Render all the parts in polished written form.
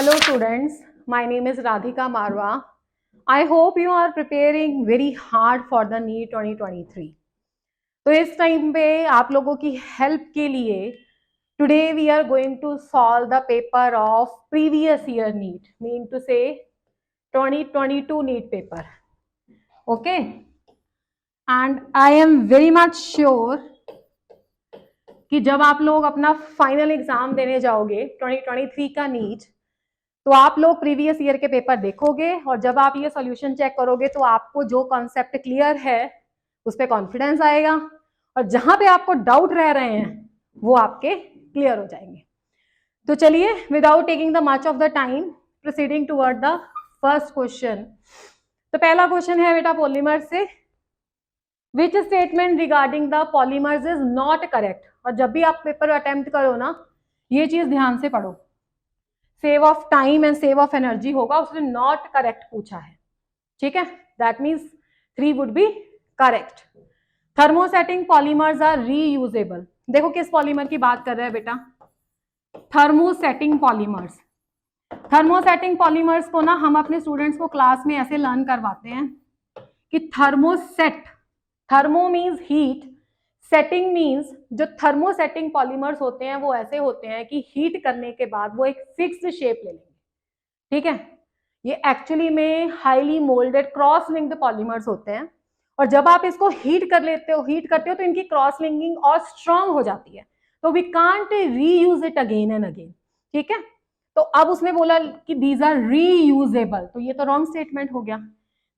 Hello students, my name is Radhika Marwa. I hope you are preparing very hard for the NEET 2023. तो इस time पे आप लोगों की हेल्प के लिए today we are going to solve the paper of previous year NEET, mean to say 2022 NEET paper. Okay, and I am very much sure कि जब आप लोग अपना फाइनल एग्जाम देने जाओगे 2023 का नीट, तो आप लोग प्रीवियस ईयर के पेपर देखोगे और जब आप ये सॉल्यूशन चेक करोगे तो आपको जो कॉन्सेप्ट क्लियर है उस पर कॉन्फिडेंस आएगा और जहां पे आपको डाउट रह रहे हैं वो आपके क्लियर हो जाएंगे. तो चलिए, without taking the much of the time, proceeding toward the first question. तो पहला क्वेश्चन है बेटा पॉलीमर से, which statement regarding the polymers is not correct. और जब भी आप पेपर अटेम्प्ट करो ना, ये चीज ध्यान से पढ़ो. Save of time and save of energy होगा, उसने नॉट करेक्ट पूछा है. ठीक है, that means 3 would be correct. Thermosetting polymers are reusable. देखो किस पॉलीमर की बात कर रहे हैं बेटा, थर्मोसेटिंग पॉलीमर्स. थर्मोसेटिंग पॉलीमर्स को ना हम अपने स्टूडेंट्स को क्लास में ऐसे लर्न करवाते हैं कि thermoset, thermo means heat, setting means जो थर्मोसेटिंग पॉलीमर्स होते हैं वो ऐसे होते हैं कि हीट करने के बाद वो एक फिक्स्ड शेप ले लेंगे. ठीक है, ये एक्चुअली में highly moulded cross linked polymers होते हैं और जब आप इसको हीट करते हो तो इनकी क्रॉस लिंकिंग और स्ट्रांग हो जाती है, तो we can't reuse it again and again. ठीक है, तो अब उसने बोला कि दीज आर रीयूजेबल, तो ये तो रॉन्ग स्टेटमेंट हो गया.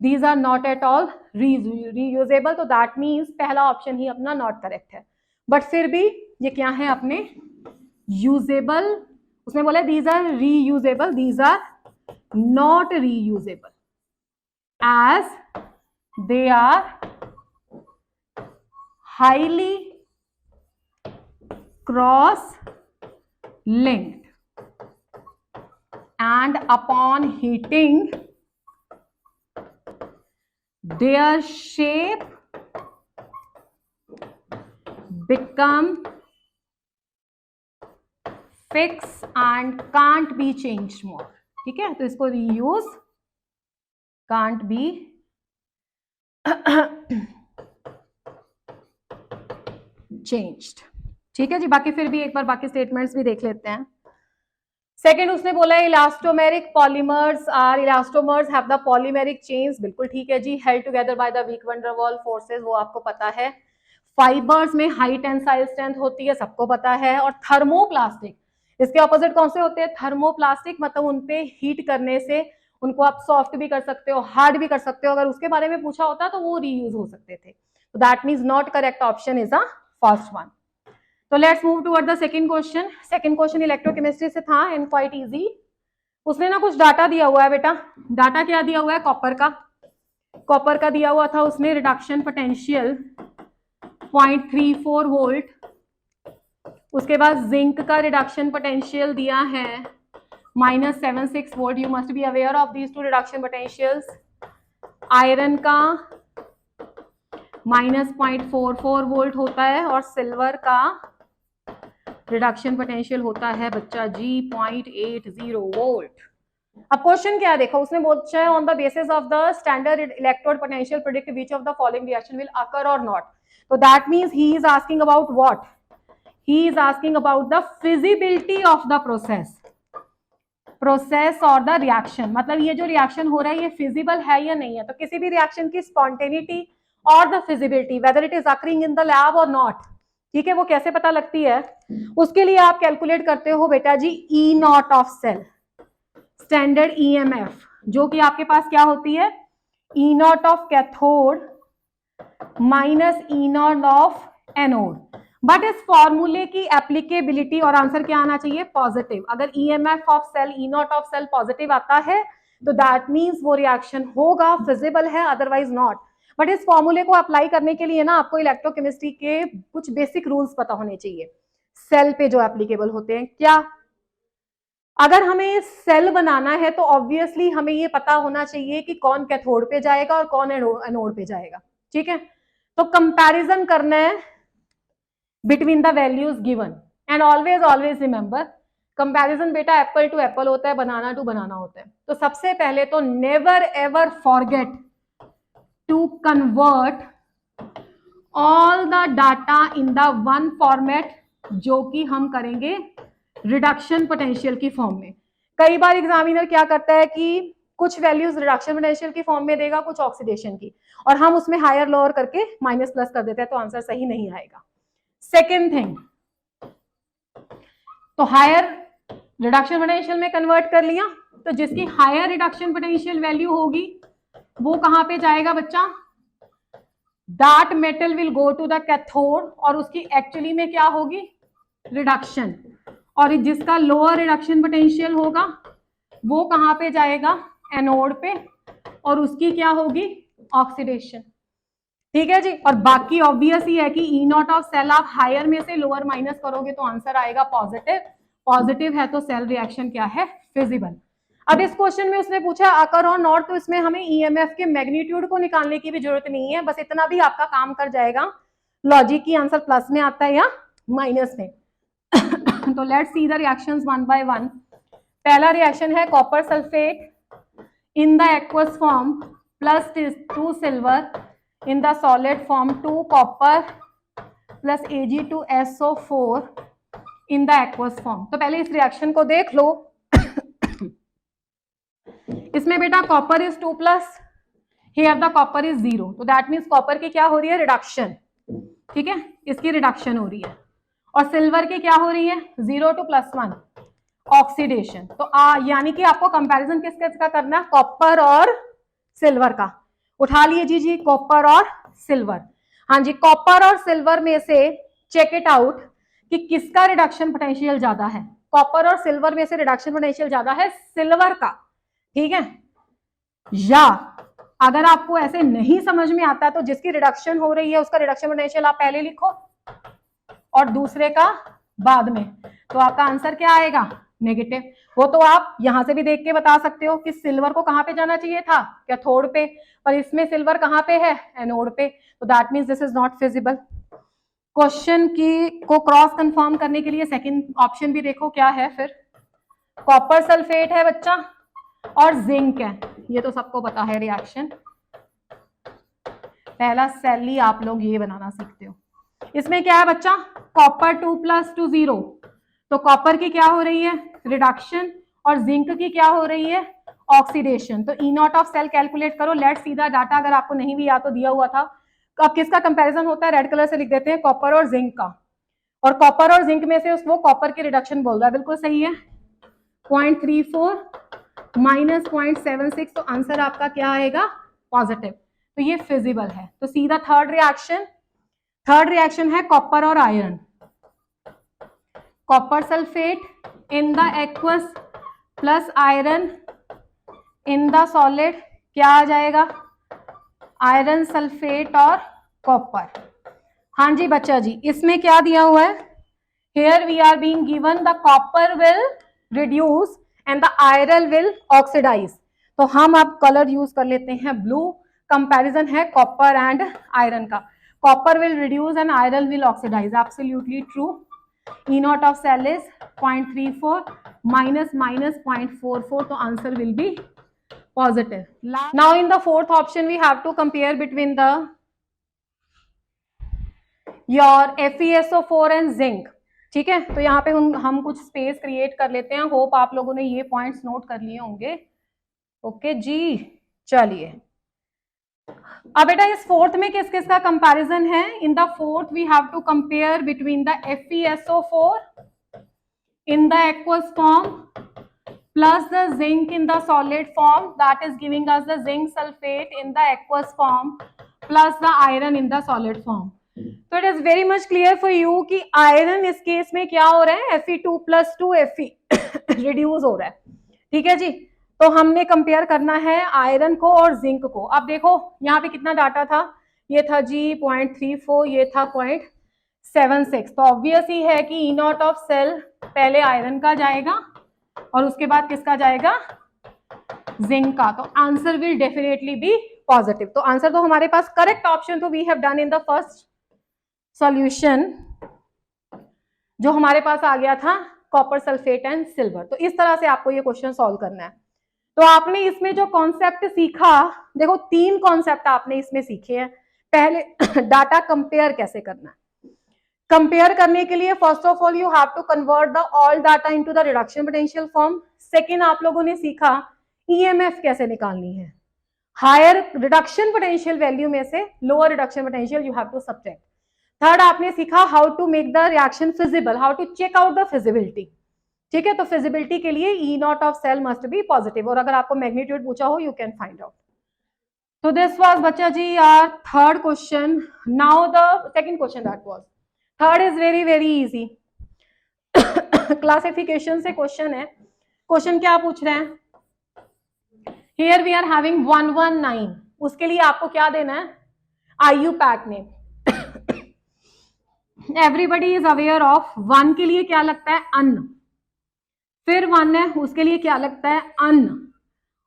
These are not at all reusable, तो that means पहला ऑप्शन ही अपना नॉट करेक्ट है. बट फिर भी ये क्या है अपने यूजेबल. उसने बोला these are reusable, these are not reusable as they are highly cross linked and upon heating their shape become fixed and can't be changed more. ठीक है, तो इसको reuse can't be changed. ठीक है जी, बाकी फिर भी एक बार बाकी स्टेटमेंट्स भी देख लेते हैं. सेकेंड उसने बोला elastomeric polymers are, elastomers have the polymeric chains. बिल्कुल ठीक है जी, held together by the weak van der Waals forces, वो आपको पता है. फाइबर्स में हाई टेंसाइल स्ट्रेंथ होती है, सबको पता है. और थर्मोप्लास्टिक, इसके ऑपोजिट कौन से होते हैं, थर्मोप्लास्टिक, मतलब उनपे हीट करने से उनको आप सॉफ्ट भी कर सकते हो, हार्ड भी कर सकते हो. अगर उसके बारे में पूछा होता तो वो रीयूज हो सकते थे. तो that means not correct option is a first one. तो let's move toward the second question. Second question electrochemistry से था एंड क्वाइट इजी. उसने ना कुछ डाटा दिया हुआ है बेटा. डाटा क्या दिया हुआ है, कॉपर का दिया हुआ था उसने. Reduction potential 0.34 volt. उसके बाद जिंक का रिडक्शन पोटेंशियल दिया है -76 volt. You must be aware of these to reduction potentials. Iron का -0.44 वोल्ट होता है और सिल्वर का रिडक्शन पोटेंशियल होता है बच्चा जी 0.80 वोल्ट. अब क्वेश्चन क्या है देखो, उसने पूछा है on the basis of the standard electrode potential predict which of the following reaction will occur और नॉट. तो that means he is asking about what, he is asking about the feasibility of the process और the reaction. मतलब ये जो reaction हो रहा है ये फिजिबल है या नहीं है. तो किसी भी रिएक्शन की स्पॉन्टेनिटी और the feasibility, weather it is occurring in the lab और नॉट, ठीक है, वो कैसे पता लगती है, उसके लिए आप कैलकुलेट करते हो बेटा जी E naught of cell, standard EMF, जो कि आपके पास क्या होती है, E naught of cathode minus E naught of anode. But इस फॉर्मूले की एप्लीकेबिलिटी और आंसर क्या आना चाहिए, पॉजिटिव. अगर EMF of cell, E naught of cell positive आता है तो दैट मीन्स वो रिएक्शन होगा, फिजिबल है, अदरवाइज नॉट. बट इस फॉर्मूले को अप्लाई करने के लिए ना आपको इलेक्ट्रोकेमिस्ट्री के कुछ बेसिक रूल्स पता होने चाहिए सेल पे जो एप्लीकेबल होते हैं. क्या, अगर हमें सेल बनाना है तो ऑब्वियसली हमें ये पता होना चाहिए कि कौन कैथोड पे जाएगा और कौन एनोड पे जाएगा. ठीक है, तो कंपैरिजन करना है between the values given and always remember comparison बेटा एप्पल टू एप्पल होता है, बनाना टू बनाना होता है। तो सबसे पहले तो never ever forget to convert all the data in the one format, जो कि हम करेंगे रिडक्शन पोटेंशियल की फॉर्म में। कई बार एग्जामिनर क्या करता है कि कुछ वैल्यूज रिडक्शन पोटेंशियल की फॉर्म में देगा, कुछ ऑक्सीडेशन की, और हम उसमें हायर लोअर करके माइनस प्लस कर देते हैं, तो आंसर सही नहीं आएगा। सेकेंड थिंग, तो हायर रिडक्शन पोटेंशियल में कन्वर्ट कर लिया, तो जिसकी हायर रिडक्शन पोटेंशियल वैल्यू होगी वो कहां पे जाएगा बच्चा, that metal will go to the cathode, और उसकी एक्चुअली में क्या होगी, रिडक्शन। और जिसका लोअर रिडक्शन पोटेंशियल होगा वो कहां पे जाएगा, एनोड पे, और उसकी क्या होगी, ऑक्सीडेशन। ठीक है जी। और बाकी ऑब्वियस ही है कि ई नॉट ऑफ सेल आप हायर में से लोअर माइनस करोगे तो आंसर आएगा पॉजिटिव। पॉजिटिव है तो सेल रिएक्शन क्या है, फिजिबल। अब इस क्वेश्चन में उसने पूछा अकर और नॉट, तो इसमें हमें ईएमएफ के मैग्नीट्यूड को निकालने की भी जरूरत नहीं है, बस इतना भी आपका काम कर जाएगा। लॉजिक की आंसर प्लस में आता है या माइनस में। तो let's see the reactions one by one. पहला रिएक्शन है copper sulphate in the aqueous form plus 2 silver in the solid form 2 copper plus Ag2SO4 in the aqueous form। तो पहले इस रिएक्शन को देख लो। इसमें बेटा copper is 2 plus, here the copper is 0, तो दैट मीन्स कॉपर की क्या हो रही है, रिडक्शन। ठीक है, इसकी रिडक्शन हो रही है। और सिल्वर की क्या हो रही है, 0 to +1, ऑक्सीडेशन। तो यानी कि आपको कंपैरिजन किस किस का करना है, कॉपर और सिल्वर का। उठा लिए जी कॉपर और सिल्वर। हाँ जी, कॉपर और सिल्वर में से चेक इट आउट कि किसका रिडक्शन पोटेंशियल ज्यादा है। कॉपर और सिल्वर में से रिडक्शन पोटेंशियल ज्यादा है सिल्वर का। ठीक है, या अगर आपको ऐसे नहीं समझ में आता तो जिसकी रिडक्शन हो रही है उसका रिडक्शन पोटेंशियल आप पहले लिखो और दूसरे का बाद में, तो आपका आंसर क्या आएगा, नेगेटिव। वो तो आप यहां से भी देख के बता सकते हो कि सिल्वर को कहां पे जाना चाहिए था, कैथोड पे, पर इसमें सिल्वर कहां पे है, एनोड पे, तो that means this is not feasible. Question की को क्रॉस कंफर्म करने के लिए सेकंड ऑप्शन भी देखो क्या है। फिर कॉपर सल्फेट है बच्चा और जिंक है, ये तो सबको पता है रिएक्शन। पहला सेल ही आप लोग ये बनाना सीखते हो। इसमें क्या है बच्चा, कॉपर 2 + 2 0, तो कॉपर की क्या हो रही है, रिडक्शन, और जिंक की क्या हो रही है, ऑक्सीडेशन। तो ई नॉट ऑफ सेल कैलकुलेट करो। लेट्स सी द डाटा, अगर आपको नहीं भी याद तो दिया हुआ था। तो अब किसका कंपैरिजन होता है, रेड कलर से लिख देते हैं, कॉपर और जिंक का। और कॉपर और जिंक में से वो कॉपर की रिडक्शन बोल रहा है, बिल्कुल सही है, 0.34 माइनस 0.76, तो आंसर आपका क्या आएगा, पॉजिटिव। तो ये फिजिबल है। तो सीधा थर्ड रिएक्शन, थर्ड रिएक्शन है कॉपर और iron. Copper sulphate in the aqueous plus iron in the solid, क्या आ जाएगा, आयरन सल्फेट और कॉपर। हाँ जी बच्चा जी, इसमें क्या दिया हुआ है, here we are being given the copper will reduce and the iron will oxidise. तो हम अब कलर यूज कर लेते हैं ब्लू। कंपैरिजन है कॉपर एंड आयरन का। Copper will reduce and iron will oxidise, absolutely true. E naught of cell is 0.34 minus 0.44, तो answer will be positive. Now in the fourth option we have to compare between the your FeSO4 and zinc. ठीक है, तो यहाँ पे हम कुछ space create कर लेते हैं। होप आप लोगों ने ये पॉइंट्स नोट कर लिए होंगे। ओके जी, चलिए अब बेटा इस फोर्थ में किस किस का कंपैरिजन है। In the fourth we have to compare between the FeSO4 in the aqueous form plus the zinc in the solid form, that is giving us the zinc sulfate in the aqueous form plus the iron in the solid form. So it is very much clear for you कि iron इस case में क्या हो रहा है, Fe2 + 2 Fe reduce हो रहा है। ठीक है जी, तो हमने कंपेयर करना है आयरन को और जिंक को। अब देखो यहाँ पे कितना डाटा था, ये था जी 0.34, ये था 0.76, तो ऑब्वियस ही है कि ई नॉट ऑफ सेल पहले आयरन का जाएगा और उसके बाद किसका जाएगा, जिंक का। तो answer will definitely be positive. तो आंसर तो हमारे पास करेक्ट ऑप्शन तो we have done in the first solution, जो हमारे पास आ गया था कॉपर सल्फेट एंड सिल्वर। तो इस तरह से आपको ये क्वेश्चन सॉल्व करना है। तो आपने इसमें जो कॉन्सेप्ट सीखा, देखो 3 कॉन्सेप्ट आपने इसमें सीखे हैं। पहले डाटा कंपेयर कैसे करना है। कंपेयर करने के लिए first of all you have to convert the all data into the reduction potential form. Second, आप लोगों ने सीखा ईएमएफ कैसे निकालनी है, हायर रिडक्शन पोटेंशियल वैल्यू में से lower reduction potential you have to subtract. Third, आपने सीखा how to make the reaction feasible, how to check out the feasibility. ठीक है, तो फिजिबिलिटी के लिए E naught of cell must be positive, और अगर आपको मैग्नीट्यूड पूछा हो यू कैन फाइंड आउट। तो दिस वाज बच्चा जी our third question. Now the second question that was, third is very very easy. Classification से क्वेश्चन है। क्वेश्चन क्या पूछ रहे हैं, हियर वी आर हैविंग 119, उसके लिए आपको क्या देना है, IU pack name. Everybody is aware of 1 के लिए क्या लगता है अन्न, फिर 1 है उसके लिए क्या लगता है अन्न,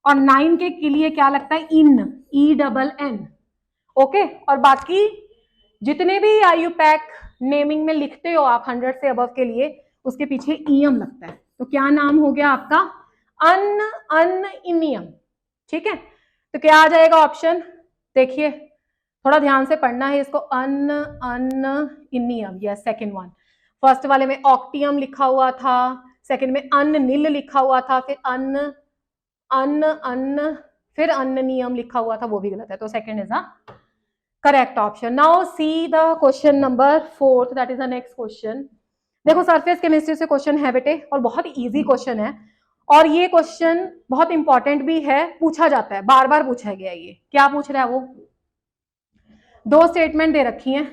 और 9 के लिए क्या लगता है इन, ई डबल एन। ओके, और बाकी जितने भी आईयू पैक नेमिंग में लिखते हो आप 100 से अबव के लिए, उसके पीछे ईएम लगता है। तो क्या नाम हो गया आपका, अन्न, अन्न इनियम। ठीक है, तो क्या आ जाएगा ऑप्शन, देखिए थोड़ा ध्यान से पढ़ना है इसको, अन्न अन्न इनियम, यस सेकंड वन। फर्स्ट वाले में ऑक्टियम लिखा हुआ था, सेकंड में अन्न नील लिखा हुआ था, फिर अन्न अन्न अन्न फिर अन्न नियम लिखा हुआ था, वो भी गलत है। तो second is a correct option. Now see the question number 4, that is the next question. देखो सरफेस केमिस्ट्री से क्वेश्चन है बेटे, और बहुत इजी क्वेश्चन है, और ये क्वेश्चन बहुत इंपॉर्टेंट भी है, पूछा जाता है, बार बार पूछा गया। ये क्या पूछ रहा है, वो 2 स्टेटमेंट दे रखी हैं।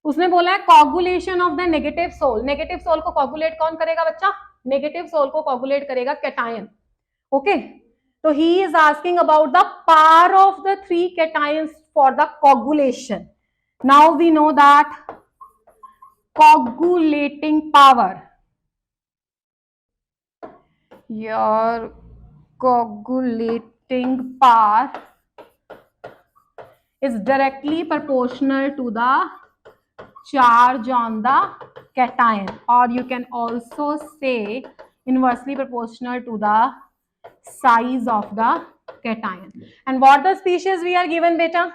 उसने बोला है coagulation of the negative sol. Negative sol को कोगुलेट कौन करेगा बच्चा, नेगेटिव सोल को कोगुलेट करेगा कैटायन। ओके, तो he is asking about the power of the 3 cations for the coagulation. Now we know that coagulating power, your coagulating power is directly proportional to the charge on the cation, or you can also say inversely proportional to the size of the cation. And what the species we are given beta,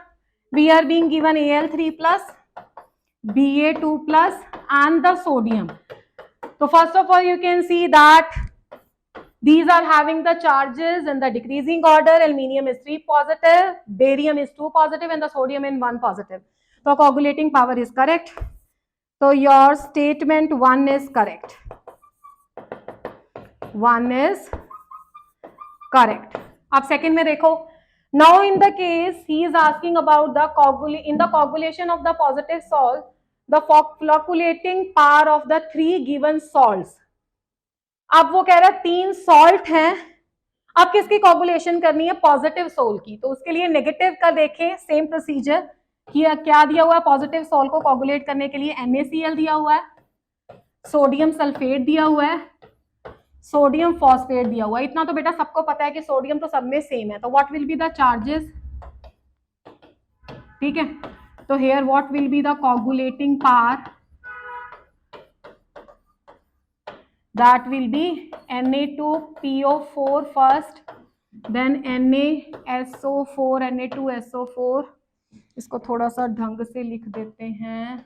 we are being given Al3 plus, Ba2 plus and the sodium. So first of all you can see that these are having the charges in the decreasing order. Aluminium is 3 positive, barium is 2 positive and the sodium in 1 positive. So coagulating power is correct. So your statement 1 is correct. 1 is correct. अब second में देखो, now in the case he is asking about the in the coagulation of the positive salt, the flocculating power of the 3 given salts. अब वो कह रहा है 3 salt हैं, अब किसकी कोगुलेशन करनी है, पॉजिटिव सोल की। तो उसके लिए नेगेटिव का देखें, सेम प्रोसीजर किया, क्या दिया हुआ है पॉजिटिव सोल को कोगुलेट करने के लिए, NaCl दिया हुआ है, सोडियम सल्फेट दिया हुआ है, सोडियम फॉस्फेट दिया हुआ है। इतना तो बेटा सबको पता है कि सोडियम तो सब में सेम है। तो what will be the charges, ठीक है, तो here what will be the coagulating power, that will be Na2PO4 first, then NaSO4, Na2SO4, इसको थोड़ा सा ढंग से लिख देते हैं,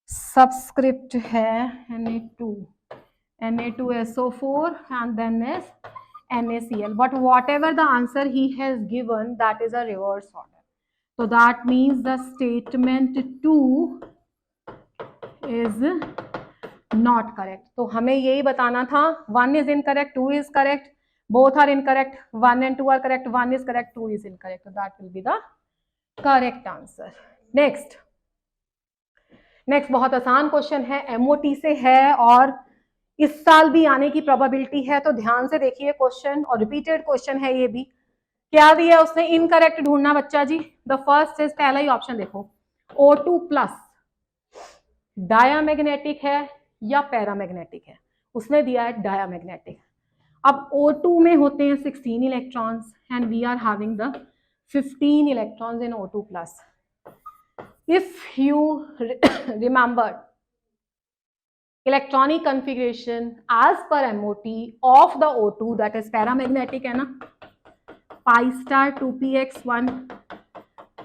सबस्क्रिप्ट है Na2SO4 and then is NaCl, but whatever the answer he has given that is a reverse order. So that means the statement 2 is not correct. तो हमें यही बताना था, 1 is incorrect, 2 is correct, both are incorrect, 1 and 2 are correct, 1 is correct, 2 is incorrect. So that will be the correct answer. Next बहुत आसान question है, MOT से है और इस साल भी आने की प्रोबेबिलिटी है, तो ध्यान से देखिए क्वेश्चन, और रिपीटेड क्वेश्चन है ये भी। क्या दिया उसने, इनकरेक्ट ढूंढना बच्चा जी। द फर्स्ट इज, पहला ही ऑप्शन देखो, O2 प्लस डायामैग्नेटिक है या पैरामैग्नेटिक है, उसने दिया है डायामैग्नेटिक। अब O2 में होते हैं 16 electrons and we are having the 15 electrons in O2 plus. If you remember electronic configuration as per MOT of the O2 that is paramagnetic है ना, pi star 2px1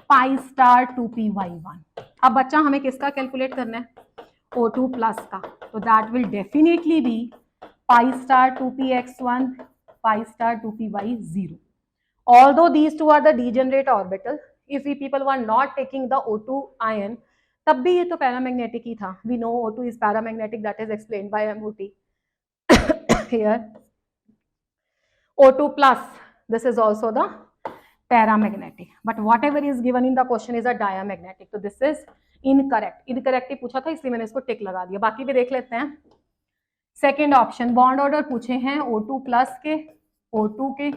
pi star 2py1। अब बच्चा हमें किसका calculate करना है, O2 plus का, तो that will definitely B pi star 2px1 pi star 2py0। Although these two are the degenerate orbital, if we people were not taking the O2 ion, तब भी ये तो पैरामैग्नेटिक ही था। We know O2 is paramagnetic, that is explained by MOT. Here O2 plus, this is also the paramagnetic, but whatever is given in the question is a diamagnetic, so this is incorrect। Incorrect ही पूछा था इसलिए मैंने इसको टिक लगा दिया, बाकी भी देख लेते हैं। सेकेंड ऑप्शन, बॉन्ड ऑर्डर पूछे हैं O2 प्लस के, O2 के,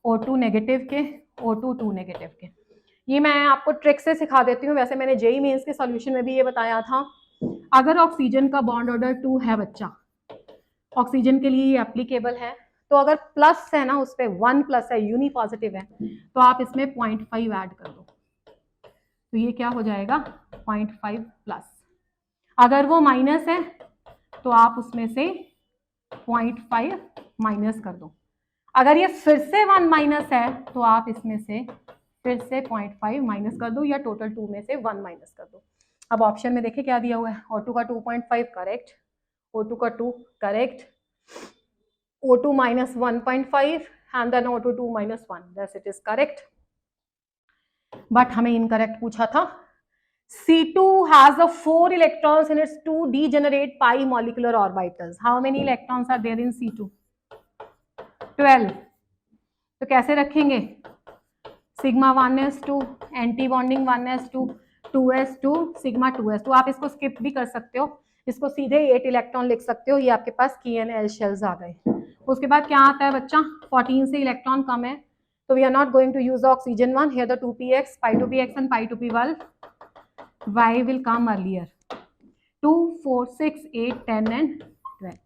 O2 नेगेटिव के, O2 2 नेगेटिव के। ये मैं आपको ट्रिक से सिखा देती हूँ, वैसे मैंने जेई मेंस के सॉल्यूशन में भी ये बताया था। अगर ऑक्सीजन का बॉन्ड ऑर्डर 2 है बच्चा, ऑक्सीजन के लिए ये एप्लीकेबल है, तो अगर प्लस है ना उस पर 1 प्लस है, यूनी पॉजिटिव है, तो आप इसमें 0.5 ऐड कर दो, तो ये क्या हो जाएगा 0.5 प्लस। अगर वो माइनस है तो आप उसमें से 0.5 माइनस कर दो। अगर ये फिर से 1 माइनस है तो आप इसमें से फिर से 0.5 माइनस कर दो, या टोटल 2 में से 1 माइनस कर दो। अब ऑप्शन में देखिए क्या दिया हुआ है, O2 का 2.5 करेक्ट, O2 का 2 correct, O2 minus 1.5 and then O2 2 minus 1, thus it is correct, but हमें incorrect पूछा था। C2 has a 4 electrons in its 2 degenerate pi molecular orbitals. How many electrons are there in C2? 12। तो कैसे रखेंगे, sigma 1s2, anti bonding 1s2, 2s2, sigma 2s2। आप इसको skip भी कर सकते हो, इसको सीधे 8 इलेक्ट्रॉन लिख सकते हो, ये आपके पास KNL शेल्स आ गए। उसके बाद क्या आता है बच्चा, 14 से इलेक्ट्रॉन कम है, तो we are not going to use the oxygen one, here the 2px, pi 2px and pi 2p12, y will come earlier, 2 4 6 8 10 and 12।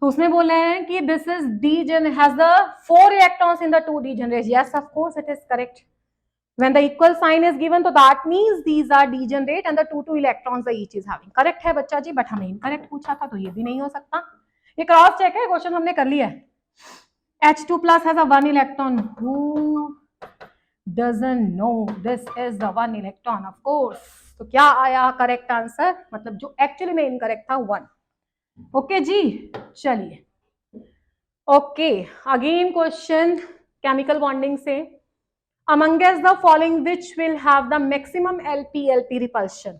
तो उसने बोला है कि दिस इज डीजन has the 4 electrons in the 2 degenerate, yes of course it is correct। when the equal sign is given तो that means these are degenerate and the 2 electrons the each is having। correct है बच्चा जी, but हमें incorrect पूछा था तो ये भी नहीं हो सकता, ये क्रॉस चेक है, क्वेश्चन हमने कर लिया है। H2 plus has a 1 electron, who doesn't know this is the 1 electron, of course। तो क्या आया करेक्ट आंसर, मतलब जो एक्चुअली में इनकरेक्ट था 1। ओके जी, चलिए okay, again question chemical bonding से, amongst the following which will have the maximum LP repulsion।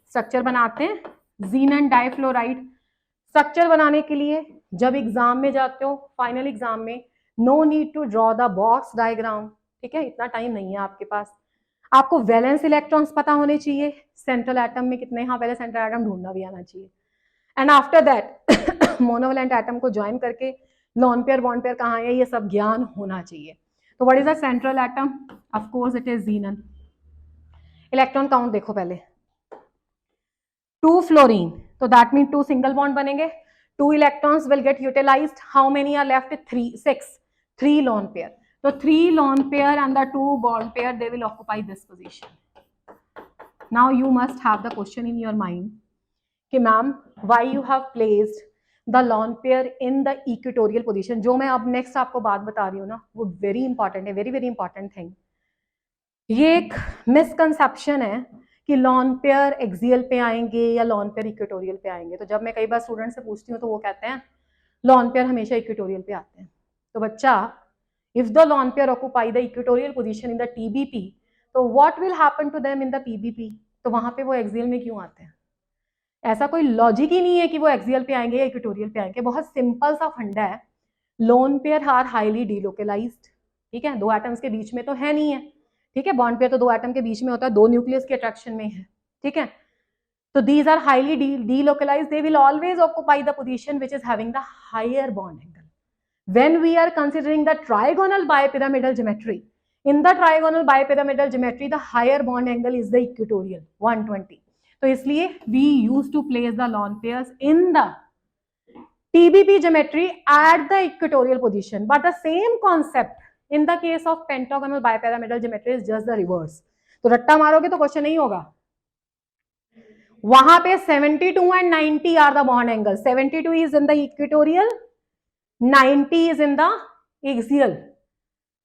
Structure बनाते हैं, जीनन डाइफ्लोराइड। स्ट्रक्चर बनाने के लिए जब एग्जाम में जाते हो, फाइनल एग्जाम में, no need to draw the box diagram, ठीक है, इतना टाइम नहीं है आपके पास। आपको वैलेंस इलेक्ट्रॉन्स पता होने चाहिए, सेंट्रल एटम में कितने, हाँ पहले सेंट्रल एटम ढूंढना भी आना चाहिए, and after that monovalent atom को ज्वाइन करके लॉन पेयर बॉन्ड पेयर कहाँ है, ये सब ज्ञान होना चाहिए। तो what is the central atom, of course it is xenon. Electron count देखो पहले, 2 फ्लोरीन, तो दैट मीन 2 सिंगल बॉन्ड बनेंगे, 2 electrons will get utilized, how many are left, 3 lone pair, तो 3 lone pair and the 2 bond pair they will occupy this position. Now you must have the question in your mind कि ma'am why you have placed the lone pair in the equatorial position. जो मैं अब next आपको बात बता रही हूँ ना, वो वेरी इंपॉर्टेंट है, वेरी वेरी इंपॉर्टेंट थिंग। ये एक मिसकंसेप्शन है कि लॉन पेयर एक्सियल पे आएंगे या लॉन पेयर इक्वेटोरियल पे आएंगे। तो जब मैं कई बार स्टूडेंट से पूछती हूँ तो वो कहते हैं लॉन पेयर हमेशा इक्वेटोरियल पे आते हैं। तो बच्चा, if the lone pair occupy the equatorial position in the TBP, तो what will happen to them in the PBP, तो वहां पे वो एक्सियल में क्यों आते हैं? ऐसा कोई लॉजिक ही नहीं है कि वो एक्सियल पे आएंगे या इक्वेटोरियल पे आएंगे, बहुत सिंपल सा फंडा है, lone pair are highly delocalised, ठीक है, 2 एटम्स के बीच में तो है नहीं है, ठीक है, बॉन्ड पेयर तो 2 एटम के बीच में होता है, 2 न्यूक्लियस के अट्रैक्शन में है, ठीक है। तो these are highly delocalised, they will always occupy the position which is having the higher bond angle. When we are considering the trigonal bipyramidal geometry, in the trigonal bipyramidal geometry the higher bond angle is the equatorial 120। तो इसलिए we use to place the lone pairs in the TBP geometry at the equatorial position, but the same concept in the case of pentagonal bipyramidal geometry is just the reverse। तो रट्टा मारोगे तो question नहीं होगा। वहां पे 72 and 90 are the bond angle. 72 is in the equatorial, 90 is in the axial.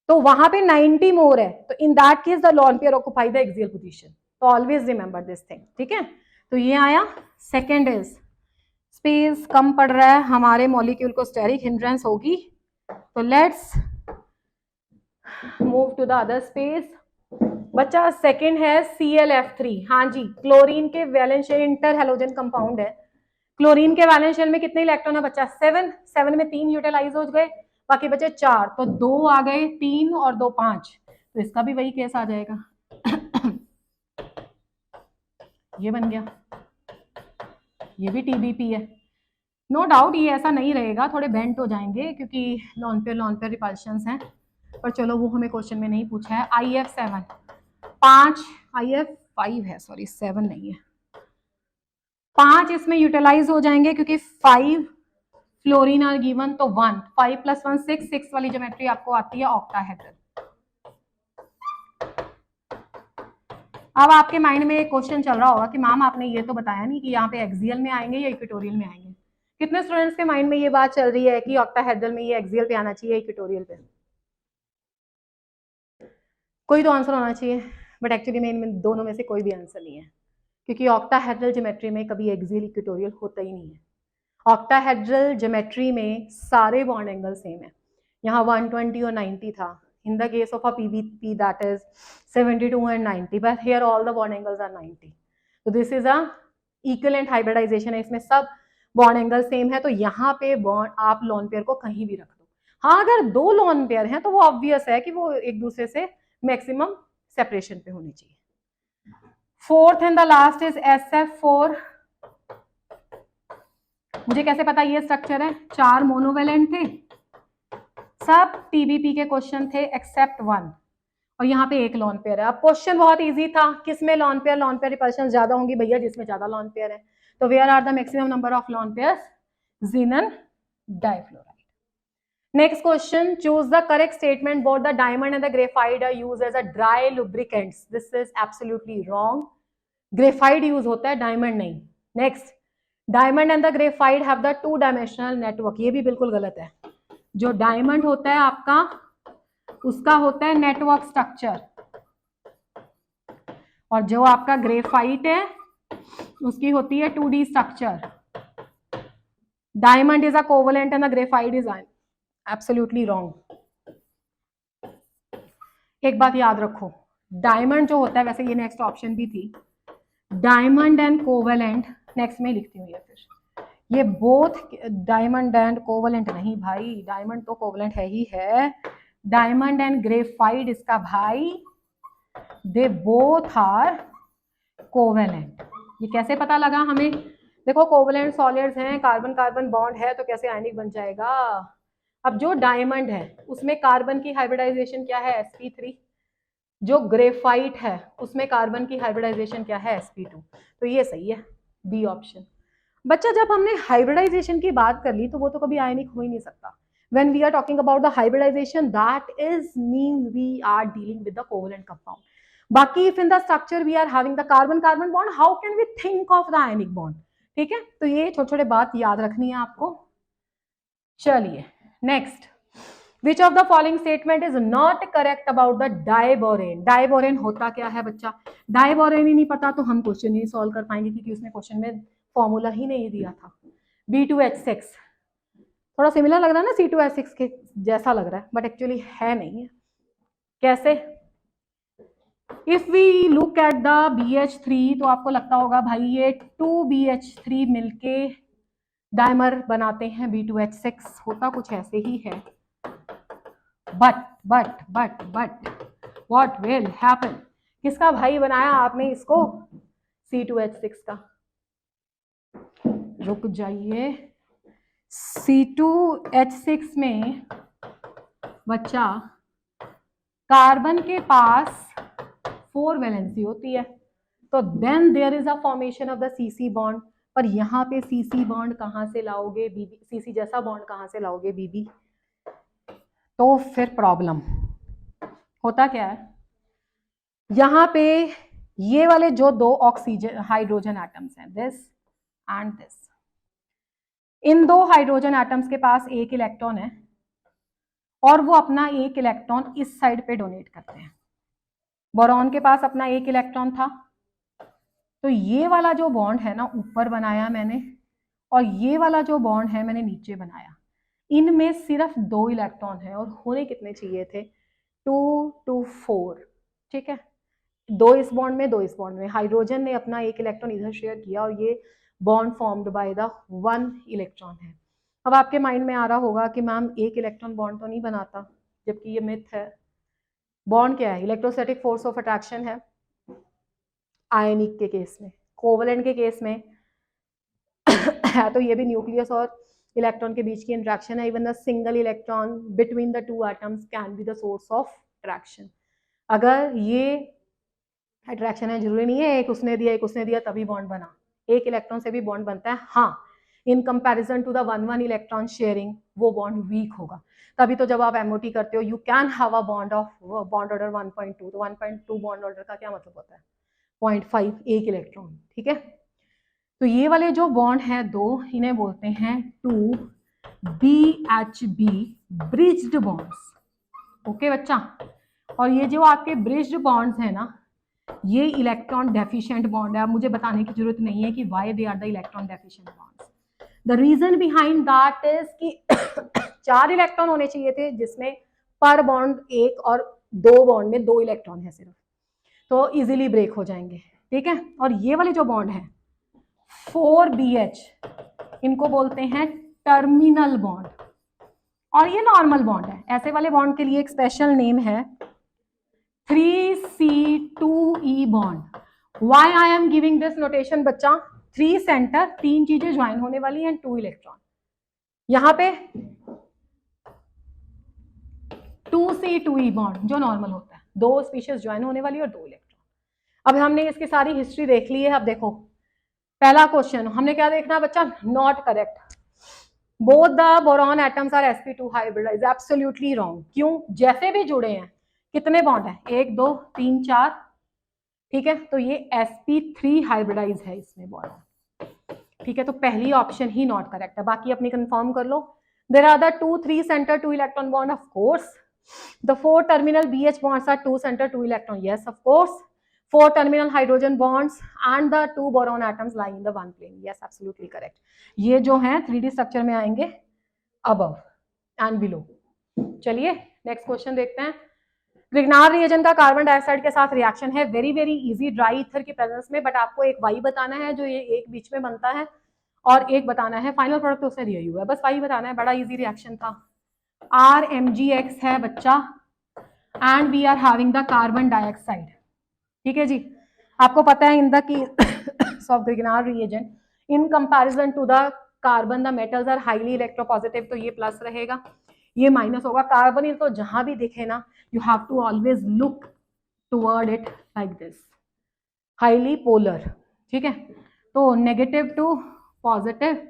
तो वहां पे 90 मोर है, तो in that case the lone pair occupy the axial position. तो ऑलवेज रिमेंबर दिस थिंग. ठीक है, तो ये आया. सेकेंड इज स्पेस कम पड़ रहा है हमारे मॉलिक्यूल को, स्टेरिक हिंड्रेंस होगी. तो let's move to the other space. बच्चा सेकंड है ClF3. हाँ जी, क्लोरीन के valence shell interhalogen compound है. क्लोरीन के वैलेंस शेल में कितने इलेक्ट्रॉन है बच्चा? 7. 7 में 3 यूटिलाइज हो गए, बाकी बचे 4. तो 2 आ गए, 3 और 2 5. तो इसका भी वही केस आ जाएगा. ये बन गया, ये भी TBP है. नो डाउट ये ऐसा नहीं रहेगा, थोड़े बेंट हो जाएंगे क्योंकि लॉन पेयर रिपल्शंस हैं, पर चलो वो हमें क्वेश्चन में नहीं पूछा है. IF7 5, IF5 है, सॉरी 7 नहीं है. 5 इसमें यूटिलाइज हो जाएंगे क्योंकि 5 फ्लोरीन आर गिवन. तो 1, 5 + 1 6. 6 वाली ज्योमेट्री आपको आती है ऑक्टाहेड्रल. अब आपके माइंड में एक क्वेश्चन चल रहा होगा कि मैम आपने ये तो बताया नहीं कि यहाँ पे एक्सियल में आएंगे या इक्वेटोरियल में आएंगे. कितने स्टूडेंट्स के माइंड में ये बात चल रही है कि ऑक्टाहेड्रल में ये एक्सियल पे आना चाहिए, इक्वेटोरियल पे? कोई तो आंसर होना चाहिए, बट एक्चुअली में इनमें दोनों में से कोई भी आंसर नहीं है, क्योंकि ऑक्टाहेड्रल ज्योमेट्री में कभी एक्सियल इक्वेटोरियल होता ही नहीं है. ऑक्टाहेड्रल ज्योमेट्री में सारे बॉन्ड एंगल सेम है. यहाँ 120 और 90 था. In the case of a PBP, that is 72 and 90, but here all the bond angles are 90. So this is a equivalent hybridization है, इसमें सब बॉन्ड एंगल सेम है. तो यहाँ पे बॉन्ड आप लॉन पेयर को कहीं भी रख दो. हाँ, अगर 2 लॉन पेयर हैं तो वो ऑब्वियस है कि वो एक दूसरे से मैक्सिमम सेपरेशन पे होनी चाहिए. Fourth and the last is SF4. मुझे कैसे पता ये स्ट्रक्चर है? 4 मोनोवेलेंट थे, सब TBP के क्वेश्चन थे एक्सेप्ट 1, और यहाँ पे एक लॉन पेयर है. अब क्वेश्चन बहुत इजी था, किसमें लॉन पेयर रिपल्शन ज्यादा होंगी भैया? जिसमें ज्यादा लॉन पेयर है. तो where are the maximum number of lone pairs? Xenon difluoride. Next question, choose the correct statement. Both the diamond and the graphite are used as a dry lubricants. This is absolutely wrong. Graphite use होता है, diamond नहीं. Next, diamond and the graphite have the 2 dimensional network. ये भी बिल्कुल गलत है. जो diamond होता है आपका, उसका होता है नेटवर्क स्ट्रक्चर, और जो आपका ग्रेफाइट है उसकी होती है 2D structure. Diamond is a covalent and the graphite is absolutely wrong. एक बात याद रखो, डायमंड जो होता है, वैसे ये नेक्स्ट ऑप्शन भी थी, डायमंड एंड कोवलेंट, नेक्स्ट में लिखती हूँ ये. फिर ये बोथ डायमंड एंड कोवलेंट नहीं भाई, डायमंड तो कोवलेंट है ही है. डायमंड एंड ग्रेफाइट इसका भाई, दे बोथ आर कोवलेंट. ये कैसे पता लगा हमें? देखो कोवलेंट सॉलिड्स हैं, कार्बन कार्बन बॉन्ड है, तो कैसे आयनिक बन जाएगा? अब जो डायमंड है उसमें कार्बन की हाइब्रिडाइजेशन क्या है? sp3. जो ग्रेफाइट है उसमें कार्बन की हाइब्रिडाइजेशन क्या है? sp2. तो ये सही है, बी ऑप्शन. बच्चा, जब हमने हाइब्रिडाइजेशन की बात कर ली तो वो तो कभी आयनिक हो ही नहीं सकता. When we are talking about the hybridization, that is means we are dealing with the covalent compound. बाकी if in the structure we are having the carbon-carbon bond, how can we think of the ionic bond? ठीक है, तो ये छोटे छोटे बात याद रखनी है आपको. चलिए next, which of the following statement is not correct about the diborane? Diborane होता क्या है बच्चा? डाइबोरेन ही नहीं पता तो हम क्वेश्चन नहीं सॉल्व कर पाएंगे, क्योंकि उसने क्वेश्चन में फॉर्मूला ही नहीं दिया था. B2H6 थोड़ा सिमिलर लग रहा है ना C2H6 के जैसा लग रहा है, बट एक्चुअली है नहीं है. कैसे? If we look at the BH3 तो आपको लगता होगा भाई ये 2BH3 मिलके डायमर बनाते हैं B2H6. होता कुछ ऐसे ही है, बट व्हाट विल हैपन? किसका भाई बनाया आपने इसको? C2H6 का. रुक जाइए, C2H6 में बच्चा कार्बन के पास 4 वैलेंसी होती है, तो then there is a formation of the CC bond. पर यहाँ पे CC बॉन्ड कहाँ से लाओगे? BB. CC जैसा बॉन्ड कहाँ से लाओगे? BB. तो फिर प्रॉब्लम होता क्या है, यहाँ पे ये वाले जो दो ऑक्सीजन हाइड्रोजन एटम्स हैं, दिस एंड दिस, इन दो हाइड्रोजन एटम्स के पास एक इलेक्ट्रॉन है और वो अपना एक इलेक्ट्रॉन इस साइड पे डोनेट करते हैं। बोरॉन के पास अपना एक इलेक्ट्रॉन था, तो ये वाला जो बॉन्ड है ना ऊपर बनाया मैंने, और ये वाला जो बॉन्ड है मैंने नीचे बनाया। इनमें सिर्फ 2 इलेक्ट्रॉन है और होने कितने चाहिए थे, 2 to 4। ठीक है, 2 इस बॉन्ड में, 2 इस बॉन्ड में। हाइड्रोजन ने अपना एक इलेक्ट्रॉन इधर शेयर किया और ये bond formed by the 1 electron है। अब आपके माइंड में आ रहा होगा कि मैम एक इलेक्ट्रॉन बॉन्ड तो नहीं बनाता, जबकि ये मिथ है। बॉन्ड क्या है, इलेक्ट्रोस्टैटिक फोर्स ऑफ अट्रैक्शन है आयनिक के केस में। कोवलेंट के केस में है तो ये भी न्यूक्लियस और इलेक्ट्रॉन के बीच की इंट्रैक्शन है। Even the single electron between the 2 atoms can be the source of attraction. अगर ये अट्रैक्शन है, जरूरी नहीं है एक उसने दिया तभी बॉन्ड बना, एक इलेक्ट्रॉन से भी बॉन्ड बनता है। हाँ, in comparison to the 1-1 electron sharing वो बॉन्ड वीक होगा। तभी तो जब आप एमओटी करते हो you can have a bond order 1.2, तो 1.2 बॉन्ड ऑर्डर का क्या मतलब होता है, 0.5 एक इलेक्ट्रॉन। ठीक है, तो ये वाले जो बॉन्ड है दो, इन्हें बोलते हैं 2BHB ब्रिज्ड बॉन्ड्स। ओके बच्चा, और ये जो आपके ब्रिज्ड बॉन्ड्स है ना, ये इलेक्ट्रॉन डेफिशिएंट बॉन्ड है। अब मुझे बताने की जरूरत नहीं है कि why they are the electron deficient bonds. The reason behind that is कि 4 इलेक्ट्रॉन होने चाहिए थे जिसमें पर बॉन्ड एक, और 2 बॉन्ड में 2 इलेक्ट्रॉन है सिर्फ, तो इजीली ब्रेक हो जाएंगे। ठीक है, और ये वाले जो बॉन्ड है 4BH, इनको बोलते हैं टर्मिनल बॉन्ड, और ये नॉर्मल बॉन्ड है। ऐसे वाले बॉन्ड के लिए एक स्पेशल नेम है 3C2E bond. Why I am giving this notation बच्चा, 3 सेंटर, 3 चीजें ज्वाइन होने वाली हैं, 2 इलेक्ट्रॉन। यहां पे 2C2E बॉन्ड जो नॉर्मल होता है, 2 स्पीशीज ज्वाइन होने वाली और 2 इलेक्ट्रॉन। अब हमने इसकी सारी हिस्ट्री देख ली है। अब देखो पहला क्वेश्चन हमने क्या देखना बच्चा, not correct, both the boron atoms are sp2 hybridise, absolutely wrong. क्यों, जैसे भी जुड़े हैं कितने बॉन्ड है, 1 2 3 4। ठीक है, तो ये sp3 हाइब्रिडाइज है इसमें बॉन्ड। ठीक है, तो पहली ऑप्शन ही नॉट करेक्ट है, बाकी अपनी कंफर्म कर लो। There are the 2 3 center 2 electron bond, of course. The 4 terminal BH bonds are 2 center 2 electron, yes of course. 4 terminal hydrogen bonds and the 2 boron atoms lie in the one plane, yes absolutely correct. ये जो हैं 3D structure में आएंगे above and below। चलिए next question देखते हैं। ग्रिग्नार reagent का carbon dioxide के साथ रिएक्शन है, very very easy, dry ether की प्रेजेंस में, बट आपको एक वाई बताना है जो ये एक बीच में बनता है, और एक बताना है फाइनल प्रोडक्ट तो उससे दिया ही हुआ है, बस वाई बताना है। बड़ा इजी रिएक्शन था। RMgX है बच्चा, and we are having the carbon dioxide. ठीक है जी, आपको पता है in the case of Grignard reagent in comparison to the carbon the metals are highly electropositive, तो ये प्लस रहेगा, ये माइनस होगा। कार्बन तो जहां भी दिखे ना you have to always look toward it like this, highly polar. ठीक है, तो negative to positive,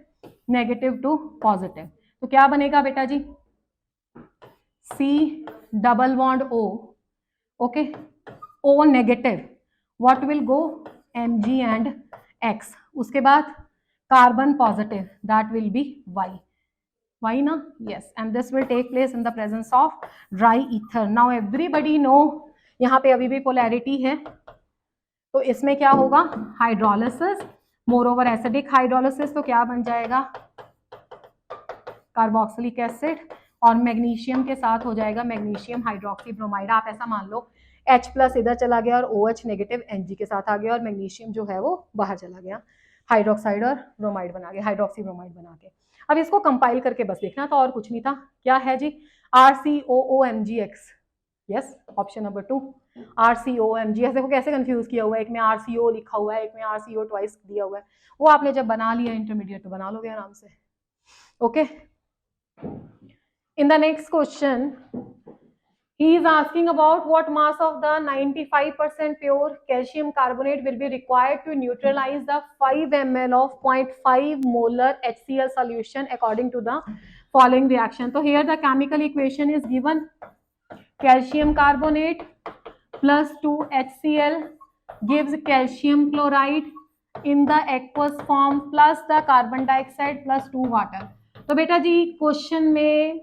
negative to positive, तो क्या बनेगा बेटा जी, C double bond O, okay, O negative, what will go Mg and X, उसके बाद carbon positive, that will be Y ना, yes, and this will take place in the presence of dry ether. Now everybody know यहाँ पे अभी भी polarity है, तो इसमें क्या होगा, हाइड्रोलिसिस, मोरोवर एसिडिक हाइड्रोलिसिस, तो क्या बन जाएगा, कार्बोक्सिलिक एसिड, और मैग्नीशियम के साथ हो जाएगा मैग्नीशियम हाइड्रोक्सी ब्रोमाइड। आप ऐसा मान लो H+ इधर चला गया और OH नेगेटिव Mg के साथ आ गया, और मैग्नीशियम जो है वो बाहर चला गया, हाइड्रोक्साइड और ब्रोमाइड बना गया, हाइड्रोक्सी ब्रोमाइड बना के। अब इसको कंपाइल करके बस देखना था, और कुछ नहीं था। क्या है जी, RCOOMgX, yes, option number 2 RCOMg। देखो कैसे कंफ्यूज किया हुआ है, एक में RCO लिखा हुआ है, एक में RCO ट्वाइस दिया हुआ है, वो आपने जब बना लिया इंटरमीडिएट तो बना लोगे आराम से। Okay, in the next question he is asking about what mass of the 95% pure calcium carbonate will be required to neutralize the 5 ml of 0.5 molar HCl solution according to the following reaction. So here the chemical equation is given, calcium carbonate plus 2 HCl gives calcium chloride in the aqueous form plus the carbon dioxide plus 2 water. तो बेटा जी question में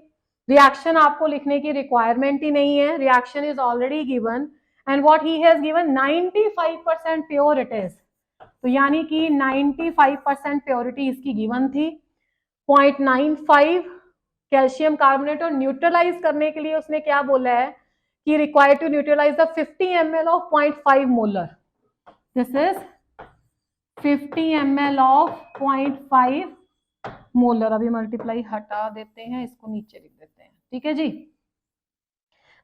reaction आपको लिखने की requirement ही नहीं है, reaction is already given and what he has given 95% pure it is, तो यानी कि 95% प्योरिटी इसकी गिवन थी। 0.95 कैल्शियम कार्बोनेट और न्यूट्रलाइज करने के लिए उसने क्या बोला है कि required to neutralise the 50 ml of 0.5 molar, this is 50 ml of 0.5 molar. अभी मल्टीप्लाई हटा देते हैं, इसको नीचे लिख देते हैं, ठीक है जी।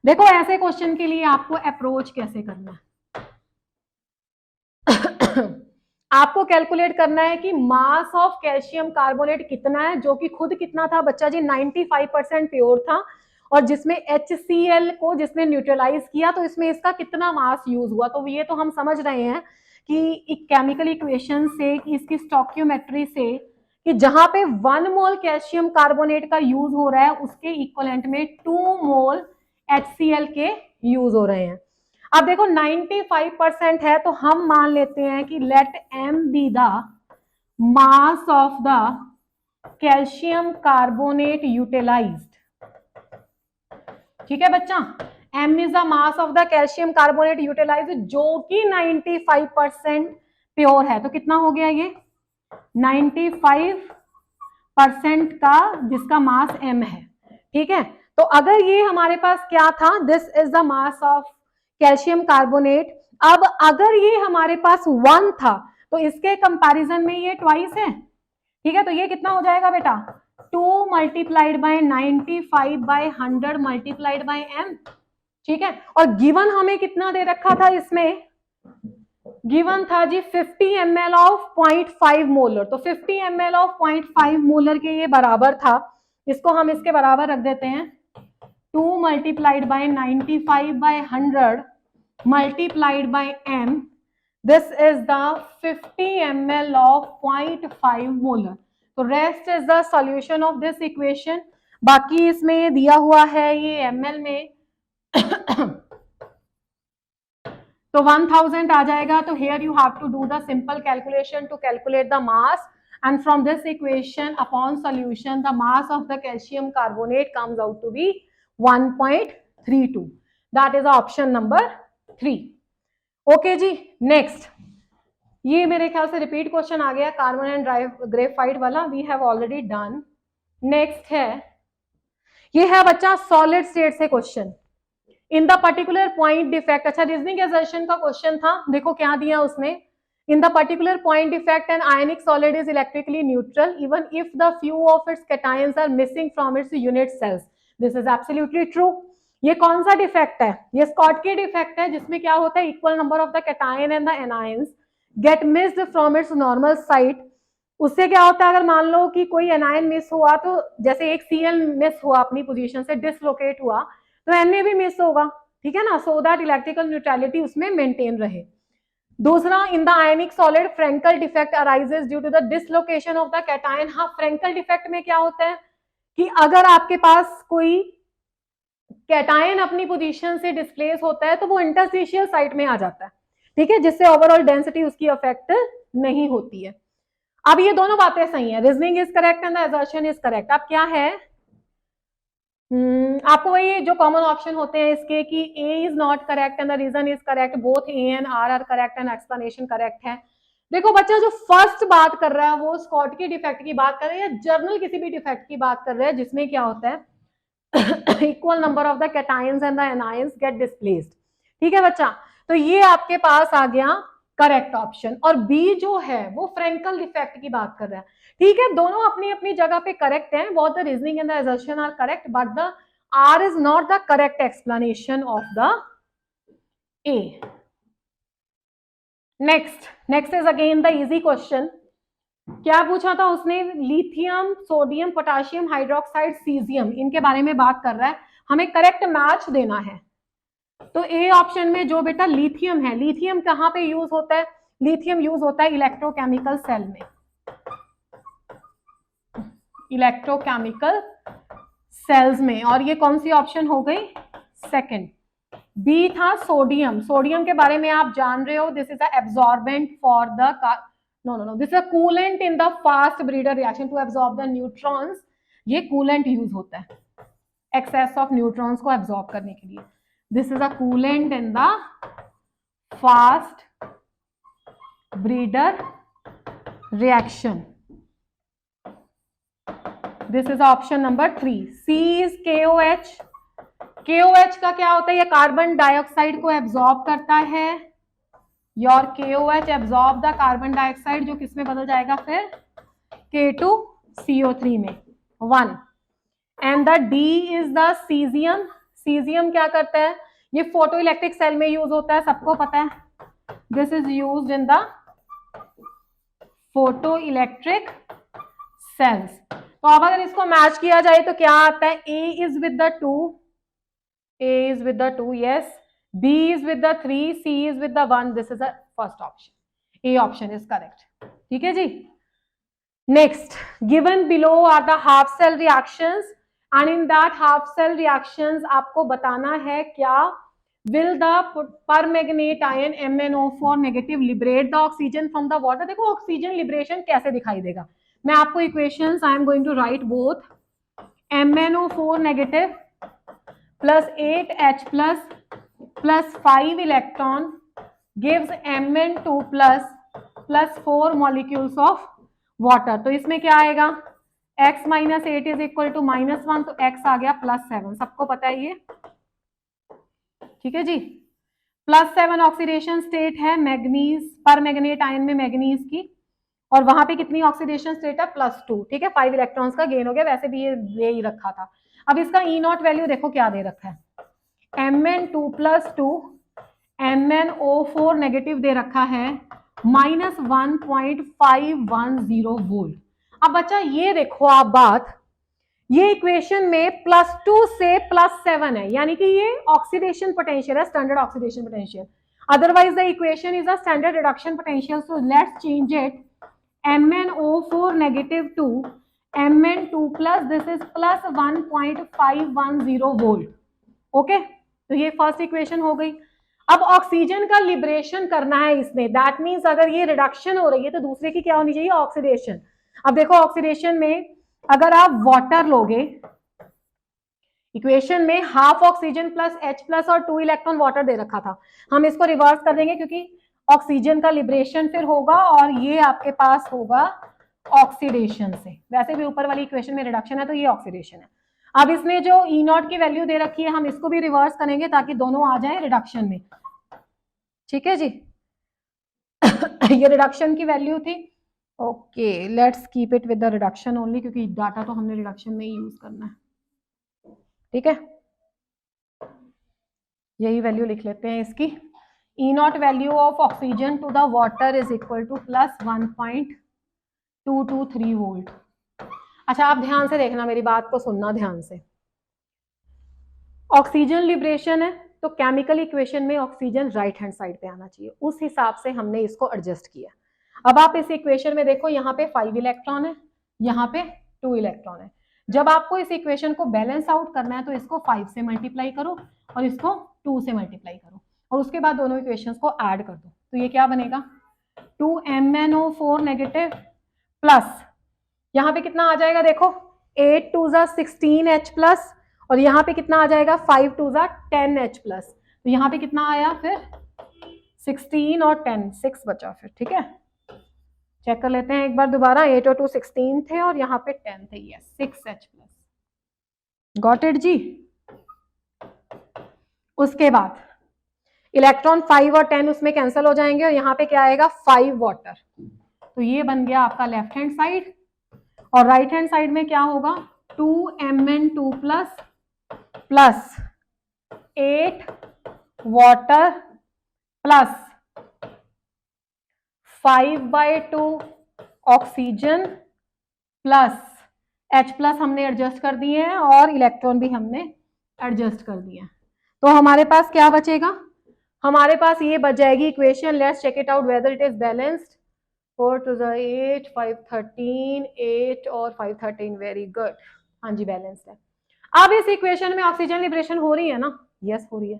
देखो ऐसे क्वेश्चन के लिए आपको अप्रोच कैसे करना है आपको कैलकुलेट करना है कि मास ऑफ कैल्शियम कार्बोनेट कितना है, जो कि खुद कितना था बच्चा जी 95% प्योर था, और जिसमें HCl को जिसने न्यूट्रलाइज किया तो इसमें इसका कितना मास यूज हुआ। तो ये तो हम समझ रहे हैं कि केमिकल इक्वेशन से, कि इसकी स्टोइकियोमेट्री से, कि जहां पे 1 मोल कैल्शियम कार्बोनेट का यूज हो रहा है उसके इक्वलेंट में 2 मोल HCl के यूज हो रहे हैं। अब देखो 95% है तो हम मान लेते हैं कि let m be the mass of the calcium carbonate utilised, ठीक है बच्चा, m is the mass of the calcium carbonate utilised जो कि 95% प्योर है। तो कितना हो गया ये 95% का जिसका मास m है, ठीक है। तो अगर ये हमारे पास क्या था, this is the mass of calcium carbonate. अब अगर ये हमारे पास 1 था तो इसके कंपैरिजन में ये ट्वाइस है, ठीक है। तो ये कितना हो जाएगा बेटा 2 multiplied by 95 by 100 multiplied by m, ठीक है। और गिवन हमें कितना दे रखा था, इसमें गिवन था जी 50 ml ऑफ 0.5 मोलर। तो 50 ml ऑफ 0.5 मोलर के ये बराबर था, इसको हम इसके बराबर रख देते हैं 2 multiplied by 95 by 100 multiplied by m, this is the 50 ml of 0.5 molar. तो rest is the solution of this equation। बाकी इसमें दिया हुआ है ये ml में तो 1000 आ जाएगा। तो here you have to do the simple calculation to calculate the mass, and from this equation upon solution the mass of the calcium carbonate comes out to be 1.32, that is option number 3। Okay जी, next, ये मेरे ख्याल से repeat question आ गया, carbon and graphite वाला, we have already done. Next है, ये है बच्चा सॉलिड स्टेट से question, in the particular point defect. अच्छा, रीजनिंग एसर्शन का क्वेश्चन था, देखो क्या दिया उसने, in the particular point defect an ionic solid is electrically neutral even if the few of its cations are missing from its unit sales. This is absolutely true. ये कौन सा defect है, ये स्कॉटकी डिफेक्ट है, जिसमें क्या होता है equal number of the cation and the anions get missed from its normal site. उससे क्या होता है, अगर मान लो कि कोई एनायन मिस हुआ, तो जैसे एक Cl मिस हुआ अपनी पोजीशन से, डिसलोकेट हुआ, तो Na भी मिस होगा, ठीक है ना, सो दैट इलेक्ट्रिकल न्यूट्रलिटी उसमें मेंटेन रहे। दूसरा, in the ionic solid Frenkel defect arises due to the dislocation of the cation. हाँ, फ्रेंकल डिफेक्ट में क्या होता है कि अगर आपके पास कोई कैटायन अपनी पोजीशन से डिस्प्लेस होता है तो वो इंटरस्टिशियल साइट में आ जाता है, ठीक है, जिससे ओवरऑल डेंसिटी उसकी अफेक्ट नहीं होती है। अब ये दोनों बातें सही है, reasoning is correct and the assertion is correct. अब क्या है, आपको वही जो कॉमन ऑप्शन होते हैं इसके कि A is not correct and the reason is correct, both A and R are correct and explanation correct है। देखो बच्चा, जो फर्स्ट बात कर रहा है वो स्कॉटकी डिफेक्ट की बात कर रहा है, या जर्नल किसी भी डिफेक्ट की बात कर रहा है, जिसमें क्या होता है equal number of the cations and the anions get displaced, ठीक है बच्चा। तो ये आपके पास आ गया करेक्ट ऑप्शन, और बी जो है वो फ्रेंकल डिफेक्ट की बात कर रहा है, ठीक है। दोनों अपनी अपनी जगह पे करेक्ट हैं, both the reasoning and the assertion are correct, but the R is not the correct explanation of the A. Next is again the easy question. क्या पूछा था उसने, lithium, sodium, potassium hydroxide, caesium, इनके बारे में बात कर रहा है, हमें करेक्ट मैच देना है। तो ए ऑप्शन में जो बेटा लिथियम है, लिथियम कहां पे यूज होता है, लिथियम यूज होता है इलेक्ट्रोकेमिकल सेल में, इलेक्ट्रोकेमिकल सेल्स में, और ये कौन सी ऑप्शन हो गई, सेकंड, बी था सोडियम, सोडियम के बारे में आप जान रहे हो, this is a absorbent for the no this is a coolant in the fast breeder reaction to absorb the neutrons, ये कूलेंट यूज होता है एक्सेस ऑफ न्यूट्रॉन्स को एब्जॉर्ब करने के लिए, this is a coolant in the fast breeder reaction, this is option number 3। C is KOH, KOH का क्या होता है, ये कार्बन डाइऑक्साइड को एब्जॉर्ब करता है, your KOH absorb the carbon dioxide, जो किसमें बदल जाएगा फिर K2CO3 में 1। And the D is the caesium, caesium क्या करता है, ये फोटो इलेक्ट्रिक सेल में यूज होता है, सबको पता है, this is used in the photo electric sales. तो अब अगर इसको मैच किया जाए तो क्या आता है, A is with the 2, A is with the 2, yes. B is with the 3, C is with the 1. This is the first option. A option is correct. ठीक है जी. Next, given below are the half cell reactions, and in that half cell reactions आपको बताना है क्या, will the permanganate ion MnO4 negative liberate the oxygen from the water। देखो oxygen liberation कैसे दिखाई देगा, मैं आपको equations I am going to write both, MnO4 negative plus 8H plus 5 electron gives Mn2 plus 4 molecules of water। तो इसमें क्या आएगा, x minus 8 is equal to -1, तो x आ गया +7, सबको पता है ये, ठीक है जी। +7 ऑक्सीडेशन स्टेट है मैग्नीज, पर मैग्नेट आयन में मैग्नीज की, और वहां पे कितनी ऑक्सीडेशन स्टेट है +2, ठीक है, 5 इलेक्ट्रॉन्स का गेन हो गया, वैसे भी ये दे ही रखा था। अब इसका E0 वैल्यू देखो क्या दे रखा है, Mn2 + 2 MnO4 नेगेटिव दे रखा है -1.510 वोल्ट। अब बच्चा ये देखो आप बात, ये इक्वेशन में +2 से +7 है, यानी कि ये ऑक्सीडेशन पोटेंशियल है, standard oxidation potential, otherwise the equation is a standard reduction potential, so let's change it, MnO4 negative to Mn2 plus, this is +1.510 volt, okay. तो ये फर्स्ट इक्वेशन हो गई। अब ऑक्सीजन का लिबरेशन करना है इसने, दैट मीन्स अगर ये रिडक्शन हो रही है तो दूसरे की क्या होनी चाहिए, ऑक्सीडेशन। अब देखो ऑक्सीडेशन में अगर आप वाटर लोगे, इक्वेशन में हाफ ऑक्सीजन प्लस H+ और 2 इलेक्ट्रॉन वाटर दे रखा था, हम इसको रिवर्स कर देंगे क्योंकि ऑक्सीजन का लिबरेशन फिर होगा और ये आपके पास होगा ऑक्सीडेशन से, वैसे भी ऊपर वाली इक्वेशन में रिडक्शन है तो ये ऑक्सीडेशन है। अब इसने जो E0 की वैल्यू दे रखी है हम इसको भी रिवर्स करेंगे ताकि दोनों आ जाए रिडक्शन में, ठीक है जी। ये रिडक्शन की वैल्यू थी, okay, let's keep it with the reduction only, क्योंकि डाटा तो हमने रिडक्शन में ही यूज करना है, ठीक है। यही वैल्यू लिख लेते हैं इसकी, E0 value of oxygen to the water is equal to +1.223 volt. अच्छा आप ध्यान से देखना, मेरी बात को सुनना ध्यान से, ऑक्सीजन लिबरेशन है तो केमिकल इक्वेशन में ऑक्सीजन राइट हैंड साइड पे आना चाहिए, उस हिसाब से हमने इसको एडजस्ट किया। अब आप इस इक्वेशन में देखो, यहाँ पे 5 इलेक्ट्रॉन है, यहाँ पे 2 इलेक्ट्रॉन है, जब आपको इस इक्वेशन को बैलेंस आउट करना है तो इसको 5 से मल्टीप्लाई करो और इसको 2 से मल्टीप्लाई करो और उसके बाद दोनों इक्वेशंस को ऐड कर दो, तो ये क्या बनेगा, 2 MnO4 नेगेटिव प्लस, यहाँ पे कितना आ जाएगा देखो, 8 2 16H+ और यहाँ पे कितना आ जाएगा, 5 2 10H+, तो यहाँ पे कितना आया फिर 16 और 10, 6 बचा फिर, ठीक है। चेक कर लेते हैं एक बार दोबारा, 8 और 2 16 थे और यहाँ पे 10 थे, ये 6H+, गॉट इट जी। उसके बाद इलेक्ट्रॉन 5 और 10 उसमें कैंसिल हो जाएंगे और यहाँ पे क्या आएगा, 5 वाटर, तो ये बन गया आपका लेफ्ट हैंड साइड, और राइट हैंड साइड में क्या होगा, 2 Mn2 plus 8 water plus 5/2 oxygen plus H+ हमने एडजस्ट कर दिए हैं और इलेक्ट्रॉन भी हमने एडजस्ट कर दिए हैं, तो हमारे पास क्या बचेगा, हमारे पास ये बच जाएगी equation, let's check it out whether it is balanced, 4 2 8 5 13 8 और 5 13, वेरी गुड, हाँ जी बैलेंस्ड है। अब इस इक्वेशन में ऑक्सीजन लिबरेशन हो रही है ना, यस हो रही है,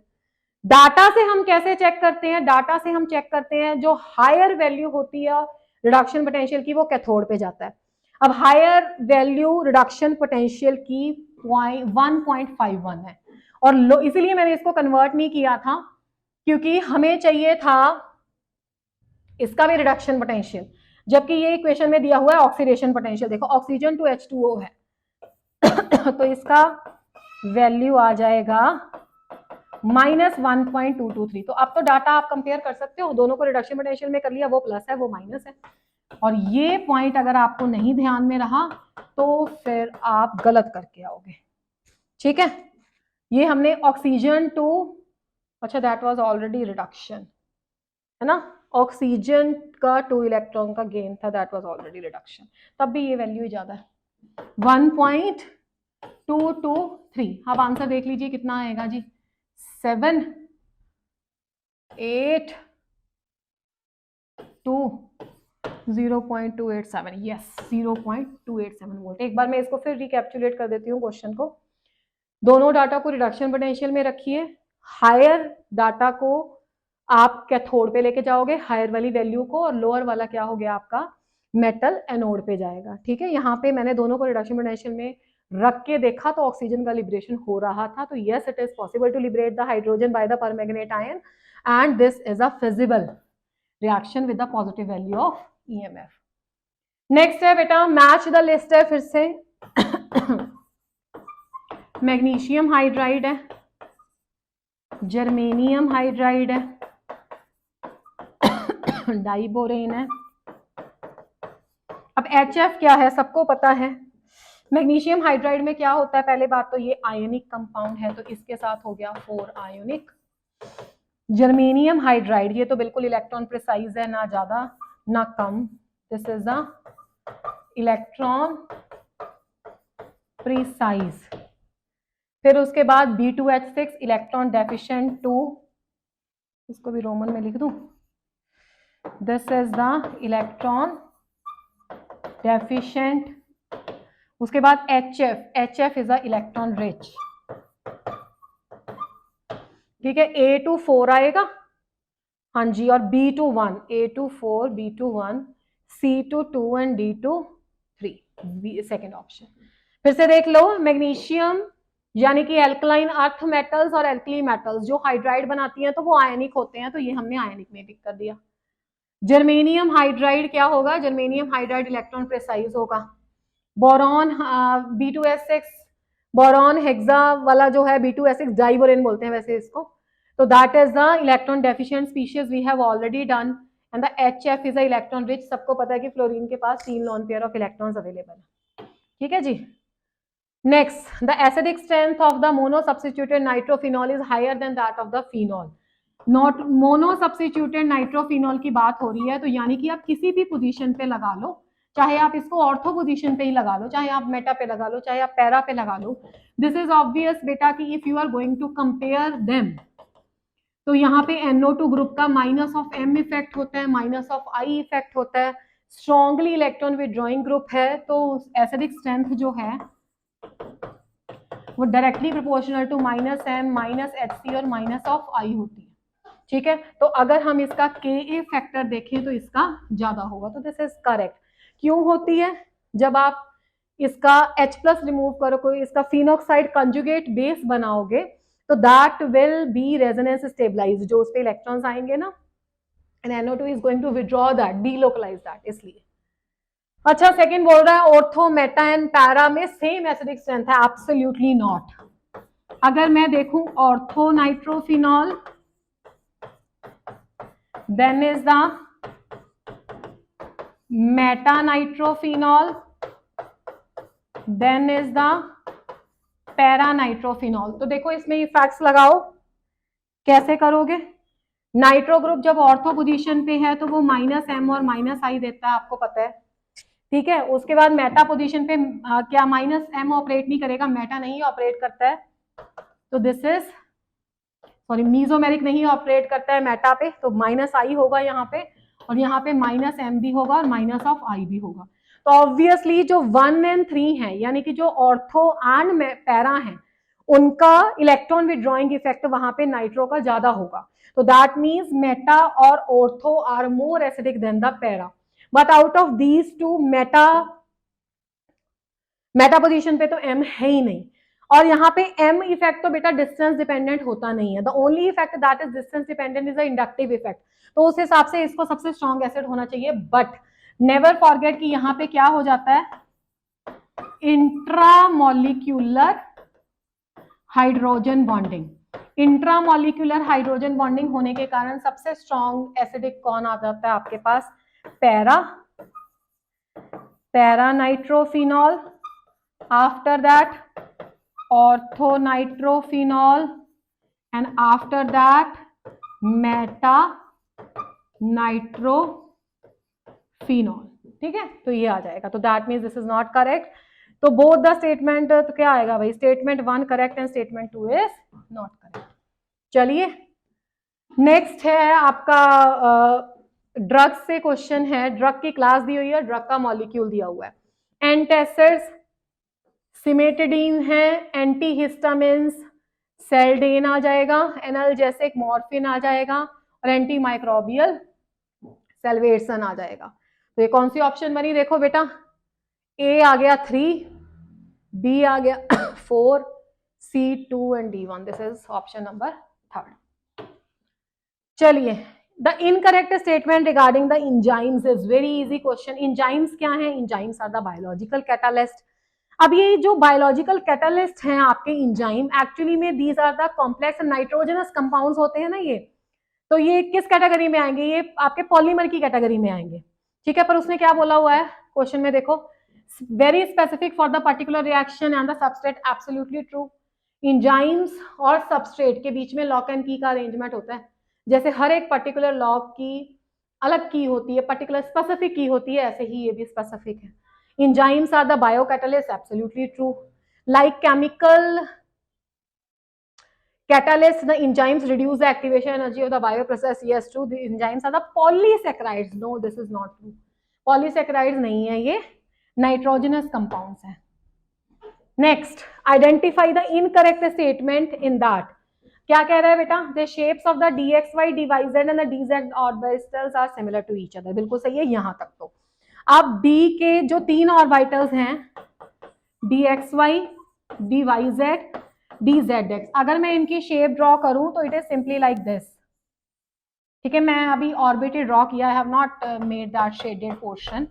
डाटा से हम कैसे चेक करते हैं? डाटा से हम चेक करते हैं जो हायर वैल्यू होती है रिडक्शन पोटेंशियल की, वो कैथोड पे जाता है। अब हायर वैल्यू रिडक्शन पोटेंशियल की 1.51 है, और इसीलिए मैंने इसको कन्वर्ट नहीं किया था, क्योंकि हमें चाहिए था इसका भी रिडक्शन पोटेंशियल, जबकि ये इक्वेशन में दिया हुआ है ऑक्सीडेशन पोटेंशियल। देखो ऑक्सीजन टू H2O है तो इसका वैल्यू आ जाएगा -1.223। तो अब तो डाटा आप कंपेयर कर सकते हो, दोनों को रिडक्शन पोटेंशियल में कर लिया, वो प्लस है वो माइनस है। और ये पॉइंट अगर आपको नहीं ध्यान में रहा तो फिर आप गलत करके आओगे, ठीक है। ये हमने ऑक्सीजन टू, अच्छा दैट वाज ऑलरेडी रिडक्शन, है ना, ऑक्सीजन का 2 इलेक्ट्रॉन का गेन था, दैट वाज ऑलरेडी रिडक्शन, तब भी ये वैल्यू ज्यादा है 1.223। अब आंसर देख लीजिए कितना आएगा जी, 7 8 2 0.287, यस 0.287 वोल्ट। एक बार मैं इसको फिर रिकैप्चुलेट कर देती हूँ क्वेश्चन को। दोनों डाटा को रिडक्शन पोटेंशियल में रखिए, हायर डाटा को आप कैथोड पे लेके जाओगे, हायर वाली वैल्यू को, और लोअर वाला क्या हो गया आपका मेटल एनोड पे जाएगा, ठीक है। यहाँ पे मैंने दोनों को रिडक्शन पोटेंशियल में रख के देखा तो ऑक्सीजन का लिबरेशन हो रहा था, तो yes it is possible to liberate the hydrogen by the permanganate ion and this is a feasible reaction with the positive value of EMF। Next है बेटा मैच द लिस्ट है, फिर से मैग्नीशियम हाइड्राइड है, जर्मेनियम हाइड्राइड है, diborane है। अब HF क्या है सबको पता है। मैग्नीशियम हाइड्राइड में क्या होता है, पहले बात तो ये आयनिक कंपाउंड है, तो इसके साथ हो गया 4 आयोनिक। जर्मेनियम हाइड्राइड ये तो बिल्कुल इलेक्ट्रॉन प्रिसाइज है, ना ज्यादा ना कम, this is the electron precise. फिर उसके बाद B2H6 इलेक्ट्रॉन डेफिशिएंट 2, इसको भी रोमन में लिख दूं, this is the electron deficient. उसके बाद HF is a electron rich, ठीक है। A24 आएगा, हाँ जी, और B21, A24 B21 C22 and D23, second option. फिर से देख लो, मैग्नीशियम यानी कि एल्कलाइन अर्थ मेटल्स और एल्कली मेटल्स जो हाइड्राइड बनाती हैं तो वो आयनिक होते हैं, तो ये हमने आयनिक में टिक कर दिया। जर्मेनियम हाइड्राइड क्या होगा, जर्मेनियम हाइड्राइड इलेक्ट्रॉन प्रिसाइज होगा। बोरॉन B2S6, बोरॉन हेक्सा वाला जो है B2S6 डाइबोरेन बोलते हैं वैसे इसको, तो that is the electron deficient species we have already done. And the HF is a electron rich, सबको पता है कि फ्लोरीन के पास 3 lone pair of electrons available है, ठीक है जी। Next, the acidic strength of the mono substituted nitrophenol is higher than that of the phenol. Not mono substituted nitrophenol की बात हो रही है, तो यानी कि आप किसी भी पोजीशन पे लगा लो, चाहे आप इसको ऑर्थो पोजीशन पे ही लगा लो, चाहे आप मेटा पे लगा लो, चाहे आप पैरा पे लगा लो, दिस इज ऑब्वियस बेटा कि if you are going to compare them, तो यहाँ पे NO2 ग्रुप का -M इफेक्ट होता है, -I इफेक्ट होता है, स्ट्रॉन्गली इलेक्ट्रॉन विड्रॉइंग ग्रुप है, तो एसिडिक स्ट्रेंथ जो है वो directly proportional to -M -HC और -I होती है, ठीक है। तो अगर हम इसका Ka फैक्टर देखें तो इसका ज्यादा होगा, तो दिस इज करेक्ट। क्यों होती है, जब आप इसका H+ रिमूव करो, कोई इसका फिनॉक्साइड कंजुगेट बेस बनाओगे, तो that will be resonance stabilize, जो उस पे इलेक्ट्रॉन्स आएंगे ना, and NO2 is going to withdraw that, delocalize that, इसलिए। अच्छा, सेकंड बोल रहा है ऑर्थो मेटा एंड पैरा में सेम एसिडिक स्ट्रेंथ है, एब्सोल्युटली नॉट। अगर मैं देखूं ortho nitrophenol, then is the meta nitrophenol, then is the para nitrophenol। तो देखो इसमें ये फैक्ट्स लगाओ, कैसे करोगे। नाइट्रो ग्रुप जब ऑर्थो पोजीशन पे है तो वो -M और -I देता है, आपको पता है, ठीक है। उसके बाद मेटा पोजीशन पे क्या -M ऑपरेट नहीं करेगा, मेटा नहीं ऑपरेट करता है, तो दिस इज सॉरी मीजोमेरिक नहीं ऑपरेट करता है मेटा पे, तो -I होगा यहाँ पे, और यहाँ पे -M भी होगा और -I भी होगा। तो ऑब्वियसली जो 1 और 3 है, यानी कि जो ऑर्थो एंड पैरा है, उनका इलेक्ट्रॉन विड्रॉइंग इफेक्ट वहां पे नाइट्रो का ज्यादा होगा। तो दैट मीन्स मेटा और ortho are more acidic than the para, but out of these two meta position पे तो एम है ही नहीं। और यहाँ पे एम इफेक्ट तो बेटा डिस्टेंस डिपेंडेंट होता नहीं है, the only effect that is distance dependent is the inductive effect. तो उस हिसाब से इसको सबसे स्ट्रॉन्ग एसिड होना चाहिए। बट नेवर फॉरगेट कि यहाँ पे क्या हो जाता है, intramolecular hydrogen bonding. Intramolecular hydrogen bonding होने के कारण सबसे स्ट्रॉन्ग एसिडिक कौन आ जाता है आपके पास, para nitrophenol, after that orthonitrophenol and after that meta nitrophenol। ठीक है, तो ये आ जाएगा। तो that means this is not correct. तो बोथ द स्टेटमेंट तो क्या आएगा भाई, statement 1 correct and statement 2 is not correct. चलिए नेक्स्ट है आपका ड्रग से क्वेश्चन है। ड्रग की क्लास दी हुई है, ड्रग का मॉलिक्यूल दिया हुआ है। एंटासिड्स, सिमेटिडीन है, एंटीहिस्टामिन्स सेल्डेन आ जाएगा, एनाल्जेसिक मॉर्फिन आ जाएगा और एंटी माइक्रोबियल सेल्वेसन आ जाएगा। तो ये कौन सी ऑप्शन बनी, देखो बेटा, ए आ गया 3, बी आ गया 4, C 2 and D 1। This is option number 3। चलिए, the incorrect statement regarding the enzymes is very easy question. Enzymes क्या है, enzymes are the biological catalyst. अब ये जो बायोलॉजिकल कैटालिस्ट हैं आपके इंजाइम, एक्चुअली में these are the complex nitrogenous compounds होते हैं ना ये, तो ये किस कैटेगरी में आएंगे, ये आपके पॉलीमर की कैटेगरी में आएंगे। ठीक है, पर उसने क्या बोला हुआ है क्वेश्चन में, देखो, very specific for the particular reaction and the substrate, absolutely true. Enzymes और सबस्ट्रेट के बीच में लॉक एंड की का अरेंजमेंट होता है। जैसे हर एक पर्टिकुलर लॉक की अलग की होती है, पर्टिकुलर स्पेसिफिक की होती है, ऐसे ही ये भी स्पेसिफिक है। Enzymes are the biocatalysts, absolutely true. Like chemical catalysts, the enzymes reduce the activation energy of the bioprocess. Yes, true. The enzymes are the polysaccharides. No, this is not true. Polysaccharides नहीं है, ये nitrogenous compounds हैं. Next, identify the incorrect statement in that. क्या कह रहा है बेटा, the shapes of the dxy, dyz and the dz orbitals are similar to each other. बिल्कुल सही है यहाँ तक तो। अब D के जो 3 ऑर्बिटल्स हैं, dxy, dyz, dzx, अगर मैं इनकी शेप ड्रॉ करूं तो it is simply like this. ठीक है, मैं अभी ऑर्बिट ड्रॉ किया, I have not made that shaded portion.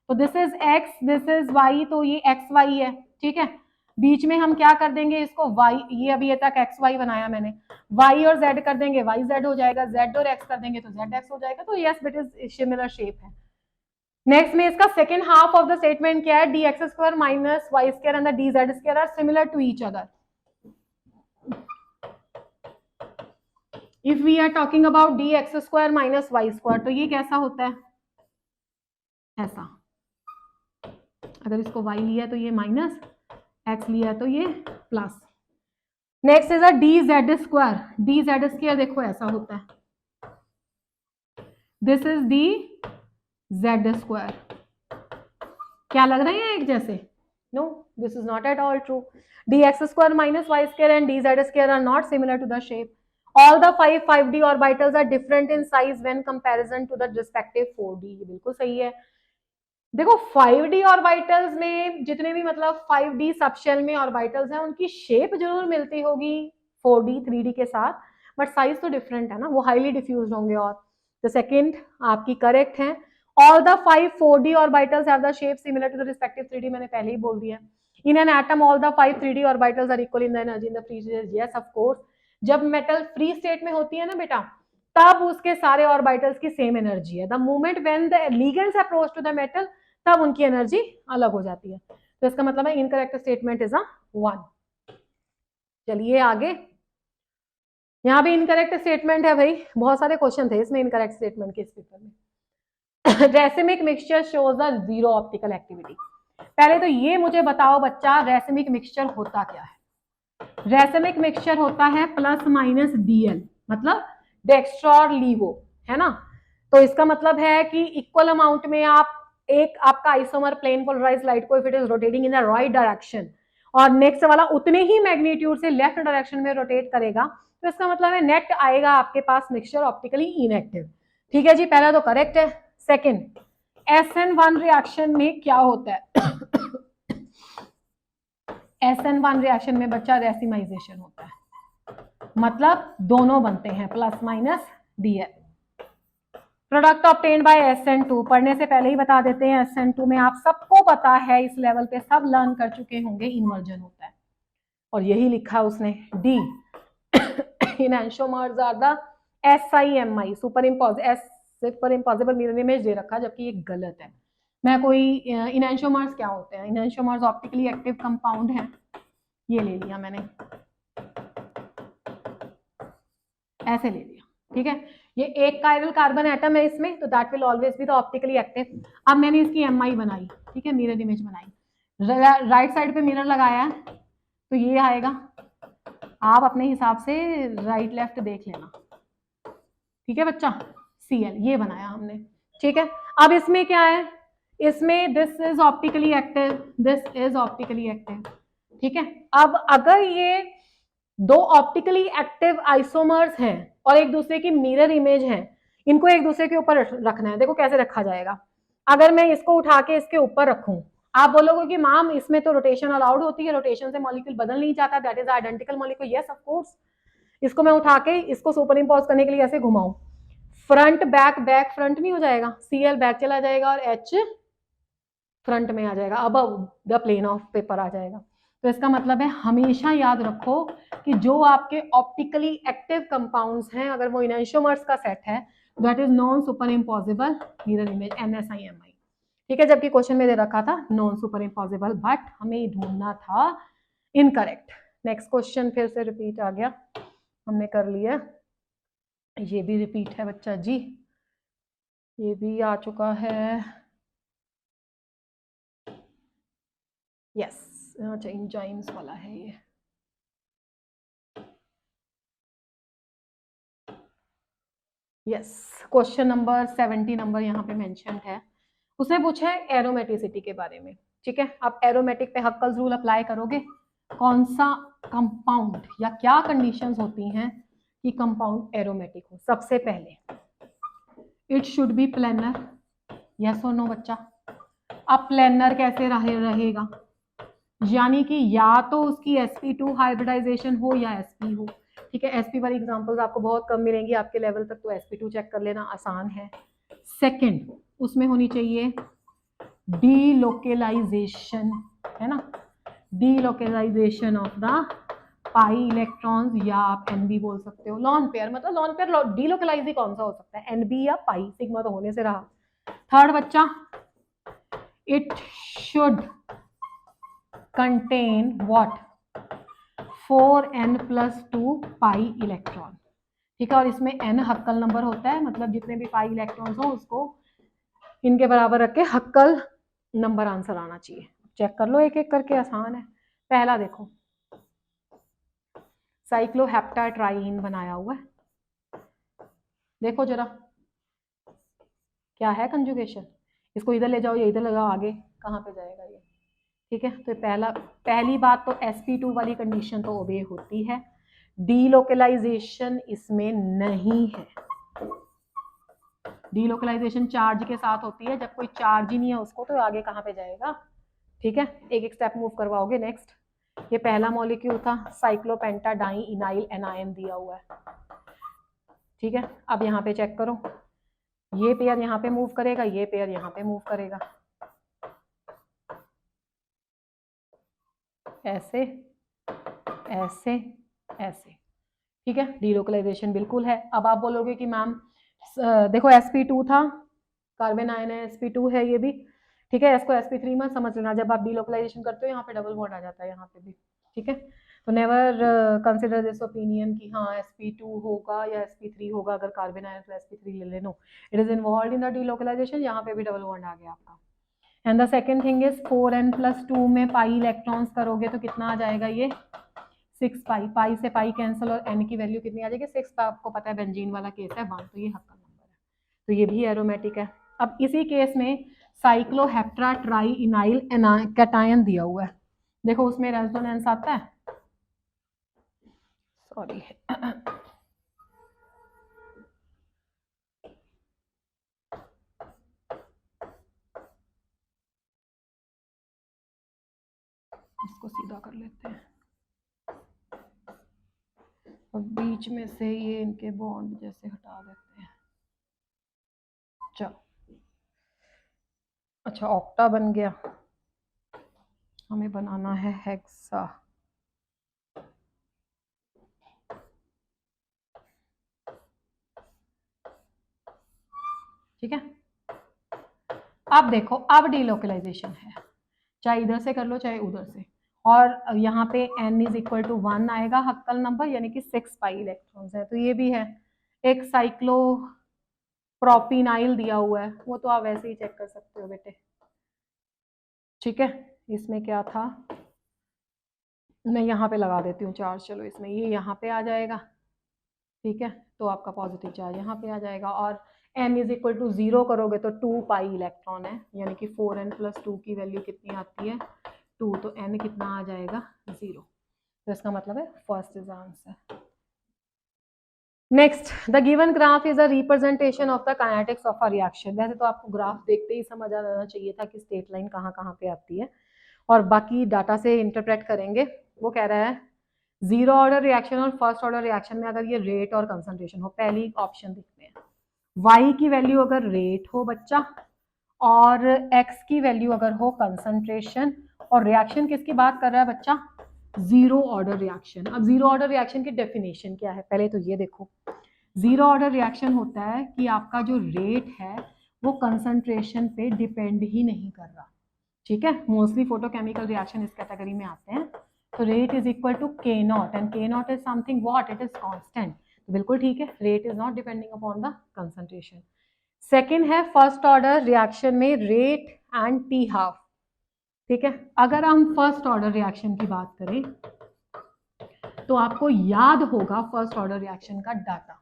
तो this is x, this is y, तो ये xy है। ठीक है, बीच में हम क्या कर देंगे इसको y, ये अभी ये तक xy बनाया मैंने, y और z कर देंगे, yz हो जाएगा, z और x कर देंगे तो zx हो जाएगा। तो yes, it is similar shape है। नेक्स्ट में इसका second half of the statement क्या है, dx square minus Y square and the dz square are similar to each other. If we are talking about dx square minus Y square, तो ये कैसा होता है, ऐसा। अगर इसको y लिया तो ये माइनस, x लिया तो ये plus. Next is a dz square, dz square देखो ऐसा होता है, this is D z square. क्या लग रहे हैं एक जैसे, no, this is not at all true. dx square minus Y square and dz square are not similar to the shape. All the 5d orbitals are different in size when comparison to the respective 4d। ये बिल्कुल सही है। देखो 5d orbitals में जितने भी मतलब 5d subshell में ऑर्बिटल्स हैं, उनकी शेप जरूर मिलती होगी 4d 3d के साथ, बट साइज तो डिफरेंट है ना, वो हाईली डिफ्यूज होंगे। और द सेकेंड आपकी करेक्ट है। All the 5 4d orbitals have the shape similar to the respective 3d, मैंने पहले ही बोल दिया। In an atom, all the 5 3d orbitals are equal in the energy in the free state. Yes, of course. जब metal free state में होती है ना बेटा, तब उसके सारे ऑर्बिटल्स की सेम एनर्जी है। The moment when the ligands approach to the metal, तब उनकी एनर्जी अलग हो जाती है। तो इसका मतलब है इनकरेक्ट स्टेटमेंट इज 1। चलिए आगे, यहाँ भी इनकरेक्ट स्टेटमेंट है भाई, बहुत सारे क्वेश्चन थे इसमें इनकरेक्ट स्टेटमेंट के इस पेपर में। Racemic mixture shows the zero optical activity. पहले तो ये मुझे बताओ बच्चा, रेसिमिक मिक्सचर होता क्या है। रेसिमिक मिक्सचर होता है प्लस माइनस डीएल, मतलब डेक्स्ट्रा लीवो, है ना। तो इसका मतलब है कि इक्वल अमाउंट में आप एक आपका आइसोमर प्लेन पोलराइज्ड लाइट को, if it is rotating in the right direction, और नेक्स्ट वाला उतने ही मैग्नीट्यूड से लेफ्ट डायरेक्शन में रोटेट करेगा, तो इसका मतलब है नेट आएगा आपके पास मिक्सचर ऑप्टिकली इनएक्टिव। ठीक है जी, पहला तो करेक्ट है। सेकंड, SN1 रिएक्शन में क्या होता है? SN1 रिएक्शन में बच्चा रेसिमाइजेशन होता है, मतलब दोनों बनते हैं plus minus DL। Product obtained by SN2, पढ़ने से पहले ही बता देते हैं, SN2 में आप सबको पता है, इस लेवल पे सब लर्न कर चुके होंगे, इन्वर्जन होता है। और यही लिखा उसने D, enantiomers are the SIMI, super imposable mirror image दे रखा, जबकि ये गलत है। मैं कोई enantiomers क्या होते हैं? enantiomers ऑप्टिकली एक्टिव कंपाउंड है, ये ले लिया मैंने, ऐसे ले लिया। ठीक है, ये एक कायरल कार्बन एटम है इसमें, तो that will always be the optically active. अब मैंने इसकी MI बनाई, ठीक है, मिरर इमेज बनाई, राइट साइड पे मिरर लगाया है, तो ये आएगा। आप अपने हिसाब से राइट लेफ्ट देख लेना। ठीक है बच्चा, Cl ये बनाया हमने। ठीक है, अब इसमें क्या है? इसमें this is optically active, this is optically active. ठीक है, अब अगर ये दो ऑप्टिकली एक्टिव आइसोमर्स हैं और एक दूसरे की मिरर इमेज है, इनको एक दूसरे के ऊपर रखना है। देखो कैसे रखा जाएगा। अगर मैं इसको उठा के इसके ऊपर रखूं, आप बोलोगे कि मैम इसमें तो रोटेशन अलाउड होती है, रोटेशन से मॉलिक्यूल बदल नहीं जाता, that is identical molecule. Yes of course. इसको मैं उठा के इसको सुपर इम्पोज करने के लिए ऐसे घुमाऊं, फ्रंट बैक, बैक फ्रंट नहीं हो जाएगा, Cl बैक चला जाएगा और H फ्रंट में आ जाएगा, above the plane of paper आ जाएगा। तो इसका मतलब है हमेशा याद रखो कि जो आपके ऑप्टिकली एक्टिव कंपाउंड्स हैं, अगर वो इनैंशियोमर्स का सेट है, that is non super imposable mirror image, NSIMI। ठीक है, जबकि क्वेश्चन में दे रखा था नॉन सुपर इम्पॉसिबल, बट हमें ढूंढना था इनकरेक्ट। नेक्स्ट क्वेश्चन फिर से रिपीट आ गया, हमने कर लिया। ये भी रिपीट है बच्चा जी, ये भी आ चुका है। यस, एंजाइम्स वाला है ये। यस, क्वेश्चन नंबर 70 नंबर यहाँ पे मेंशन है। उसने पूछा है एरोमेटिसिटी के बारे में। ठीक है, आप एरोमेटिक पे हक्कल्स रूल अप्लाई करोगे। कौन सा कंपाउंड या क्या कंडीशंस होती हैं कि कंपाउंड एरोमेटिक हो? सबसे पहले it should be planar, yes और नो बच्चा। अब प्लेनर कैसे रहेगा? यानी कि या तो उसकी sp2 हाइब्रिडाइजेशन हो या sp हो। ठीक है, sp वाली एग्जांपल्स आपको बहुत कम मिलेंगी आपके लेवल तक, तो sp2 चेक कर लेना, आसान है। सेकंड, उसमें होनी चाहिए डीलोकेलाइजेशन, है ना, delocalisation of the pi electrons, या आप NB बोल सकते हो। लॉन पेयर, मतलब लॉन पेयर डीलोकेलाइज ही कौन सा हो सकता है, NB या पाई, सिग्मा तो होने से रहा। थर्ड बच्चा, it should contain what? 4n+2 pi electron. ठीक है, और इसमें n हक्कल नंबर होता है, मतलब जितने भी पाई इलेक्ट्रॉन्स हो उसको इनके बराबर रख के हक्कल नंबर आंसर आना चाहिए। चेक कर लो एक एक करके, आसान है। पहला देखो, साइक्लोहेप्टाट्राईन बनाया हुआ है, देखो जरा क्या है कंजुगेशन। इसको इधर ले जाओ या इधर लगाओ, आगे कहाँ पे जाएगा ये? ठीक है, तो पहली बात तो sp2 वाली कंडीशन तो ओबे होती है, डीलोकेलाइजेशन इसमें नहीं है। डीलोकेलाइजेशन चार्ज के साथ होती है, जब कोई चार्ज ही नहीं है उसको, तो आगे कहाँ पे जाएगा? ठीक है, एक एक स्टेप मूव करवाओगे। नेक्स्ट, ये पहला मॉलिक्यूल था, साइक्लोपेंटाडाई इनाइल एनायन दिया हुआ है। ठीक है, अब यहाँ पे चेक करो, ये पेयर यहाँ पे मूव करेगा, ये पेयर यहाँ पे मूव करेगा, ऐसे ऐसे ऐसे। ठीक है, डीलोकलाइजेशन बिल्कुल है। अब आप बोलोगे कि मैम देखो sp2 था, कार्बन आयन है, sp2 है ये भी। ठीक है, इसको sp3 मत समझ लेना, जब आप डीलोकलाइजेशन करते हो यहाँ पे डबल बॉन्ड आ जाता है यहाँ पे भी। ठीक है, तो नेवर कंसिडर दिस ओपिनियन कि हाँ sp2 होगा या sp3 होगा, अगर कार्बन आयन तो sp3 ले लेनो, it is involve in the delocalization, यहाँ पे भी डबल बॉन्ड आ गया आपका। And the second thing is 4n+2 में पाई इलेक्ट्रॉन्स करोगे तो कितना आ जाएगा ये? 6 पाई, पाई से पाई कैंसिल और n की वैल्यू कितनी आ जाएगी? 6। आपको पता है बेंजीन वाला केस है 1, तो ये हक्का नंबर है, तो ये भी एरोमेटिक है। अब इसी केस में साइक्लोहेप्टाट्राई इनाइल कैटायन दिया हुआ है, देखो उसमें रेजोनेंस आता है, सॉरी इसको सीधा कर लेते हैं और बीच में से ये इनके बॉन्ड जैसे हटा देते हैं। चलो अच्छा, ऑक्टा बन गया, हमें बनाना है हेक्सा। ठीक है, अब देखो, अब डीलोकलाइजेशन है, चाहे इधर से कर लो चाहे उधर से, और यहाँ पे n इज इक्वल टू 1 आएगा हक्कल नंबर, यानी कि 6 पाई इलेक्ट्रॉन्स है। तो ये भी है, एक साइक्लो प्रोपिनाइल दिया हुआ है, वो तो आप वैसे ही चेक कर सकते हो बेटे। ठीक है, इसमें क्या था, मैं यहाँ पे लगा देती हूँ चार्ज, चलो इसमें ये यहाँ पे आ जाएगा। ठीक है, तो आपका पॉजिटिव चार्ज यहाँ पे आ जाएगा, और n इज इक्वल टू 0 करोगे तो 2 पाई इलेक्ट्रॉन है, यानी कि 4n प्लस 2 की वैल्यू कितनी आती है 2, तो n कितना आ जाएगा 0। तो इसका मतलब है first is answer. Next, the given graph is a representation of the kinetics of a reaction. वैसे तो आपको ग्राफ देखते ही समझ आ जाना चाहिए था कि स्ट्रेट लाइन कहाँ कहाँ पे आती है, और बाकी डाटा से इंटरप्रेट करेंगे। वो कह रहा है जीरो ऑर्डर रिएक्शन और फर्स्ट ऑर्डर रिएक्शन में अगर ये रेट और कंसंट्रेशन हो, पहली ऑप्शन देखते हैं, y की वैल्यू अगर रेट हो बच्चा, और x की वैल्यू अगर हो कंसंट्रेशन, और रिएक्शन किसकी बात कर रहा है बच्चा, जीरो ऑर्डर रिएक्शन। अब जीरो ऑर्डर रिएक्शन की डेफिनेशन क्या है, पहले तो ये देखो, जीरो ऑर्डर रिएक्शन होता है कि आपका जो रेट है वो कंसंट्रेशन पे डिपेंड ही नहीं कर रहा। ठीक है, मोस्टली फोटोकेमिकल रिएक्शन इस कैटेगरी में आते हैं। तो रेट इज इक्वल टू के नॉट, एंड के not is something what, it is constant. तो बिल्कुल ठीक है, rate is not depending upon the concentration. Second है फर्स्ट ऑर्डर रिएक्शन में रेट एंड टी हाफ। ठीक है, अगर हम फर्स्ट ऑर्डर रिएक्शन की बात करें तो आपको याद होगा फर्स्ट ऑर्डर रिएक्शन का डाटा,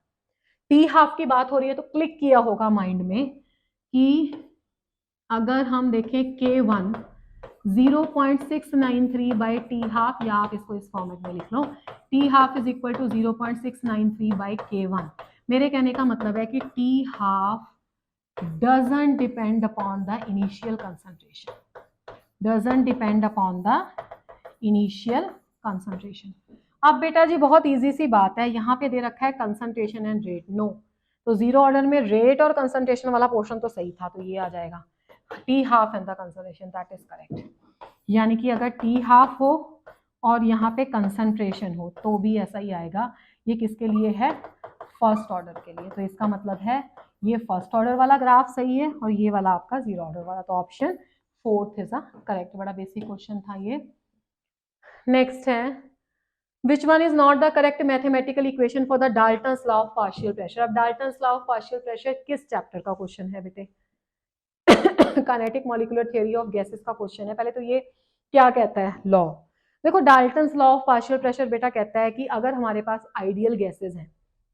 टी हाफ की बात हो रही है तो क्लिक किया होगा माइंड में कि अगर हम देखें K1 0.693 बाई टी हाफ, या आप इसको इस फॉर्मेट में लिख लो, T half is equal to 0.693 by K1। मेरे कहने का मतलब है कि T half doesn't depend upon the initial concentration, doesn't depend upon the initial concentration। अब बेटा जी बहुत इजी सी बात है, यहाँ पे दे रखा है कंसंट्रेशन एंड रेट, नो, तो जीरो ऑर्डर में रेट और कंसंट्रेशन वाला पोर्शन तो सही था, तो ये आ जाएगा T half and the concentration, that is correct. यानी कि अगर टी हाफ हो और यहाँ पे कंसंट्रेशन हो तो भी ऐसा ही आएगा। ये किसके लिए है, फर्स्ट ऑर्डर के लिए, तो इसका मतलब है ये फर्स्ट ऑर्डर वाला ग्राफ सही है और ये वाला आपका जीरो ऑर्डर वाला, तो option fourth is a correct. बड़ा बेसिक क्वेश्चन था ये। नेक्स्ट है, which one is not the correct mathematical equation for the Dalton's law of partial pressure. अब Dalton's law of partial pressure किस चैप्टर का question है बेटे, kinetic molecular theory of gases का क्वेश्चन है। पहले तो ये क्या कहता है लॉ, देखो Dalton's law of partial pressure बेटा कहता है कि अगर हमारे पास आइडियल गैसेस हैं,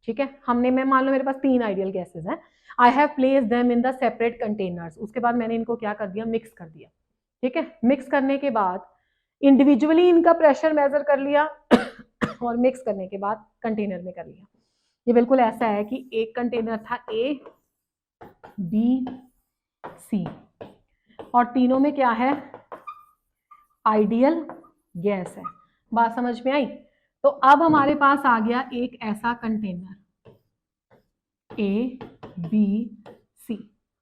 ठीक है, हमने, मैं मान लो मेरे पास 3 आइडियल गैसेस हैं, I have place them in the separate containers, उसके बाद मैंने इनको क्या कर दिया, मिक्स कर दिया। ठीक है, मिक्स करने के बाद इंडिविजुअली इनका प्रेशर मेजर कर लिया और मिक्स करने के बाद कंटेनर में कर लिया। ये बिल्कुल ऐसा है कि एक कंटेनर था ए बी सी, और तीनों में क्या है, आइडियल गैस है। बात समझ में आई? तो अब हमारे पास आ गया एक ऐसा कंटेनर ए बी सी।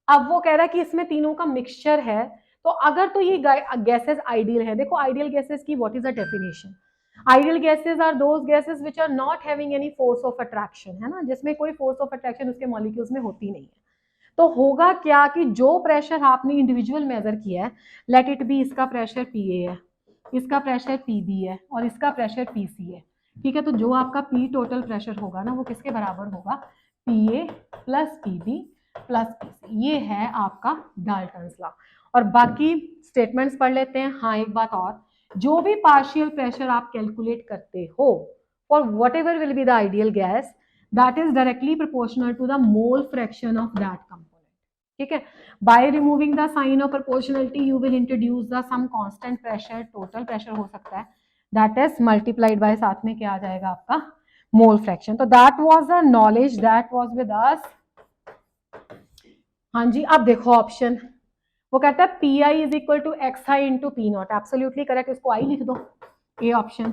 अब वो कह रहा है कि इसमें तीनों का मिक्सचर है, तो अगर तो ये गैसेस आइडियल है, देखो आइडियल गैसेस की what is the definition, ideal gases are those gases which are not having any force of attraction, है ना, जिसमें कोई फोर्स ऑफ अट्रैक्शन उसके मॉलिक्यूल्स में होती नहीं है। तो होगा क्या कि जो प्रेशर आपने इंडिविजुअल मेजर किया है, लेट इट बी, इसका प्रेशर PA है, इसका प्रेशर PB है और इसका प्रेशर PC है। ठीक है, तो जो आपका P टोटल प्रेशर होगा ना वो किसके बराबर होगा, PA plus PB plus PC। ये है आपका डाल्टन्स लॉ। और बाकी स्टेटमेंट्स पढ़ लेते हैं। हाँ, एक बात और, जो भी पार्शियल प्रेशर आप कैलकुलेट करते हो for what ever will be the ideal gas, that is directly proportional to the mole fraction of that component। ठीक है, by removing the sign of proportionality you will introduce the some constant pressure, total pressure हो सकता है, that is multiplied by साथ में क्या आ जाएगा आपका मोल फ्रैक्शन। तो that was the knowledge that was with us. हाँ जी, अब देखो ऑप्शन, वो कहता है P I is equal to X I into P naught, absolutely correct, इसको आई लिख दो, A option,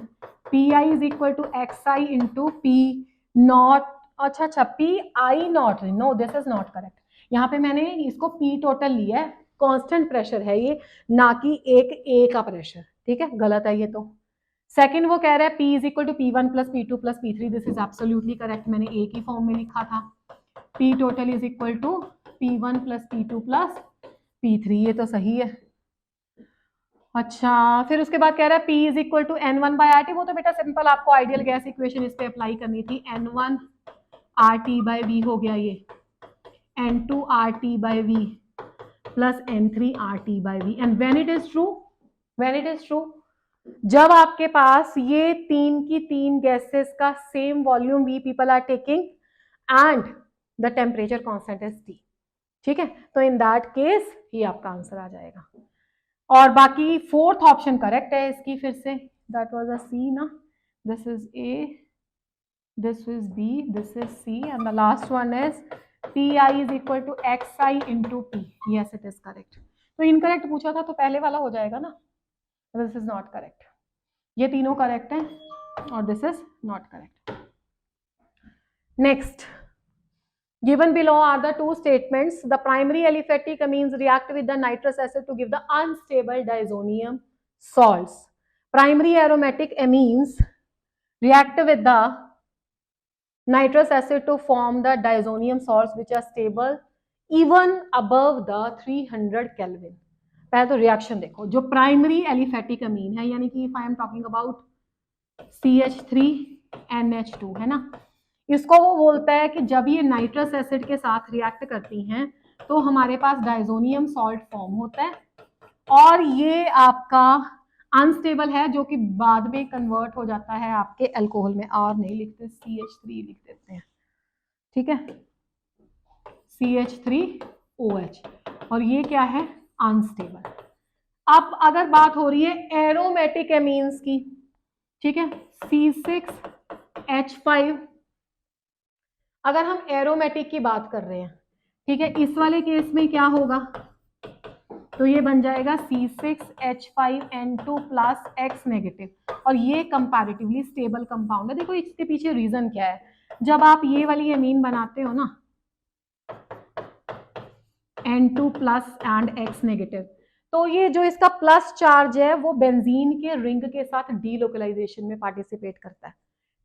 P I is equal to X I into P naught, अच्छा P I naught, no this is not correct, यहाँ पे मैंने इसको P total लिया है, कांस्टेंट प्रेशर है ये, ना कि एक ए का प्रेशर, ठीक है, गलत है ये तो। सेकंड वो कह रहा है P is equal to P one plus P two plus P three, this is absolutely correct, मैंने ए की फॉर्म में लिखा था, P total is equal to P one plus P two plus P three, ये तो सही है। अच्छा, फिर उसके बाद कह रहा है P is equal to N one by R T, वो तो बेटा सिंपल, आपको आइडियल गैस इक्वेशन इस पे अप्लाई करनी थी, N one R T by V हो गया ये, N two R T by V plus N three R T by V, and when it is true, when it is true, जब आपके पास ये तीन की तीन गैसेस का same volume V people are taking and the temperature constant is T, ठीक है, तो इन दैट केस ये आपका आंसर आ जाएगा। और बाकी फोर्थ ऑप्शन करेक्ट है इसकी, फिर say that was a C ना, this is A, this is B, this is C, and the last one is P I is equal to X I into P, yes it is correct. तो incorrect पूछा था तो पहले वाला हो जाएगा ना, दिस इज नॉट करेक्ट, ये तीनों करेक्ट हैं और this is not correct. Next, given below are the two statements, the primary aliphatic amines react with the nitrous acid to give the unstable diazonium salts, primary aromatic amines react with the nitrous acid to form the diazonium salts which are stable even above the 300 Kelvin। पहले तो reaction देखो, जो primary aliphatic अमीन है, यानी कि if I am talking about CH3NH2 है ना, इसको वो बोलता है कि जब ये नाइट्रस एसिड के साथ रिएक्ट करती हैं तो हमारे पास डाइजोनियम सॉल्ट फॉर्म होता है, और ये आपका अनस्टेबल है, जो कि बाद में कन्वर्ट हो जाता है आपके अल्कोहल में, और नहीं लिखते, CH3 लिख देते हैं, ठीक है, CH3OH, और ये क्या है, अनस्टेबल। अब अगर बात हो रही है एरोमेटिक एमीन्स की, ठीक है, C6H5, अगर हम एरोमेटिक की बात कर रहे हैं, ठीक है, इस वाले केस में क्या होगा, तो ये बन जाएगा C6H5N2 प्लस X नेगेटिव, और ये कंपैरेटिवली स्टेबल कंपाउंड है। देखो इसके पीछे रीजन क्या है, जब आप ये वाली एमीन बनाते हो ना N2 plus and X negative, तो ये जो इसका प्लस चार्ज है वो बेंजीन के रिंग के साथ डीलोकलाइजेशन में पार्टिसिपेट करता है,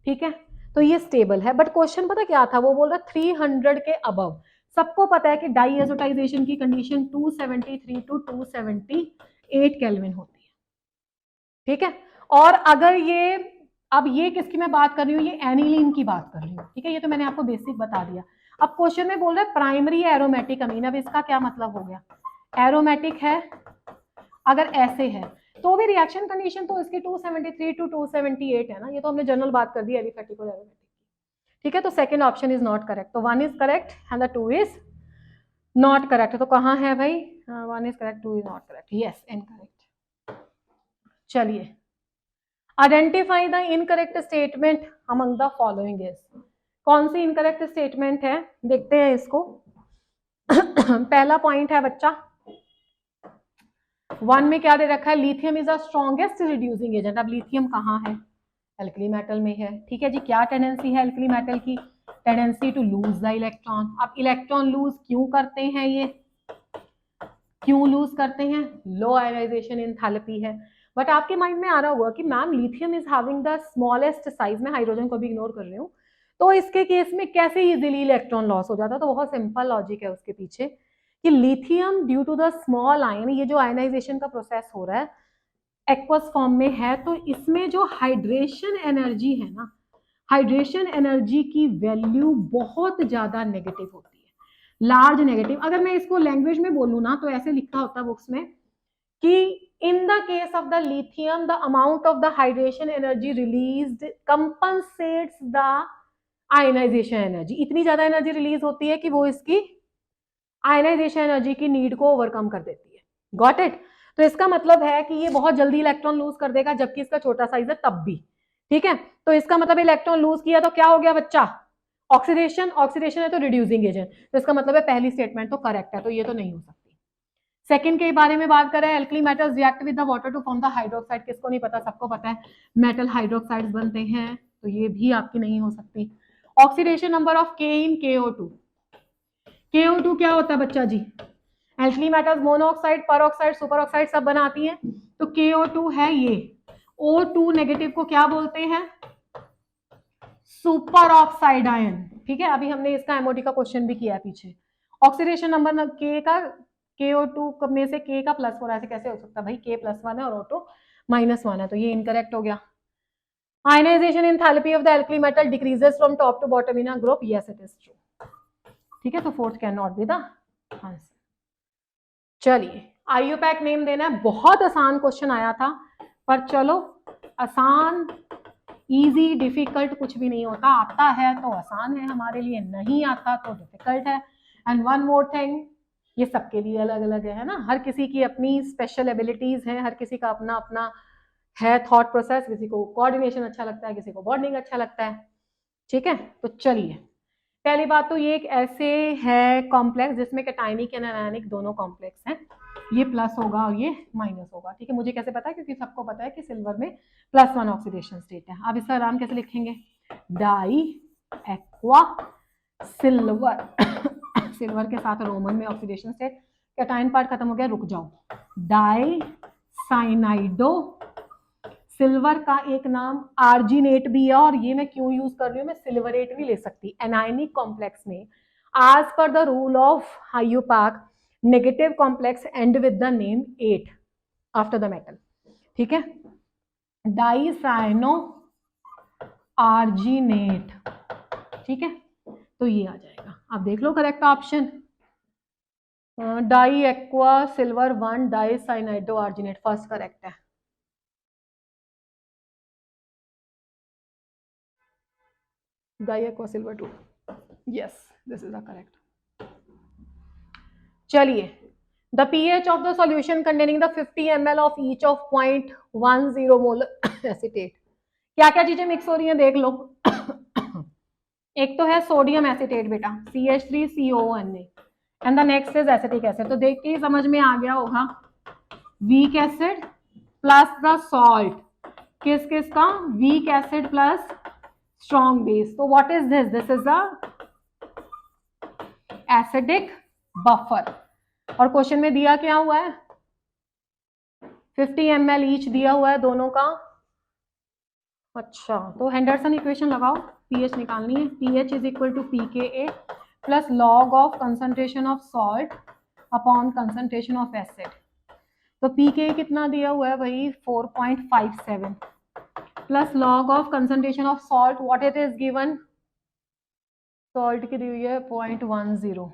ठीक है, तो ये स्टेबल है। बट क्वेश्चन पता क्या था, वो बोल रहा 300 के अबव, सबको पता है कि डाईएजोटाइजेशन की कंडीशन 273 टू 278 केल्विन होती है, ठीक है, और अगर ये, अब ये किसकी मैं बात कर रही हूँ, ये एनिलीन की बात कर रही हूँ, ठीक है, ये तो मैंने आपको बेसिक बता दिया। अब क्वेश्चन में बोल रहा है प्राइमरी एरोमेटिक अमीन, अब इसका क्या मतलब हो गया, एरोमेटिक है, अगर ऐसे है तो भी रिएक्शन कंडीशन तो इसकी 273 टू 278 है ना, ये तो हमने जनरल बात कर दी एलिफेटिक और एरोमेटिक की, ठीक है, तो second option is not correct, तो 1 is correct and the 2 is not correct. तो कहाँ है भाई, 1 is correct, 2 is not correct, yes incorrect. चलिए, identify the incorrect statement among the following is, कौन सी इनकरेक्ट स्टेटमेंट है, देखते हैं इसको। पहला पॉइंट है बच्चा 1 में क्या दे रखा है, lithium is the strongest reducing agent. अब लिथियम कहाँ है, एल्कली मेटल में है, ठीक है जी, क्या टेंडेंसी है एल्कली मेटल की, tendency to lose the electron. अब इलेक्ट्रॉन लूज क्यों करते हैं, ये क्यों लूज करते हैं, लो आयनाइजेशन एंथैल्पी है। बट आपके माइंड में आ रहा होगा कि ma'am lithium is having the smallest size, में हाइड्रोजन को भी इग्नोर कर रही हूँ, तो इसके केस में कैसे इजीली इलेक्ट्रॉन लॉस हो जाता है, तो बहुत सिंपल लॉजिक है उसके पीछे कि lithium due to the small ion, ये जो आयनाइजेशन का प्रोसेस हो रहा है एक्वस फॉर्म में है, तो इसमें जो हाइड्रेशन एनर्जी है ना, हाइड्रेशन एनर्जी की वैल्यू बहुत ज्यादा नेगेटिव होती है, लार्ज नेगेटिव। अगर मैं इसको लैंग्वेज में बोलूँ ना, तो ऐसे लिखा होता है बुक्स में कि in the case of the lithium the amount of the hydration energy released compensates the ionization energy, इतनी ज्यादा एनर्जी रिलीज होती है कि वो इसकी आयनाइजेशन एनर्जी की नीड को ओवरकम कर देती है। Got it? तो इसका मतलब है कि ये बहुत जल्दी इलेक्ट्रॉन लूज कर देगा, जबकि इसका छोटा साइज है तब भी। ठीक है, तो इसका मतलब इलेक्ट्रॉन लूज किया तो क्या हो गया बच्चा? ऑक्सीडेशन। ऑक्सीडेशन है तो रिड्यूसिंग एजेंट, तो इसका मतलब है पहली स्टेटमेंट तो करेक्ट है, तो ये तो नहीं हो सकती। सेकंड के बारे में बात करें, alkali metals react with the water to form the hydroxide. किसको नहीं पता? सबको पता है, मेटल हाइड्रोक्साइड्स बनते हैं, तो ये भी आपकी नहीं हो सकती। ऑक्सीडेशन नंबर ऑफ के इन KO2। KO2 क्या होता है बच्चा जी? Alkali metals monoxide, peroxide, super oxide सब बनाती हैं, तो KO2 है ये। O2 नेगेटिव को क्या बोलते हैं? Super oxide ion. ठीक है, अभी हमने इसका MOD का क्वेश्चन भी किया है पीछे। ऑक्सीडेशन नंबर K का, KO2 में से K का +4 ऐसे कैसे हो सकता है भाई? K +1 है और O2 -1 है, तो ये इनकरेक्ट हो गया। Ionization enthalpy of the alkali metal decreases from top to bottom in a group. Yes it is true. ठीक है, तो fourth can not be the answer. चलिए, IUPAC नेम देना है। बहुत आसान क्वेश्चन आया था, पर चलो, आसान इजी डिफिकल्ट कुछ भी नहीं होता, आता है तो आसान है हमारे लिए, नहीं आता तो डिफिकल्ट है। एंड वन मोर थिंग, ये सबके लिए अलग अलग है ना, हर किसी की अपनी स्पेशल एबिलिटीज हैं, हर किसी का अपना अपना है थॉट प्रोसेस, किसी को कोऑर्डिनेशन अच्छा लगता है, किसी को बॉन्डिंग अच्छा लगता है। ठीक है, तो चलिए, पहली बात तो ये एक ऐसे है कॉम्प्लेक्स जिसमें कैटायनिक एंड एनायनिक दोनों कॉम्प्लेक्स हैं, ये प्लस होगा और ये माइनस होगा। ठीक है, मुझे कैसे पता है? क्योंकि सबको पता है कि सिल्वर में +1 ऑक्सीडेशन स्टेट है। अब इसका नाम कैसे लिखेंगे? Die aqua silver. सिल्वर के साथ रोमन में ऑक्सीडेशन स्टेट, कैटायन पार्ट खत्म हो गया, रुक जाओ। डाई साइनाइडो, सिल्वर का एक नाम आर्जिनेट भी है, और ये मैं क्यों यूज कर रही हूँ, मैं सिल्वरेट भी ले सकती। एनायनिक कॉम्प्लेक्स में as per the rule of IUPAC negative complex and with the name 8 after the metal. ठीक है, डाइसाइनो आर्जिनेट। ठीक है, तो ये आ जाएगा। आप देख लो correct option, di aqua silver 1 dicyanido argentate, first correct है। Di aqua silver 2, yes this is the correct। चलिए, the pH of the solution containing the 50 ml of each of 0.10 mole acetate. क्या क्या चीजें मिक्स हो रही हैं देख लो। एक तो है सोडियम एसिटेट बेटा, CH3COONA, and the next is acetic acid. तो देख के ही समझ में आ गया होगा, weak acid plus the salt, किस किस का? Weak acid plus strong base. तो what is this? This is a acidic buffer. और क्वेश्चन में दिया क्या हुआ है? 50 ml ईच दिया हुआ है दोनों का। अच्छा, तो हेंडरसन इक्वेशन लगाओ, पीएच निकालनी है। PH is equal to pKa plus log of concentration of salt upon concentration of acid. तो pKa कितना दिया हुआ है भाई? 4.57 plus log of concentration of salt, what it is given? Salt की दी हुई है 0.10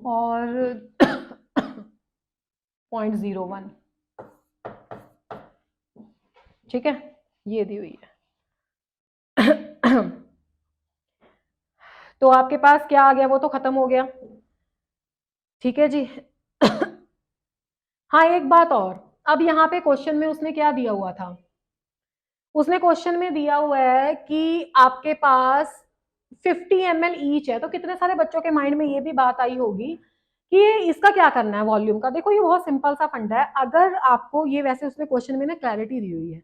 और 0.01। ठीक है, ये दी हुई है। तो आपके पास क्या आ गया? वो तो खत्म हो गया। ठीक है जी। हाँ, एक बात और, अब यहाँ पे क्वेश्चन में उसने क्या दिया हुआ था? उसने क्वेश्चन में दिया हुआ है कि आपके पास 50 ml ईच है, तो कितने सारे बच्चों के माइंड में ये भी बात आई होगी कि इसका क्या करना है वॉल्यूम का। देखो, ये बहुत सिंपल सा फंडा है। अगर आपको ये, वैसे उसने क्वेश्चन में ना क्लैरिटी दी हुई है,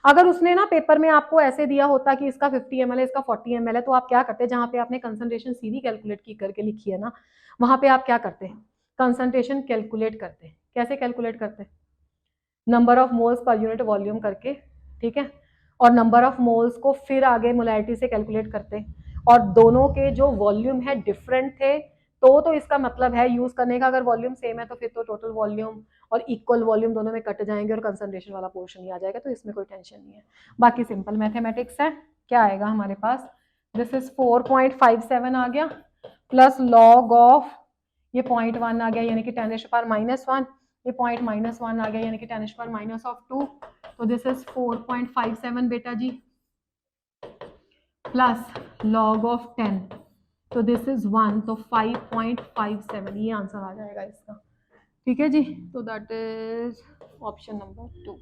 अगर उसने ना पेपर में आपको ऐसे दिया होता कि इसका 50 ml है, इसका 40 ml है, तो आप क्या करते? जहां पे आपने कंसंट्रेशन सीधी कैलकुलेट की करके लिखी है ना, वहां पे आप क्या करते? कंसंट्रेशन कैलकुलेट करते। कैसे कैलकुलेट करते? Number of moles per unit volume करके। ठीक है, और नंबर ऑफ मोल्स को फिर आगे मोलैरिटी से कैलकुलेट करते, और दोनों के जो वॉल्यूम है डिफरेंट थे, तो इसका मतलब है यूज करने का, अगर वॉल्यूम सेम है तो फिर तो टोटल वॉल्यूम और इक्वल वॉल्यूम दोनों में कट जाएंगे और कंसंट्रेशन वाला पोर्शन ही आ जाएगा, तो इसमें कोई टेंशन नहीं है। बाकी सिंपल मैथमेटिक्स है। क्या आएगा हमारे पास? दिस इज 4.57 आ गया, प्लस लॉग ऑफ ये 0.1 आ गया, यानी कि 10⁻⁻1, ये -1 आ गया, यानी कि 10⁻⁻2। तो दिस इज 4.57 बेटा जी, प्लस लॉग ऑफ 10 तो दिस इज 1, तो 5.57 ये आंसर आ जाएगा इसका। ठीक है जी, तो that is option number 2।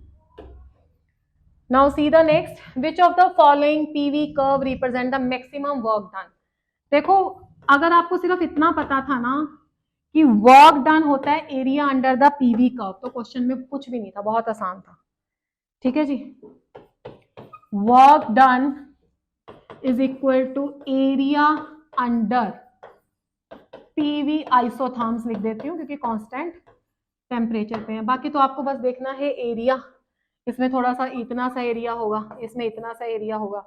Now see the next, which of the following PV curve represent the maximum work done. देखो अगर आपको सिर्फ इतना पता था ना कि वर्क डन होता है area under the PV curve, तो क्वेश्चन में कुछ भी नहीं था, बहुत आसान था। ठीक है जी, work done is equal to area under PV isotherms लिख देती हूँ क्योंकि कांस्टेंट टेम्परेचर पे है। बाकी तो आपको बस देखना है एरिया, इसमें थोड़ा सा इतना सा एरिया होगा, इसमें इतना सा एरिया होगा,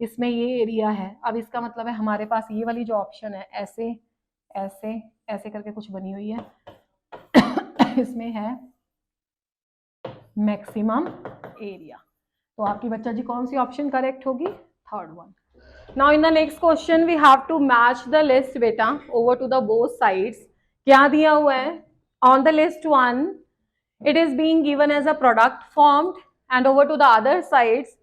इसमें ये एरिया है। अब इसका मतलब है हमारे पास ये वाली जो ऑप्शन है ऐसे ऐसे ऐसे करके कुछ बनी हुई है इसमें है मैक्सिमम एरिया। तो आपकी बच्चा जी कौन सी ऑप्शन करेक्ट होगी? Third one. Now in the next question we have to match the list बेटा over to the both sides. क्या दिया हुआ है? On the list 1 it is being given as a product formed, and over to the other sides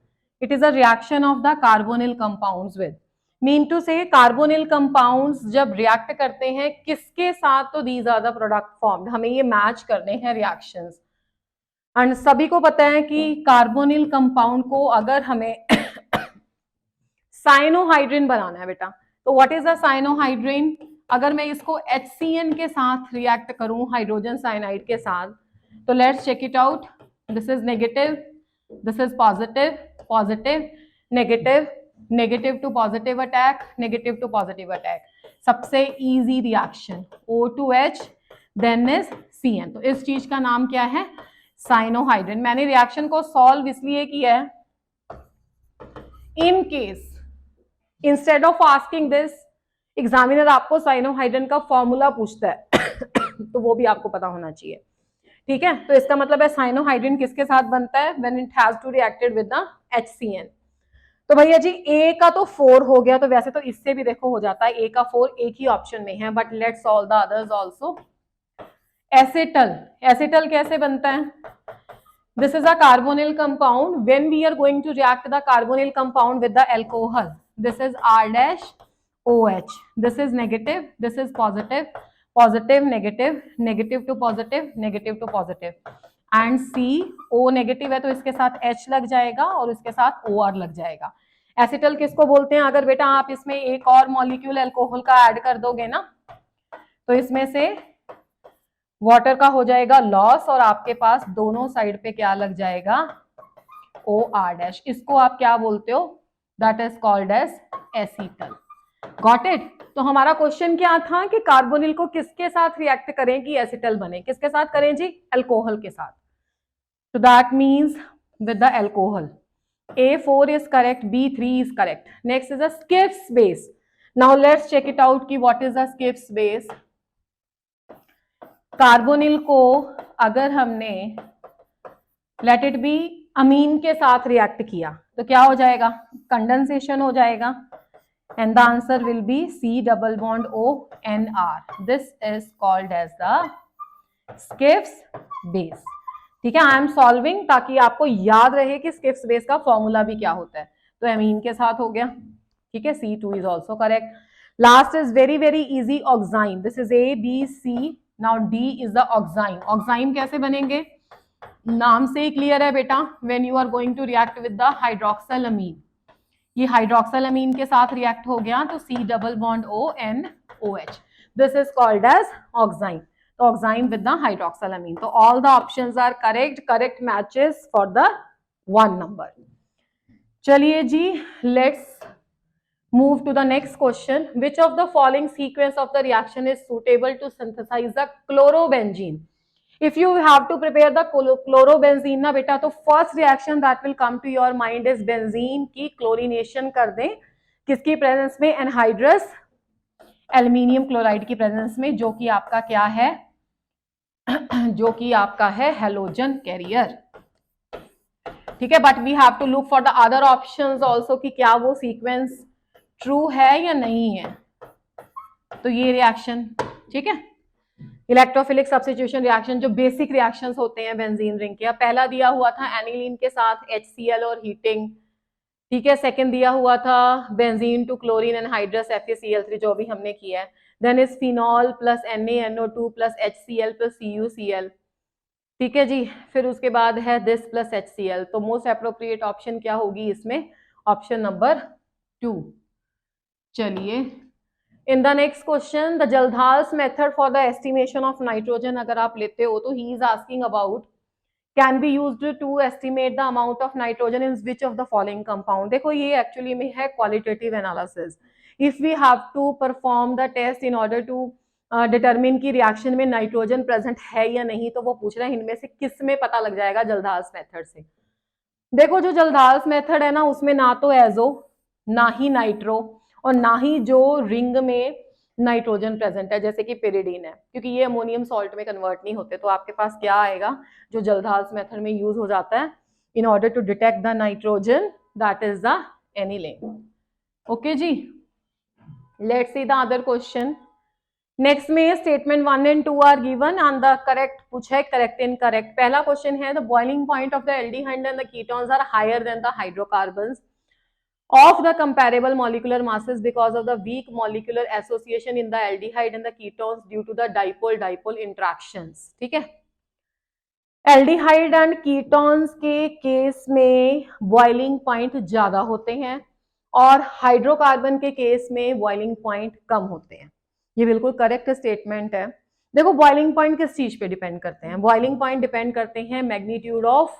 it is a reaction of the carbonyl compounds with, mean to say carbonyl compounds जब react करते हैं किसके साथ, तो these are the product formed। हमें ये match करने हैं reactions। एंड सभी को पता है कि कार्बोनिल कंपाउंड को अगर हमें साइनोहाइड्रिन बनाना है बेटा, तो व्हाट इज द साइनोहाइड्रिन? अगर मैं इसको HCN के साथ रिएक्ट करूं हाइड्रोजन साइनाइड के साथ, तो let's check it out. This is negative, this is positive, positive, negative, negative to positive attack, negative to positive attack. सबसे easy reaction O2H then is CN। तो इस चीज का नाम क्या है? साइनोहाइड्रिन। मैंने रिएक्शन को सॉल्व इसलिए किया है, in case instead of asking this examiner आपको साइनोहाइड्रिन का फॉर्मूला पूछता है तो वो भी आपको पता होना चाहिए। ठीक है, तो इसका मतलब है साइनोहाइड्रिन किसके साथ बनता है? When it has to reacted with the HCN। तो भैया जी A का तो 4 हो गया, तो वैसे तो इससे भी देखो हो जाता है, A का 4 एक ही ऑप्शन में है, but let's solve the others also. Acetal, acetal कैसे बनता है? This is a carbonyl compound. When we are going to react the carbonyl compound with the alcohol, this is R dash OH. This is negative, this is positive, positive, negative, negative to positive, negative to positive. And C, O negative है तो इसके साथ H लग जाएगा और इसके साथ OR लग जाएगा। एसिटल किसको बोलते हैं? अगर बेटा आप इसमें एक और मॉलिक्यूल अल्कोहल का ऐड कर दोगे ना, तो इसमें से वाटर का हो जाएगा लॉस और आपके पास दोनों साइड पे क्या लग जाएगा? OR dash. इसको आप क्या बोलते हो? That is called as acetal. Got it? तो हमारा क्वेश्चन क्या था कि कार्बोनिल को किसके साथ रिएक्ट करें कि एसिटल बने? किसके साथ करें जी? अल्कोहल के साथ। तो that means with the alcohol. A4 is correct, B3 is correct. Next is a Skiff's base. Now let's check it out कि what is the Skiff's base. Carbonyl को अगर हमने लेट इट बी अमीन के साथ react किया तो क्या हो जाएगा? कंडेंसेशन हो जाएगा and the answer will be C double bond ONR। This is called as the Schiff's base. ठीक है, आई एम सॉल्विंग ताकि आपको याद रहे कि स्किफ्स बेस का फॉर्मूला भी क्या होता है। तो अमीन के साथ हो गया। ठीक है, C2 is also correct. Last is very very easy, oxime. This is ABC। Now D is the oxime. Oxime कैसे बनेंगे? नाम से ही क्लियर है बेटा, when you are going to react with the hydroxyl amine. ये हाइड्रोक्सिल अमीन के साथ रिएक्ट हो गया तो C double bond ONOH। This is called as oxime. तो oxime with the hydroxyl amine. तो all the options are correct, correct matches for the 1 number. चलिए जी, let's move to the next question. Which of the following sequence of the reaction is suitable to synthesize the chlorobenzene? If you have to prepare the chlorobenzene ना बेटा, तो first reaction that will come to your mind is benzene की chlorination कर दें किसकी presence में? Anhydrous aluminium chloride की presence में, जो कि आपका क्या है? जो कि आपका है हेलोजन कैरियर। ठीक है, but we have to look for the other options also कि क्या वो सीक्वेंस ट्रू है या नहीं है। तो ये रिएक्शन, ठीक है, इलेक्ट्रोफिलिक सब्स्टिट्यूशन रिएक्शन जो बेसिक रिएक्शंस होते हैं बेंजीन रिंग के। पहला दिया हुआ था एनिलीन के साथ HCl और हीटिंग, ठीक है, सेकंड दिया हुआ था benzene two chlorine and hydrous FeCl3 जो भी हमने किया है। Then is phenol plus NaNO2 plus HCl plus CuCl। ठीक है जी, फिर उसके बाद है दिस प्लस HCl। तो मोस्ट अप्रोप्रिएट ऑप्शन क्या होगी इसमें? Option number 2। चलिए, in the next question the Kjeldahl's method for the estimation of nitrogen अगर आप लेते हो तो he is asking about can be used to estimate the amount of nitrogen in which of the following compound. देखो ये actually में है qualitative analysis. If we have to perform the test in order to determine की reaction में nitrogen present है या नहीं, तो वो पूछ रहे हैं इनमें से किस में पता लग जाएगा जल्धाल्स मेथड से। देखो जो जल्धाल्स मेथड है ना उसमें ना तो एजो ना ही नाइट्रो और ना ही जो रिंग में नाइट्रोजन प्रेजेंट है जैसे कि पेरिडीन है, क्योंकि ये अमोनियम सॉल्ट में कन्वर्ट नहीं होते। तो आपके पास क्या आएगा जो जल्धाल्स मेथड में यूज हो जाता है in order to detect the nitrogen, that is the aniline. Okay जी, let's see the other question. Next में statement 1 and 2 are given and the correct पूछा है, करेक्ट इनकरेक्ट। पहला क्वेश्चन है the boiling point of the aldehyde and the ketones are higher than the hydrocarbons of the comparable molecular masses because of the weak molecular association in the aldehyde and the ketones due to the dipole-dipole interactions। ठीक है, aldehyde and ketones के case में boiling point ज्यादा होते हैं और hydrocarbon के case में बॉइलिंग पॉइंट कम होते हैं। ये बिल्कुल करेक्ट स्टेटमेंट है। देखो बॉइलिंग पॉइंट किस चीज पे डिपेंड करते हैं? बॉइलिंग पॉइंट डिपेंड करते हैं मैग्नीट्यूड ऑफ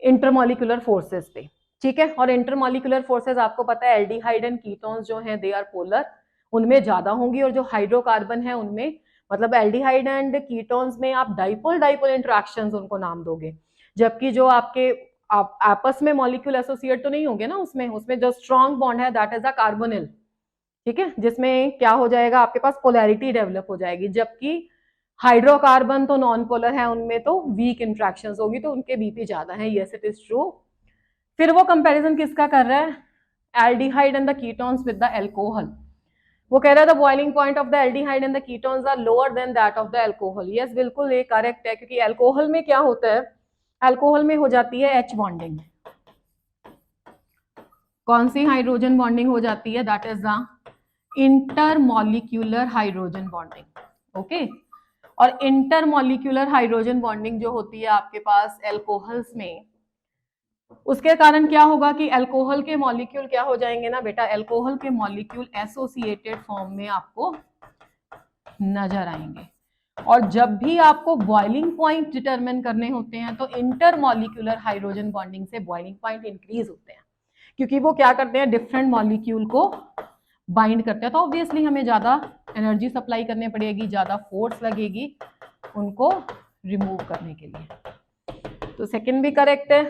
इंटरमोलिकुलर फोर्सेस पे। ठीक है, और इंटरमोलिकुलर फोर्सेस आपको पता है एल्डिहाइड एंड कीटोन्स जो हैं दे आर पोलर, उनमें ज्यादा होंगी, और जो हाइड्रोकार्बन है उनमें मतलब एल्डिहाइड एंड कीटोन्स में आप डाइपोल डाइपोल इंटरेक्शंस उनको नाम दोगे, जबकि जो आपके आपस में मॉलिक्यूल एसोसिएट तो नहीं होंगे ना, उसमें जो स्ट्रॉन्ग बॉन्ड है दैट इज अ कार्बोनिल। ठीक है, जिसमें क्या हो जाएगा आपके पास पोलैरिटी डेवलप हो जाएगी, जबकि हाइड्रोकार्बन तो नॉन पोलर है, उनमें तो वीक इंट्रैक्शंस होगी, तो उनके बीपी ज्यादा है। Yes it is true. फिर वो कंपैरिजन किसका कर रहा है? Aldehyde and the ketones with the alcohol. वो कह रहा है the boiling point of the aldehyde and the ketones are lower than that of the alcohol. Yes बिल्कुल ये करेक्ट है, क्योंकि एल्कोहल में क्या होता है, एल्कोहल में हो जाती है एच बॉन्डिंग। कौन सी हाइड्रोजन बॉन्डिंग हो जाती है? That is the intermolecular hydrogen bonding. Okay, और इंटरमॉलिक्यूलर हाइड्रोजन बॉन्डिंग जो होती है आपके पास एल्कोहल्स में, उसके कारण क्या होगा कि अल्कोहल के मॉलिक्यूल क्या हो जाएंगे ना बेटा, अल्कोहल के मॉलिक्यूल एसोसिएटेड फॉर्म में आपको नजर आएंगे। और जब भी आपको बॉइलिंग पॉइंट डिटरमिन करने होते हैं तो इंटरमॉलिक्यूलर हाइड्रोजन बॉन्डिंग से बॉइलिंग पॉइंट इंक्रीज होते हैं, क्योंकि वो क्या करते हैं डिफरेंट मॉलिक्यूल को बाइंड करते हैं। तो ऑब्वियसली हमें ज्यादा एनर्जी सप्लाई करनी पड़ेगी, ज्यादा फोर्स लगेगी उनको रिमूव करने के लिए। तो सेकंड भी करेक्ट है।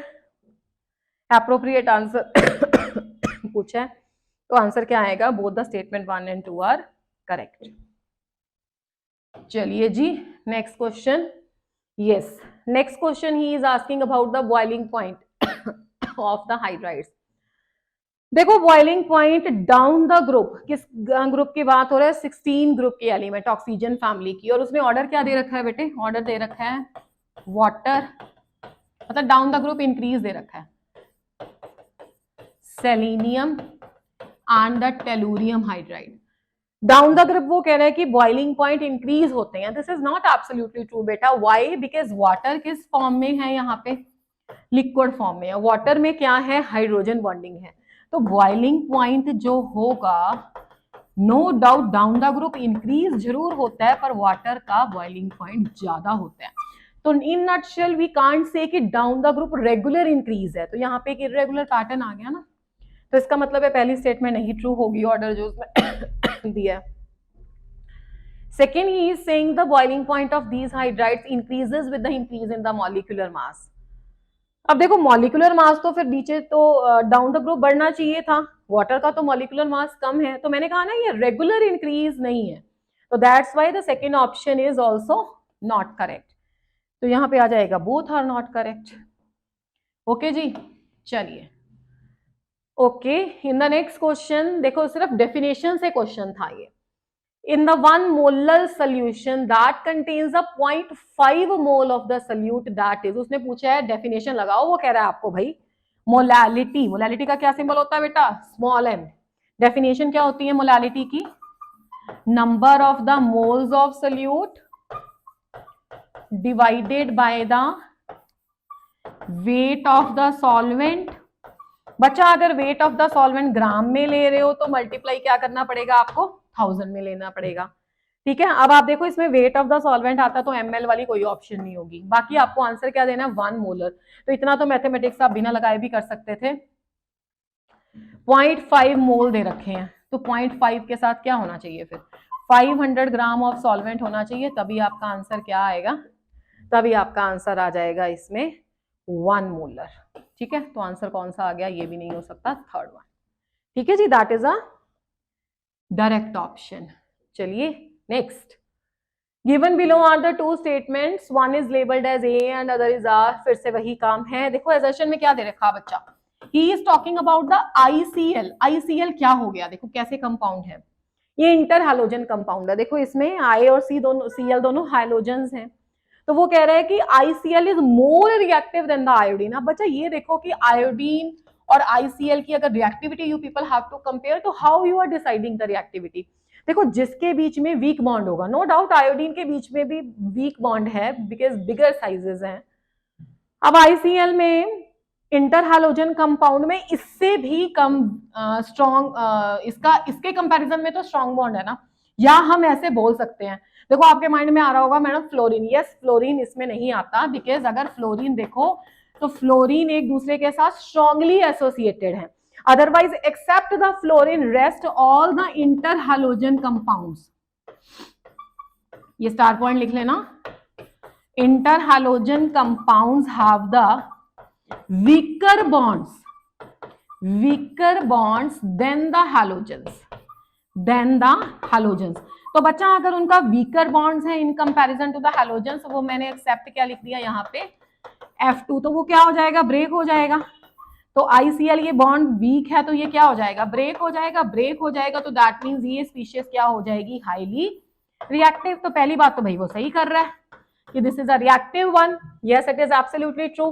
एप्रोप्रिएट आंसर पूछा है तो आंसर क्या आएगा? Both the statement 1 and 2 are correct. चलिए जी, next question. Yes, next question he is asking about the boiling point of the hydrides. देखो boiling point down the group, किस ग्रुप की बात हो रहा है? 16 ग्रुप की एलिमेंट ऑक्सीजन फैमिली की, और उसमें ऑर्डर क्या दे रखा है बेटे? ऑर्डर दे रखा है वाटर, मतलब डाउन द ग्रुप इंक्रीज दे रखा है selenium and the tellurium hydride. Down the group वो कह रहे हैं कि बॉइलिंग पॉइंट इंक्रीज होते हैं। This is not absolutely true बेटा। व्हाई? बिकॉज वाटर किस फॉर्म में है? यहाँ पे लिक्विड फॉर्म में है। वाटर में क्या है? हाइड्रोजन बॉन्डिंग है। तो बॉइलिंग पॉइंट जो होगा no doubt down the group increase जरूर होता है, पर वाटर का बॉइलिंग पॉइंट ज्यादा होता है। तो in nutshell we can't say कि down the group regular increase है। तो यहाँ पे एक इरेगुलर पैटर्न आ गया ना, तो इसका मतलब है पहली स्टेटमेंट नहीं ट्रू होगी, ऑर्डर जो उसमें दिया है। Second, he is saying the boiling point of these hydrides increases with the increase in the molecular mass. अब देखो मॉलिक्यूलर मास तो फिर नीचे तो डाउन द ग्रुप बढ़ना चाहिए था, वाटर का तो मॉलिक्यूलर मास कम है, तो मैंने कहा ना ये रेगुलर इंक्रीज नहीं है, तो that's why the second option is also not correct. तो यहां पे आ जाएगा both are not correct. Okay जी, चलिए okay. In the next question देखो, सिर्फ डेफिनेशन से क्वेश्चन था ये। In the 1 molar solution that contains the 0.5 mole of the solute that is, उसने पूछा है डेफिनेशन लगाओ, वो कह रहा है आपको भाई मोलैलिटी, मोलैलिटी का क्या सिंबल होता है बेटा? Small m। डेफिनेशन क्या होती है मोलैलिटी की? Number of the moles of solute divided by the weight of the solvent. बच्चा अगर वेट ऑफ द सॉल्वेंट ग्राम में ले रहे हो तो मल्टीप्लाई क्या करना पड़ेगा आपको? 1000 में लेना पड़ेगा। ठीक है, अब आप देखो इसमें वेट ऑफ द सॉल्वेंट आता तो ml वाली कोई ऑप्शन नहीं होगी। बाकी आपको आंसर क्या देना है? 1 मोलर। तो इतना तो मैथमेटिक्स आप बिना लगाए भी कर सकते थे। 0.5 मोल दे रखे हैं, तो 0.5 के साथ क्या होना चाहिए फिर? 500 ग्राम ऑफ सॉल्वेंट होना चाहिए, तभी आपका आंसर क्या आएगा? तभी आपका आंसर आ जाएगा इसमें 1 मोलर। ठीक है, तो आंसर कौन सा आ गया? ये भी नहीं हो सकता, थर्ड वन। ठीक है जी, that is a direct option. चलिए next, given below are the two statements, one is labelled as A and other is R. फिर से वही काम है। देखो एजर्शन में क्या दे रखा बच्चा? He is talking about the ICL। ICL क्या हो गया? देखो कैसे कंपाउंड है, ये इंटर हैलोजन कंपाउंड है। देखो इसमें I और C दोनों, Cl दोनों हैलोजन्स हैं। तो वो कह रहा है कि ICL is more reactive than the iodine. अब बच्चा ये देखो कि आयोडीन और ICL की अगर reactivity you people have to compare, तो how you are deciding the reactivity? देखो जिसके बीच में वीक बॉन्ड होगा, नो डाउट आयोडीन के बीच में भी वीक बॉन्ड है बिकॉज बिगर साइजेस हैं। अब ICL में इंटर हैलोजन कंपाउंड में इससे भी कम स्ट्रॉन्ग, इसके कंपैरिजन में तो स्ट्रॉन्ग बॉन्ड है ना, या हम ऐसे बोल सकते हैं। देखो आपके माइंड में आ रहा होगा मैडम फ्लोरीन, यस फ्लोरीन इसमें नहीं आता, बिकॉज अगर फ्लोरीन देखो तो फ्लोरीन एक दूसरे के साथ स्ट्रांगली एसोसिएटेड है। Otherwise except the fluorine rest all the interhalogen compounds. ये स्टार पॉइंट लिख लेना। Interhalogen compounds have the weaker bonds than the halogens। तो बच्चा अगर उनका वीकर बॉन्ड्स है in comparison to the halogens, वो मैंने एक्सेप्ट क्या लिख दिया यहाँ पे? F2। तो वो क्या हो जाएगा? ब्रेक हो जाएगा। तो ICL ये बॉन्ड वीक है तो ये क्या हो जाएगा? ब्रेक हो जाएगा। ब्रेक हो जाएगा तो दैट मीन्स ये स्पीशीज क्या हो जाएगी? Highly reactive. तो पहली बात तो भाई वो सही कर रहा है कि this is a reactive one. Yes it is absolutely true.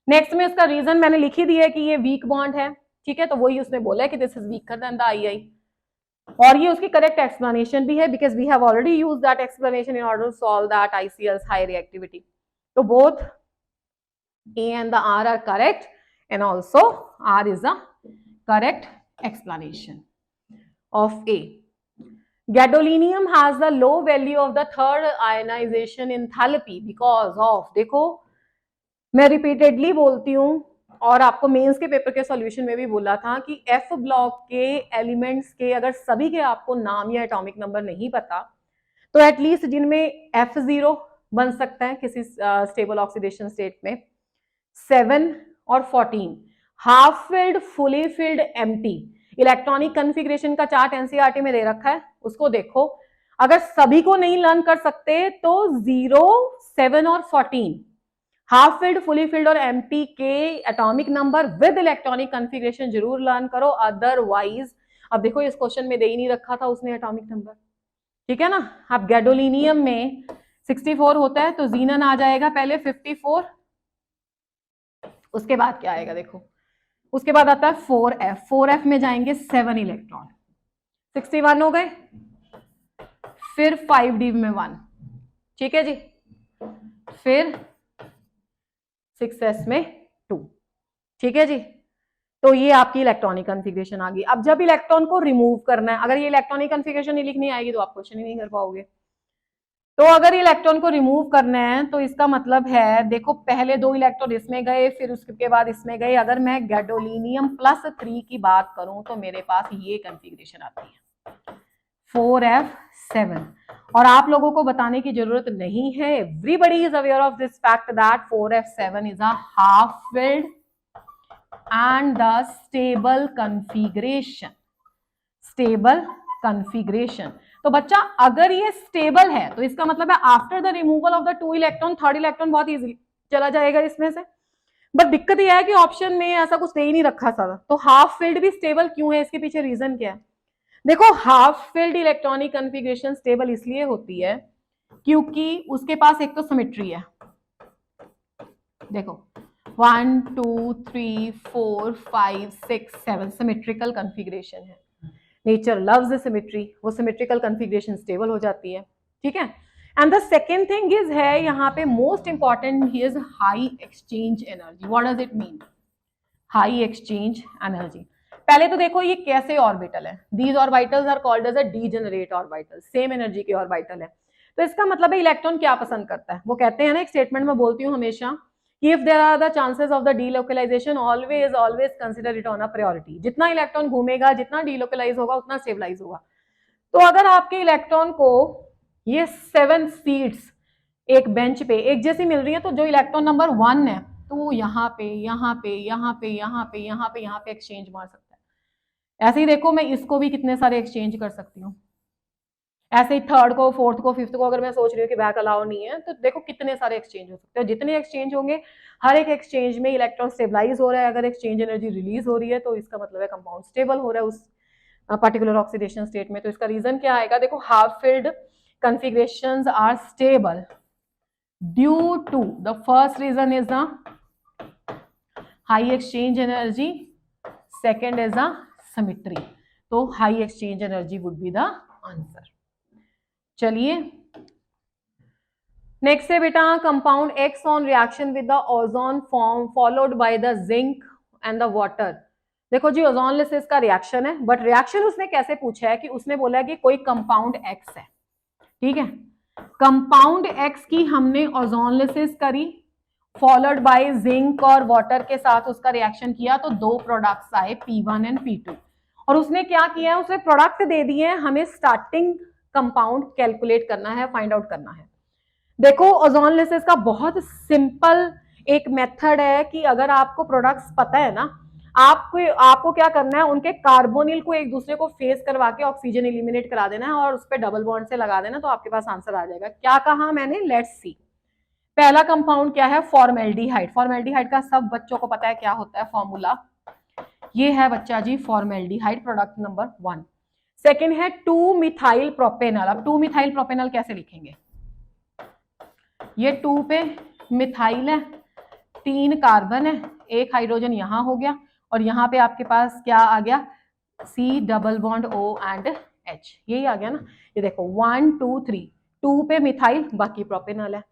Next में उसका रीजन मैंने लिखी दी है कि ये वीक बॉन्ड है। ठीक है, तो वही उसने बोला है कि this is weaker than the II, और ये उसकी करेक्ट एक्सप्लेनेशन भी है because we have already used that explanation in order to solve that ICL's high reactivity. तो both A and the R are correct and also R is the correct explanation of A. Gadolinium has the low value of the third ionization enthalpy because of, देखो मैं repeatedly बोलती हूँ और आपको mains के paper के solution में भी बोला था कि F ब्लॉक के एलिमेंट्स के अगर सभी के आपको नाम या एटॉमिक नंबर नहीं पता तो एटलीस्ट जिनमें F0 बन सकता है किसी स्टेबल ऑक्सीडेशन स्टेट में, 7 और 14 half filled, fully filled, empty. Electronic configuration का चार्ट एनसीईआरटी में दे रखा है, उसको देखो। अगर सभी को नहीं लर्न कर सकते तो 0, 7 और 14 हाफ फिल्ड, फुली फिल्ड और एम्प्टी के atomic number with electronic configuration जरूर लर्न करो। अदरवाइज अब देखो इस क्वेश्चन में दे ही नहीं रखा था उसने एटॉमिक नंबर। ठीक है ना। अब गैडोलिनियम में 64 होता है तो जीनन आ जाएगा पहले 54, उसके बाद क्या आएगा देखो, उसके बाद आता है 4F। 4F में जाएंगे 7 इलेक्ट्रॉन, 61 हो गए, फिर 5D में 1। ठीक है जी, फिर 6S में 2। ठीक है जी, तो ये आपकी इलेक्ट्रॉनिक कन्फिग्रेशन आ गई। अब जब इलेक्ट्रॉन को रिमूव करना है, अगर ये इलेक्ट्रॉनिक कन्फिग्रेशन नहीं लिखनी आएगी तो आप क्वेश्चन ही नहीं कर पाओगे। तो अगर इलेक्ट्रॉन को रिमूव करना है तो इसका मतलब है देखो पहले 2 इलेक्ट्रॉन इसमें गए, फिर उसके बाद इसमें गए। अगर मैं गैडोलिनियम +3 की बात करूं तो मेरे पास ये कन्फिग्रेशन आती है 4F7। और आप लोगों को बताने की जरूरत नहीं है, everybody is aware of this fact that 4F7 is a half filled and the stable configuration. Stable configuration. तो बच्चा अगर ये स्टेबल है तो इसका मतलब है after the removal of the 2 electron third electron बहुत इजीली चला जाएगा इसमें से। बट दिक्कत यह है कि ऑप्शन में ऐसा कुछ दे ही नहीं रखा था। तो हाफ फिल्ड भी स्टेबल क्यों है, इसके पीछे रीजन क्या है? देखो half filled electronic configuration stable इसलिए होती है क्योंकि उसके पास एक तो सिमेट्री है। देखो 1 2 3 4 5 6 7 सिमेट्रिकल कन्फिग्रेशन है। नेचर लव्स द सिमेट्री, वो सिमेट्रिकल कन्फिग्रेशन स्टेबल हो जाती है, ठीक है। And the second thing is है यहाँ पे most important is high exchange energy. What does it mean? High exchange energy. पहले तो देखो ये कैसे ऑर्बिटल है, these orbitals are called as a degenerate orbital, same energy के ऑर्बिटल है। तो इसका मतलब है इलेक्ट्रॉन क्या पसंद करता है, वो कहते हैं ना, एक स्टेटमेंट में बोलती हूँ हमेशा, if there are the chances of the delocalization always consider it on a priority. जितना इलेक्ट्रॉन घूमेगा, जितना डीलोकलाइज होगा, उतना स्टेबलाइज होगा। तो अगर आपके इलेक्ट्रॉन को ये 7 सीट्स एक बेंच पे एक जैसी मिल रही है, तो जो इलेक्ट्रॉन नंबर 1 है तो वो यहाँ पे यहाँ पे यहाँ पे यहाँ पे यहाँ पे यहाँ पे एक्सचेंज मार सकता है। ऐसे ही देखो मैं इसको भी कितने सारे एक्सचेंज कर सकती हूँ। ऐसे ही थर्ड को, फोर्थ को, फिफ्थ को अगर मैं सोच रही हूँ कि बैक अलाउ नहीं है, तो देखो कितने सारे एक्सचेंज हो सकते हैं। जितने एक्सचेंज होंगे, हर एक एक्सचेंज में इलेक्ट्रॉन स्टेबलाइज हो रहा है। अगर एक्सचेंज एनर्जी रिलीज हो रही है तो इसका मतलब है कंपाउंड स्टेबल हो रहा है उस पर्टिकुलर ऑक्सीडेशन स्टेट में। तो इसका रीजन क्या आएगा? देखो, half filled configurations are stable due to the first reason is the high exchange energy, second is the symmetry. तो high exchange energy would be the answer. चलिए नेक्स्ट है बेटा, compound x on reaction with the ozone form followed by the zinc and the water. देखो जी, ozone lysis का reaction है, but reaction उसने कैसे पूछा है कि उसने बोला है कि कोई कंपाउंड एक्स है, ठीक है। कंपाउंड एक्स की हमने ओजोनलिसिस करी, फॉलोड बाय जिंक और वाटर के साथ उसका रिएक्शन किया, तो दो प्रोडक्ट्स आए P1 एंड P2। और उसने क्या किया है, उसने प्रोडक्ट दे दिए हैं, हमें स्टार्टिंग कंपाउंड कैलकुलेट करना है, फाइंड आउट करना है। देखो, ओजोनलिसिस का बहुत सिंपल एक मेथड है कि अगर आपको प्रोडक्ट्स पता है ना, आपको क्या करना है, उनके कार्बोनिल को एक दूसरे को फेस करवा के ऑक्सीजन एलिमिनेट करा देना है और उस पर डबल बॉन्ड से लगा देना, तो आपके पास आंसर आ जाएगा। क्या कहा मैंने? Let's see. पहला कंपाउंड क्या है? फॉर्मेल्डिहाइड। फॉर्मेल्डिहाइड का सब बच्चों को पता है क्या होता है फॉर्मूला, ये है बच्चा जी फॉर्मेल्डिहाइड, प्रोडक्ट नंबर 1। सेकेंड है 2 मिथाइल प्रोपेनॉल। अब 2 मिथाइल प्रोपेनॉल कैसे लिखेंगे? ये 2 पे मिथाइल है, 3 कार्बन है, एक हाइड्रोजन यहां हो गया, और यहाँ पे आपके पास क्या आ गया? C double bond O and H, यही आ गया ना। ये देखो 1 2 3, 2 पे मिथाइल, बाकी प्रोपेनॉल है।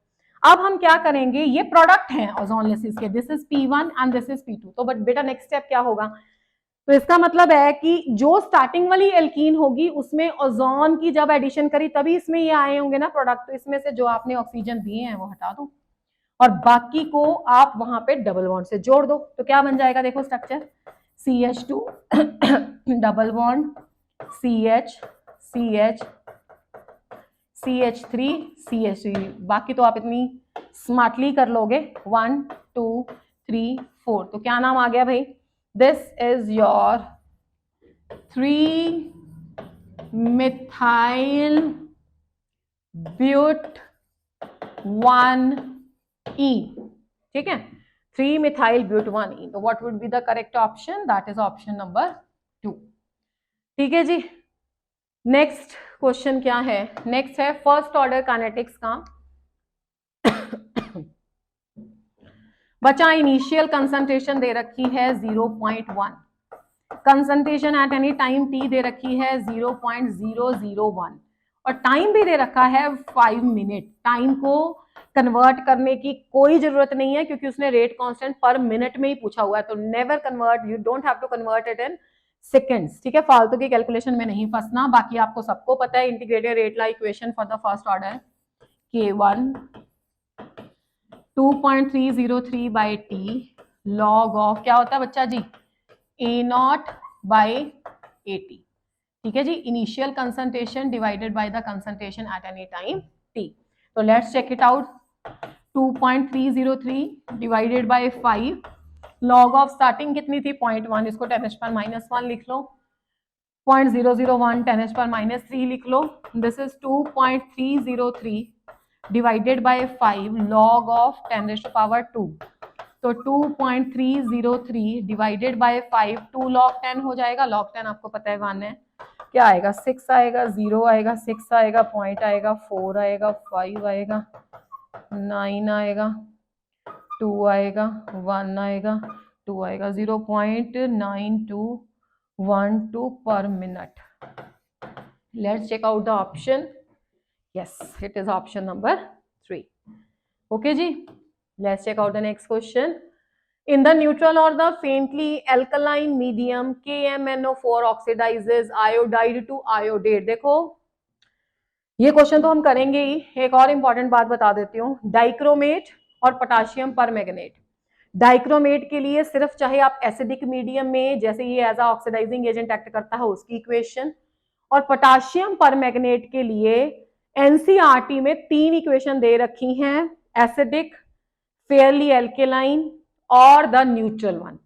अब हम क्या करेंगे, ये प्रोडक्ट हैं ओजोनलिसिस के, this is P1 and this is P2। तो बट बेटा नेक्स्ट स्टेप क्या होगा? तो इसका मतलब है कि जो स्टार्टिंग वाली एल्कीन होगी उसमें ओजोन की जब एडिशन करी तभी इसमें ये आए होंगे ना प्रोडक्ट। तो इसमें से जो आपने ऑक्सीजन दिए हैं वो हटा दो और बाकी को आप वहां पे डबल बॉन्ड से जोड़ दो। तो क्या बन जाएगा? देखो structure, CH2 double bond CH CH CH3 CH3। बाकी तो आप इतनी स्मार्टली कर लोगे, 1 2 3 4। तो क्या नाम आ गया भाई? This is your 3 methyl but 1E, ठीक है, 3 मिथाइल ब्यूट 1E। तो what would be the correct option? That is option number 2, ठीक है जी। नेक्स्ट क्वेश्चन क्या है? नेक्स्ट है फर्स्ट ऑर्डर काइनेटिक्स का। बच्चा इनिशियल कंसंट्रेशन दे रखी है 0.1, concentration at any time t दे रखी है 0.001 और टाइम भी दे रखा है 5 मिनट। टाइम को कन्वर्ट करने की कोई जरूरत नहीं है क्योंकि उसने रेट कांस्टेंट पर मिनट में ही पूछा हुआ है। तो never convert, you don't have to convert it in seconds, ठीक है। फालतू की कैलकुलेशन में नहीं फंसना। बाकी आपको सबको पता है integrated rate law equation for the first order, K1 2.303 by T log of क्या होता है बच्चा जी? A0 बाई AT, ठीक है जी। Initial concentration divided by the concentration at any time t। तो let's check it out. 2.303 divided by 5, log of starting कितनी थी? 0.1, इसको 10⁻⁻1 लिख लो। 0.001 10⁻⁻3 लिख लो। This is 2.303 divided by 5 log of 10⁻²। तो 2.303 डिवाइडेड बाय 5, 2 log 10 हो जाएगा। log 10 आपको पता है 1 है। क्या आएगा? 6 आएगा, 0 आएगा, 6 आएगा, पॉइंट आएगा, 4 आएगा, 5 आएगा, 9 आएगा, 2 आएगा, 1 आएगा, 2 आएगा, 0.9212 पर minute. Let's check out the option. Yes, it is option number 3. Okay ji. Let's check out the next question. In the neutral or the faintly alkaline medium, KMnO4 oxidizes iodide to iodate. देखो ये question तो हम करेंगे ही. एक और important बात बता देती हूँ, डाइक्रोमेट और पोटाशियम परमैंगनेट. डाइक्रोमेट के लिए सिर्फ चाहे आप एसिडिक मीडियम में, जैसे ये as a oxidizing agent act करता है, उसकी इक्वेशन, और पोटाशियम परमैंगनेट के लिए एनसीईआरटी में 3 इक्वेशन दे रखी हैं, एसिडिक, फेयरली एल्केलाइन और द न्यूट्रल वन.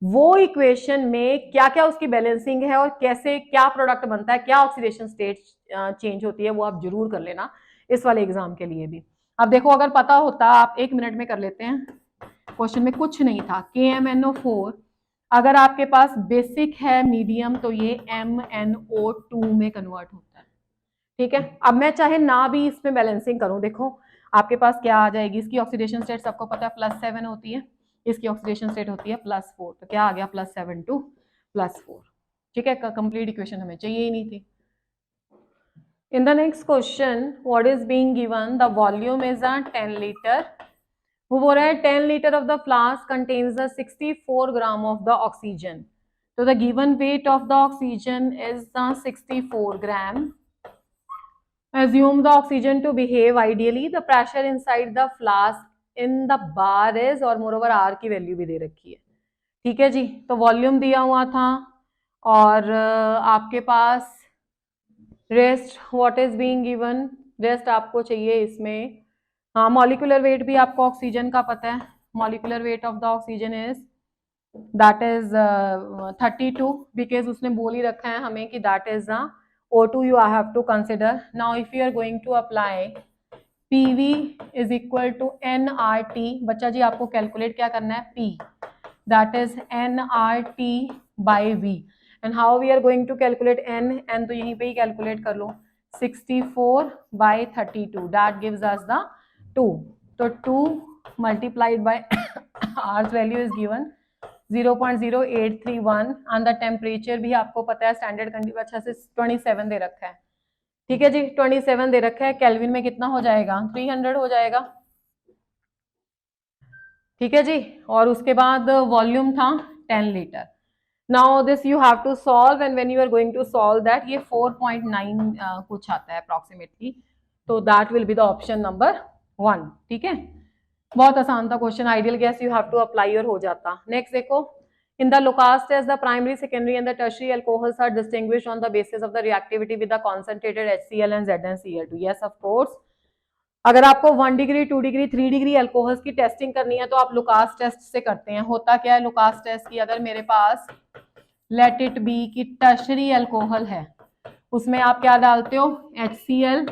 वो इक्वेशन में क्या क्या उसकी बैलेंसिंग है और कैसे क्या प्रोडक्ट बनता है, क्या ऑक्सीडेशन स्टेट चेंज होती है, वो आप जरूर कर लेना इस वाले एग्जाम के लिए भी. अब देखो, अगर पता होता, आप 1 मिनट में कर लेते हैं. क्वेश्चन में कुछ नहीं था. KMnO4 अगर आपके पास बेसिक है मीडियम तो ये MnO2 में कन्वर्ट होता है. ठीक है. अब मैं चाहे ना भी इसमें बैलेंसिंग करूं, देखो आपके पास क्या आ जाएगी. इसकी ऑक्सीडेशन स्टेट सबको पता है +7 होती है, इसकी ऑक्सीडेशन स्टेट होती है +4. तो क्या आ गया, +7 to +4. ठीक है. कंप्लीट इक्वेशन हमें चाहिए ही नहीं थी. In the next question, what is being given? The volume is a 10 liter. वो बोल रहा है 10 liter of the flask contains the 64 gram of the oxygen. So the given weight of the oxygen is the 64 gram. Assume the oxygen to behave ideally. The pressure inside the flask in the bar is, और moreover R की value भी दे रखी है. ठीक है जी. तो volume दिया हुआ था और आपके पास rest, what is being given, rest आपको चाहिए इसमें. हाँ, मॉलिक्यूलर वेट भी आपको ऑक्सीजन का पता है. Molecular weight of the oxygen is that is 32, because उसने बोल ही रखा है हमें कि that is the O2 you have to consider. Now if you are going to apply PV is equal to nRT, बच्चा जी आपको कैलकुलेट क्या करना है, P that is nRT by V. And how we are going to calculate n तो यहीं पे ही calculate कर लो. 64 by 32 that gives us the 2. तो 2 multiplied by R's value is given 0.0831 and the temperature भी आपको पता है स्टैंडर्ड कंडीशन अच्छा से 27 दे रखा है. ठीक है जी. 27 दे रखा है. केल्विन में कितना हो जाएगा, 300 हो जाएगा. ठीक है जी. और उसके बाद वॉल्यूम था 10 litre. Now this you have to solve and when you are going to solve that ये 4.9 कुछ आता है अप्रॉक्सीमेटली. तो that will be the option number 1. ठीक है. बहुत आसान था question. Ideal gas you have to apply और हो जाता. नेक्स्ट देखो, in the Lucas test the primary, secondary and the tertiary alcohols are distinguished on the basis of the reactivity with the concentrated HCl and ZnCl2. Yes of course. अगर आपको 1 degree 2 degree 3 degree alcohols की testing करनी है तो आप Lucas test से करते हैं. होता क्या है लुकास टेस्ट की, अगर मेरे पास लेट इट बी की टर्शियरी अल्कोहल है, उसमें आप क्या डालते हो, HCl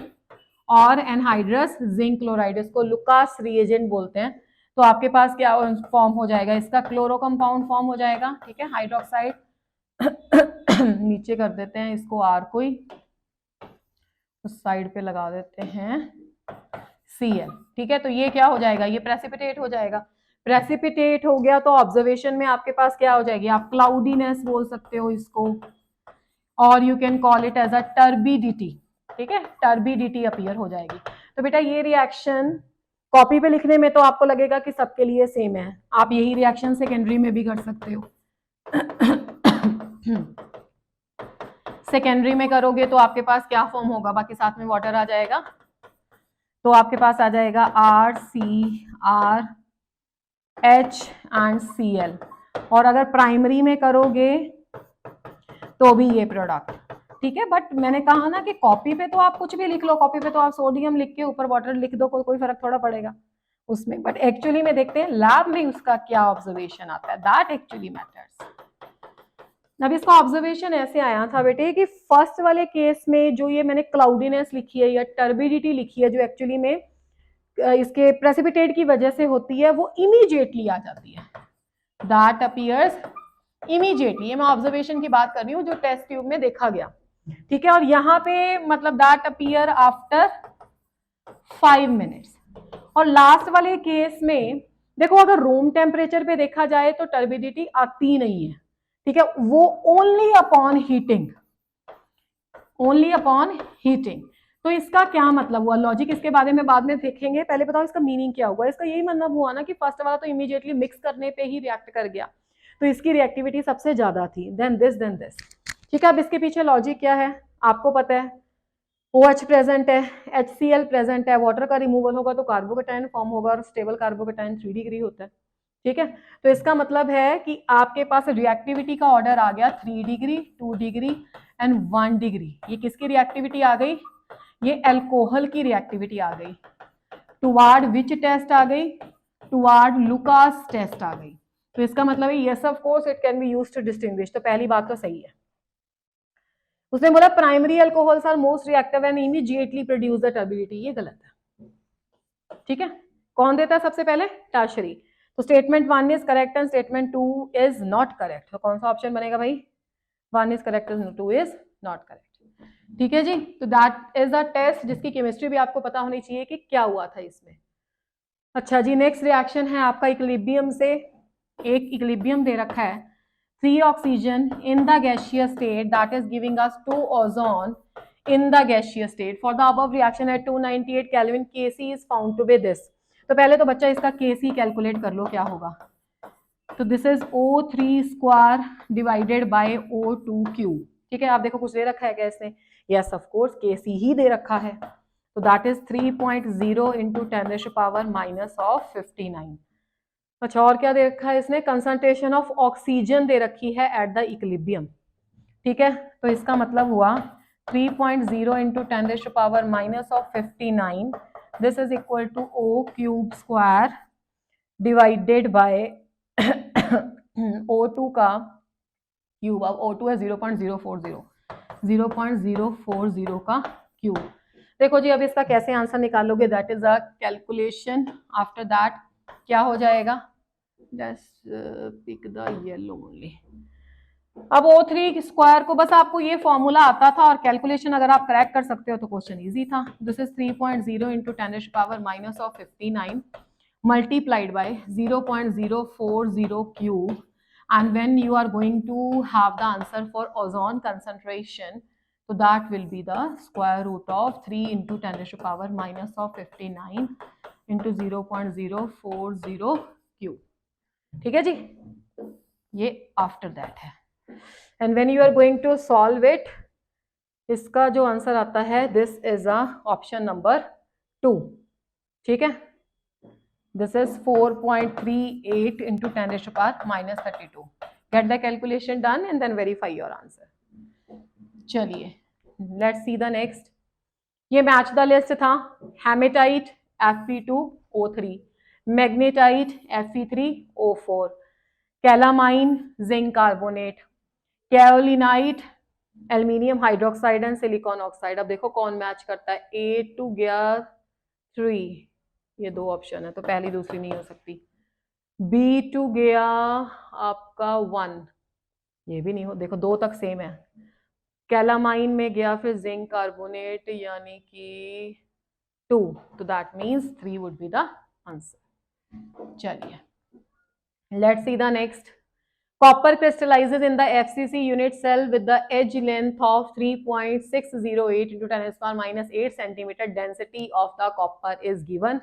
और एनहाइड्रस जिंक क्लोराइड, इसको लुकास रिएजेंट बोलते हैं. तो आपके पास क्या फॉर्म हो जाएगा, इसका क्लोरो कंपाउंड फॉर्म हो जाएगा. ठीक है. हाइड्रोक्साइड नीचे कर देते हैं इसको, आर कोई उस साइड पे लगा देते हैं Cl. ठीक है. तो ये क्या हो जाएगा, ये प्रेसिपिटेट हो जाएगा. प्रेसिपिटेट हो गया तो ऑब्जर्वेशन में आपके पास क्या हो जाएगी, आप क्लाउडीनेस बोल सकते हो इसको, और you can call it as a turbidity. ठीक है. टर्बिडिटी अपीयर हो जाएगी. तो बेटा ये रिएक्शन कॉपी पे लिखने में तो आपको लगेगा कि सबके लिए सेम है. आप यही रिएक्शन सेकेंडरी में भी कर सकते हो. सेकेंडरी में करोगे तो आपके पास क्या फॉर्म होगा, बाकी साथ में वाटर आ जाएगा. तो आपके पास आ जाएगा RCR H एंड Cl. और अगर प्राइमरी में करोगे तो भी ये प्रोडक्ट. ठीक है. बट मैंने कहा ना कि कॉपी पे तो आप कुछ भी लिख लो, कॉपी पे तो आप सोडियम लिख के ऊपर वाटर लिख दो, कोई फर्क थोड़ा पड़ेगा उसमें. बट एक्चुअली में देखते हैं लैब में उसका क्या ऑब्जर्वेशन आता है, दैट एक्चुअली मैटर्स. अब इसका ऑब्जर्वेशन ऐसे आया था बेटे कि फर्स्ट वाले केस में जो ये मैंने क्लाउडीनेस लिखी है या टर्बिडिटी लिखी है, जो एक्चुअली में इसके प्रेसिपिटेट की वजह से होती है, वो इमीडिएटली आ जाती है. That appears immediately. ये मैं ऑब्जर्वेशन की बात कर रही हूँ जो टेस्ट ट्यूब में देखा गया. ठीक है. और यहाँ पे मतलब दैट अपीयर आफ्टर 5 मिनट्स. और लास्ट वाले केस में देखो अगर रूम टेम्परेचर पे देखा जाए तो टर्बिडिटी आती नहीं है, ठीक है, वो only upon heating, only upon heating. तो इसका क्या मतलब हुआ, लॉजिक इसके बारे में बाद में देखेंगे, पहले बताओ इसका मीनिंग क्या हुआ। इसका यही मतलब हुआ ना कि फर्स्ट वाला तो इमीडिएटली मिक्स करने पे ही रिएक्ट कर गया, तो इसकी रिएक्टिविटी सबसे ज्यादा थी, देन दिस। ठीक है, अब इसके पीछे लॉजिक क्या है आपको पता है, OH प्रेजेंट है, HCl प्रेजेंट है, वाटर का रिमूवल होगा तो कार्बोकेटाइन फॉर्म होगा और स्टेबल कार्बोकेटाइन 3 डिग्री होता है। ठीक है, तो इसका मतलब है कि आपके पास रिएक्टिविटी का ऑर्डर आ गया 3 डिग्री, 2 डिग्री एंड 1 डिग्री। ये किसकी रिएक्टिविटी आ गई, ये अल्कोहल की रिएक्टिविटी आ गई। टुवार्ड विच टेस्ट आ गई, टुवार्ड लुकास टेस्ट आ गई। तो इसका मतलब है yes of course it can be used to distinguish, तो पहली बात तो सही है। उसने बोला primary alcohols are most reactive and immediately produce the turbidity, ये गलत है। ठीक है, कौन देता है सबसे पहले, टर्शरी। तो statement 1 is correct and statement 2 is not correct. तो कौन सा ऑप्शन बनेगा भाई, 1 is correct and 2 is not correct. ठीक है जी, तो दैट इज अ टेस्ट जिसकी केमिस्ट्री भी आपको पता होनी चाहिए कि क्या हुआ था इसमें। अच्छा जी, नेक्स्ट रिएक्शन है आपका इक्विलिब्रियम से। एक इक्विलिब्रियम दे रखा है, 3 oxygen in the gaseous state that is giving us 2 ozone in the gaseous state. For the above reaction at 298 Kelvin, Kc is found to be this. तो पहले तो बच्चा इसका Kc कैलकुलेट कर लो क्या होगा। तो this is O3 square divided by O2 cube. ठीक है, आप देखो कुछ दे रखा है क्या इसने, यस ऑफ कोर्स Kc ही दे रखा है। तो दैट इज 3.0 इंटू 10⁻⁻59। अच्छा, और क्या दे रखा है इसने, कंसंट्रेशन ऑफ ऑक्सीजन दे रखी है एट द इक्विलिब्रियम। ठीक है, तो इसका मतलब हुआ 3.0 into 10⁻⁻59, this is equal to O cube square divided by O2 का क्यूब। अब O2 है 0.040, 0.040 का क्यूब। देखो जी, अब इसका कैसे आंसर निकालोगे, that is a calculation. After that क्या हो जाएगा, पिक द येलो ओनली। अब O3 स्क्वायर को बस आपको ये फॉर्मूला आता था और कैलकुलेशन अगर आप क्रैक कर सकते हो तो क्वेश्चन इजी था। This is 3.0 into 10⁻⁻59 multiplied by 0.040 cube, and when you are going to have the answer for ozone concentration, so that will be the square root of 3 into 10⁻⁻59 into 0.040 cube. ठीक है जी, ये after that है। And when you are going to solve it, इसका जो answer आता है this is a option number 2। ठीक है, this is 4.38 into 10⁻⁻32. Get the calculation done and then verify your answer. चलिए, let's see the next. ये match the list था, hematite Fe2O3, magnetite Fe3O4, calamine zinc carbonate, kaolinite aluminium hydroxide and silicon oxide. अब देखो कौन match करता है, A2 गया 3, ये 2 ऑप्शन है तो पहली दूसरी नहीं हो सकती। B2 गया आपका 1, ये भी नहीं हो, देखो 2 तक सेम है। कैलामाइन में गया फिर जिंक कार्बोनेट यानी कि 2, तो that means 3 would be the answer. चलिए, let's see the next. Copper crystallizes in the FCC unit cell with the edge length of 3.608 into 10⁻⁻8 centimeter. Density of the copper is given.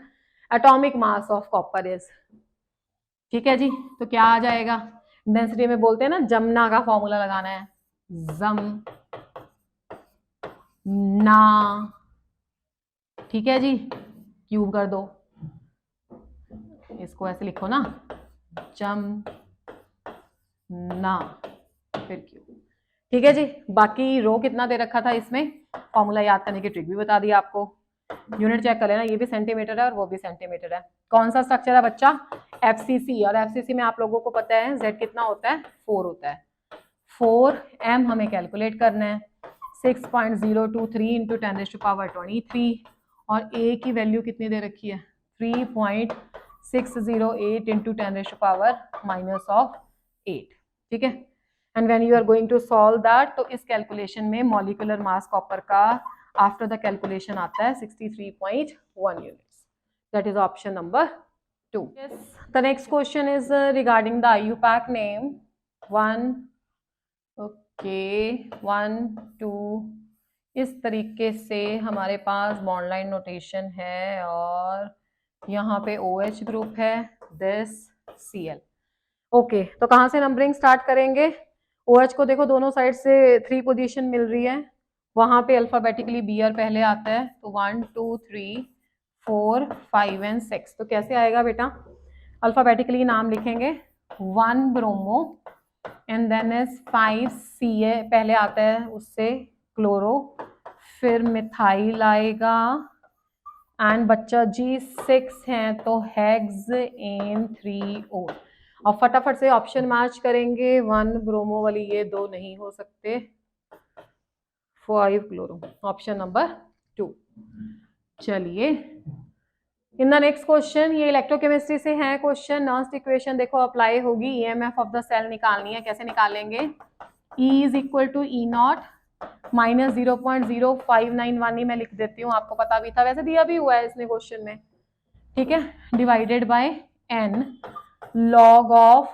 Atomic mass of copper is. ठीक है जी, तो क्या आ जाएगा, density में बोलते हैं ना जमना का फॉर्मूला लगाना है, जम ना। ठीक है जी, क्यूब कर दो, इसको ऐसे लिखो ना, जम ना फिर क्यूब। ठीक है जी, बाकी रो कितना दे रखा था इसमें, फॉर्मूला याद करने की ट्रिक भी बता दी आपको। यूनिट चेक कर लेना, ये भी सेंटीमीटर है और वो भी सेंटीमीटर है। कौन सा स्ट्रक्चर है बच्चा, FCC, और FCC में आप लोगों को पता है Z कितना होता है, 4 होता है। 4 M हमें कैलकुलेट करना है, 6.023 इंटू 10⁻23, और A की वैल्यू कितनी दे रखी है, 3.608 इंटू 10⁻⁻8। ठीक है, and when you are going to solve that, तो इस कैलकुलेशन में मॉलिक्यूलर मास कॉपर का आफ्टर द कैलकुलेशन आता है 63.1 units. That is option number 2. Yes, the next question is regarding the IUPAC name. 1, okay, 1, 2. इस तरीके से हमारे पास बॉन्ड लाइन नोटेशन है और यहाँ पे OH ग्रुप है, दिस Cl. ओके, तो कहाँ से नंबरिंग स्टार्ट करेंगे? OH को देखो दोनों साइड से 3 पोजीशन मिल रही है, वहां पे अल्फाबेटिकली Br पहले आता है, तो 1, 2, 3, 4, 5 एंड 6. तो कैसे आएगा बेटा? अल्फाबेटिकली नाम लिखेंगे, 1 bromo and then is 5 Ca पहले आता है, उससे क्लोरो, फिर मिथाइल आएगा एंड बच्चा जी 6 है तो हेक्स एन 3O. और फटाफट से ऑप्शन मैच करेंगे, 1 ब्रोमो वाली ये 2 नहीं हो सकते, 5 क्लोरो, ऑप्शन नंबर 2. चलिए इन द नेक्स्ट क्वेश्चन, ये इलेक्ट्रोकेमिस्ट्री से है क्वेश्चन. नर्स्ट इक्वेशन देखो अप्लाई होगी, ईएमएफ ऑफ द सेल निकालनी है. कैसे निकालेंगे? E is equal to E not minus 0.0591 ही मैं लिख देती हूँ, आपको पता भी था, वैसे दिया भी हुआ है इसने क्वेश्चन में, ठीक है, divided bye n log of,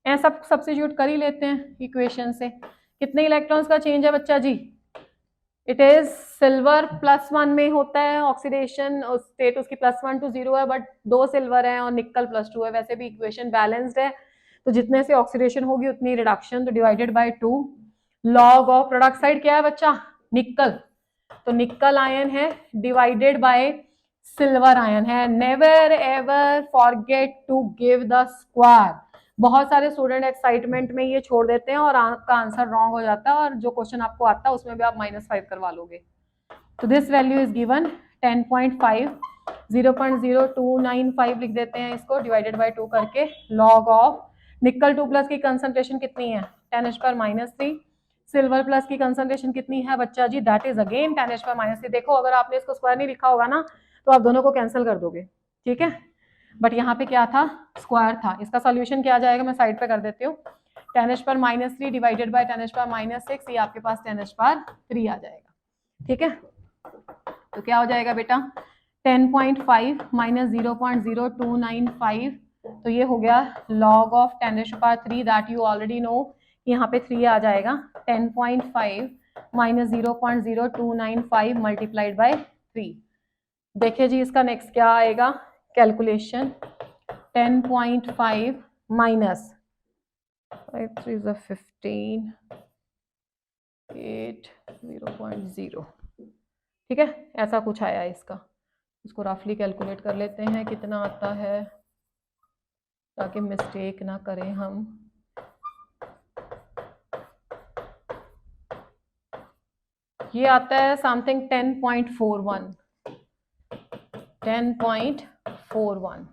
ऐसा सब सब्स्टिट्यूट कर ही लेते हैं इक्वेशन से. कितने इलेक्ट्रॉन्स का चेंज है बच्चा जी? इट इज सिल्वर +1 में होता है ऑक्सीडेशन स्टेट, उसकी +1 to 0 है, बट 2 सिल्वर है और निकल +2 है. वैसे भी इक्वेशन बैलेंस्ड है, तो जितने से ऑक्सीडेशन होगी उतनी रिडक्शन, तो divided by 2 log of product side क्या है बच्चा? निकल, तो निकल आयन है, डिवाइडेड बाय सिल्वर आयन है. Never ever forget to give the square. बहुत सारे स्टूडेंट एक्साइटमेंट में ये छोड़ देते हैं और आपका आंसर रॉन्ग हो जाता है, और जो क्वेश्चन आपको आता है उसमें भी आप -5 करवा लोगे. तो दिस वैल्यू इज गिवन 10.5, 0.0295 लिख देते हैं इसको, डिवाइडेड बाय 2 करके लॉग ऑफ निकल 2+ की कंसंट्रेशन कितनी है? 10⁻³ सिल्वर प्लस की कंसंट्रेशन कितनी है बच्चा जी? That is again 10⁻³. देखो अगर आपने इसको स्क्वायर नहीं लिखा होगा ना तो आप दोनों को कैंसिल कर दोगे, ठीक है, बट यहाँ पे क्या था? स्क्वायर था. इसका सॉल्यूशन क्या आ जाएगा? मैं साइड पे कर देती हूँ, 10⁻³ डिवाइडेड बाय 10⁻6, ये आपके पास 10⁻3 आ जाएगा, ठीक है. तो क्या हो जाएगा बेटा? 10.5 माइनस 0.0295, तो ये हो गया log of 10⁻3, that you already know, यहाँ पे 3 आ जाएगा. 10.5 माइनस 0.0295 मल्टीप्लाइड बाय 3. देखिए जी इसका नेक्स्ट क्या आएगा कैलकुलेशन, 10.5 माइनस 5 3 15 8 0.0, ठीक है, ऐसा कुछ आया इसका. इसको रफली कैलकुलेट कर लेते हैं कितना आता है, ताकि मिस्टेक ना करें हम. ये आता है something 10.41. 10.41.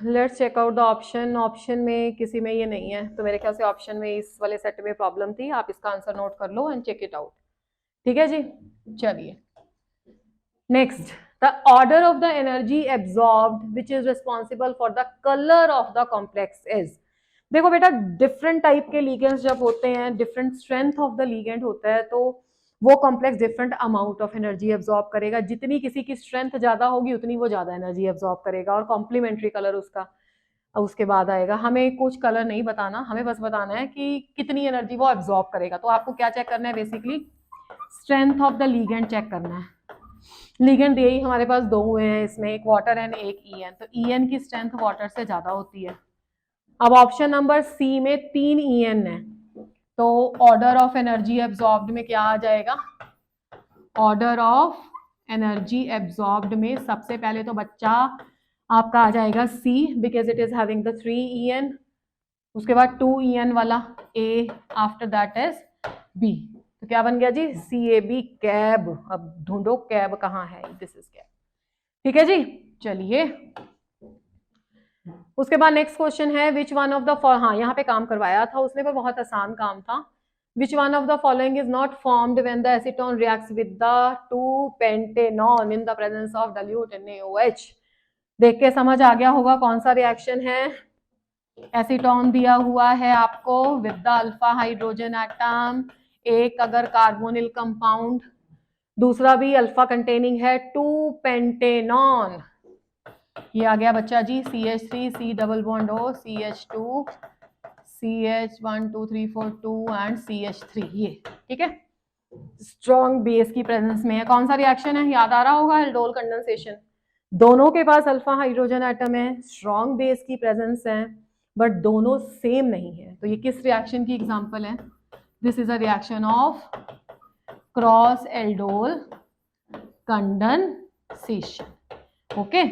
Let's check out the option. Option में किसी में ये नहीं है, तो मेरे ख्याल से ऑप्शन में इस वाले सेट में प्रॉब्लम थी. आप इसका आंसर नोट कर लो एंड चेक इट आउट, ठीक है जी. चलिए next, the order of the energy absorbed which is responsible for the colour of the complex is. देखो बेटा डिफरेंट टाइप के लिगेंड्स जब होते हैं, different strength of the ligand होता है, तो वो complex different amount of energy absorb करेगा. जितनी किसी की स्ट्रेंथ ज्यादा होगी उतनी वो ज्यादा एनर्जी एब्जॉर्ब करेगा, और कॉम्प्लीमेंट्री कलर उसका उसके बाद आएगा. हमें कुछ कलर नहीं बताना, हमें बस बताना है कि कितनी एनर्जी वो एब्जॉर्ब करेगा. तो आपको क्या चेक करना है? Basically strength of the ligand check करना है. लिगेंड यही हमारे पास 2 हुए हैं इसमें, एक वाटर एंड एक EN. तो EN की स्ट्रेंथ वाटर से ज्यादा होती है. अब ऑप्शन नंबर सी में 3 EN है, तो ऑर्डर ऑफ एनर्जी एब्जॉर्ब्ड में क्या आ जाएगा? ऑर्डर ऑफ एनर्जी एब्जॉर्ब्ड में सबसे पहले तो बच्चा आपका आ जाएगा C, because it is having the 3 EN. उसके बाद 2 EN वाला A, after that is B. तो क्या बन गया जी? CAB cab. अब ढूंढो कैब कहाँ है, दिस इज कैब, ठीक है जी. चलिए उसके बाद नेक्स्ट क्वेश्चन है विच वन ऑफ द, हाँ यहाँ पे काम करवाया था उसने, पर बहुत आसान काम था. Which one of the following is not formed when the acetone reacts with the two pentanone in the presence of dilute NaOH. देख के समझ आ गया होगा कौन सा रिएक्शन है. एसीटोन दिया हुआ है आपको with the alpha hydrogen atom, एक अगर कार्बोनिल कंपाउंड, दूसरा भी अल्फा कंटेनिंग है 2-पेंटेनॉन. ये आ गया बच्चा जी CH3 C double bond O CH2 CH 1 2 3 4 2 and CH3 ये ठीक है, स्ट्रॉन्ग बेस की प्रेजेंस में है। कौन सा रिएक्शन है, याद आ रहा होगा, एल्डोल कंडेंसेशन। दोनों के पास अल्फा हाइड्रोजन एटम है, स्ट्रॉन्ग बेस की प्रेजेंस है, बट दोनों सेम नहीं है। तो ये किस रिएक्शन की एग्जांपल है? This is a reaction of cross aldol condensation. Okay,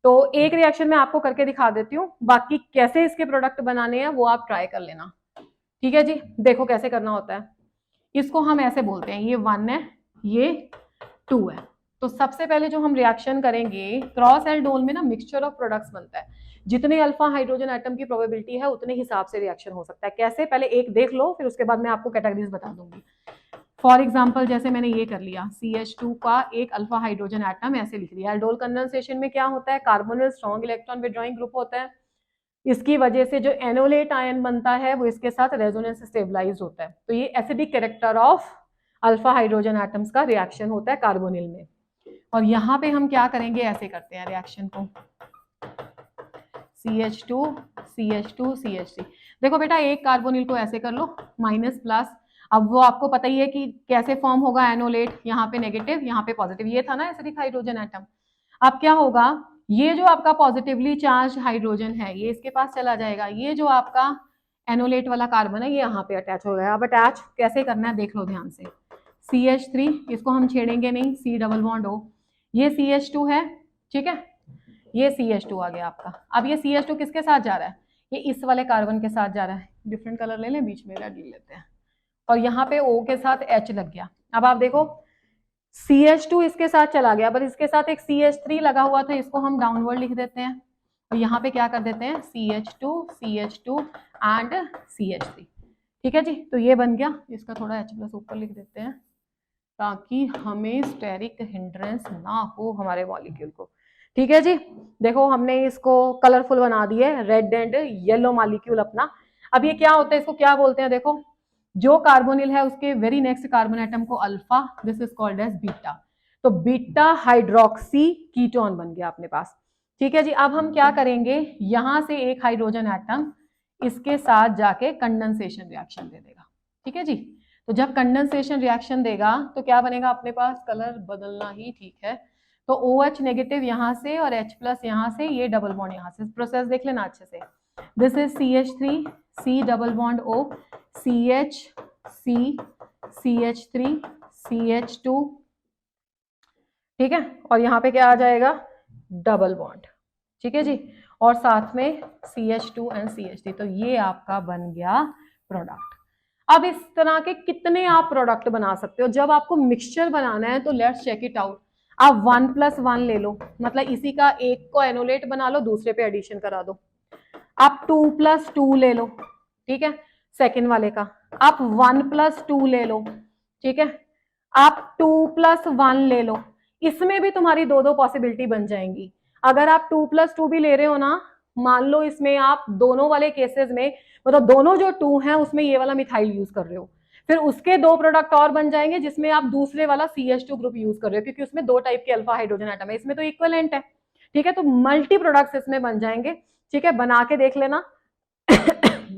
तो एक रिएक्शन मैं आपको करके दिखा देती हूँ, बाकी कैसे इसके प्रोडक्ट बनाने हैं वो आप ट्राई कर लेना। ठीक है जी, देखो कैसे करना होता है। इसको हम ऐसे बोलते हैं, ये 1 है, ये 2 है। तो सबसे पहले जो हम रिएक्शन करेंगे, क्रॉस एल्डोल में ना मिक्सचर ऑफ प्रोडक्ट्स बनता है, जितने अल्फा हाइड्रोजन एटम की प्रोबेबिलिटी है उतने हिसाब से रिएक्शन हो सकता है। कैसे, पहले एक देख लो, फिर उसके बाद मैं आपको कैटेगरीज बता दूंगी। फॉर एग्जाम्पल जैसे मैंने ये कर लिया, CH2 का एक अल्फा हाइड्रोजन एटम ऐसे लिख दिया। एल्डोल कंडेंसेशन में क्या होता है, carbonyl strong electron withdrawing group होता है, इसकी वजह से जो एनोलेट आयन बनता है वो इसके साथ रेजोनेंस स्टेबलाइज होता है। तो ये acidic character of alpha hydrogen atoms का रिएक्शन होता है कार्बोनिल में। और यहाँ पे हम क्या करेंगे, ऐसे करते हैं रिएक्शन को, CH2 CH2 CH3। देखो बेटा, एक कार्बोनिल को ऐसे कर लो, माइनस प्लस। अब वो आपको पता ही है कि कैसे फॉर्म होगा एनोलेट, यहाँ पे नेगेटिव यहाँ पे पॉजिटिव, ये था ना एसिडिक हाइड्रोजन एटम। अब क्या होगा, ये जो आपका पॉजिटिवली चार्ज हाइड्रोजन है ये इसके पास चला जाएगा, ये जो आपका एनोलेट वाला कार्बन है ये यहाँ पे अटैच हो गया। अब अटैच कैसे करना है देख लो ध्यान से। CH3 इसको हम छेड़ेंगे नहीं, C डबल बॉन्ड O, ये CH2 है, ठीक है, ये CH2 आ गया आपका। अब ये CH2 किसके साथ जा रहा है, ये इस वाले कार्बन के साथ जा रहा है। डिफरेंट कलर ले लें, बीच में रेड ले लेते हैं, और यहाँ पे O के साथ H लग गया। अब आप देखो CH2 इसके साथ चला गया, पर इसके साथ एक CH3 लगा हुआ था, इसको हम डाउनवर्ड लिख देते हैं, और यहाँ पे क्या कर देते हैं CH2 CH2 एंड CH3। ठीक है जी, तो ये बन गया। इसका थोड़ा H प्लस ऊपर लिख देते हैं ताकि हमें स्टेरिक हिंड्रेंस ना हो हमारे मॉलिक्यूल को। ठीक है जी, देखो हमने इसको कलरफुल बना दिए, रेड एंड येलो मॉलिक्यूल अपना। अब ये क्या होता है, इसको क्या बोलते हैं, देखो जो कार्बोनिल है उसके वेरी नेक्स्ट कार्बन एटम को alpha, this is called as beta. तो बीटा हाइड्रोक्सी कीटोन बन गया अपने पास। ठीक है जी, अब हम क्या करेंगे, यहां से एक हाइड्रोजन एटम इसके साथ जाके कंडेंसेशन रिएक्शन दे देगा। ठीक है जी, तो जब कंडेंसेशन रिएक्शन देगा तो क्या बनेगा अपने पास, कलर बदलना ही ठीक है। तो OH नेगेटिव यहाँ से और H प्लस यहाँ से, ये डबल बॉन्ड यहाँ से, प्रोसेस देख लेना अच्छे से। This is CH3 C double bond O CH C CH3 CH2, ठीक है, और यहाँ पे क्या आ जाएगा, डबल बॉन्ड। ठीक है जी, और साथ में CH2 एंड CH3। तो ये आपका बन गया प्रोडक्ट। अब इस तरह के कितने आप प्रोडक्ट बना सकते हो। जब आपको मिक्सचर बनाना है तो लेट्स चेक इट आउट। आप 1+1 ले लो, मतलब इसी का एक को एनोलेट बना लो, दूसरे पे एडिशन करा दो। आप 2+2 ले लो, ठीक है, सेकेंड वाले का। आप 1+2 ले लो, ठीक है, आप 2+1 ले लो। इसमें भी तुम्हारी दो दो पॉसिबिलिटी बन जाएंगी। अगर आप 2+2 भी ले रहे हो ना, मान लो इसमें आप दोनों वाले केसेस में, मतलब दोनों जो 2 हैं उसमें ये वाला मिथाइल यूज कर रहे हो, फिर उसके दो प्रोडक्ट और बन जाएंगे जिसमें आप दूसरे वाला CH2 ग्रुप यूज कर रहे हो, क्योंकि उसमें 2 टाइप के अल्फा हाइड्रोजन एटम है, इसमें तो इक्विवेलेंट है। ठीक है, तो मल्टी प्रोडक्ट्स इसमें बन जाएंगे। ठीक है, बना के देख लेना।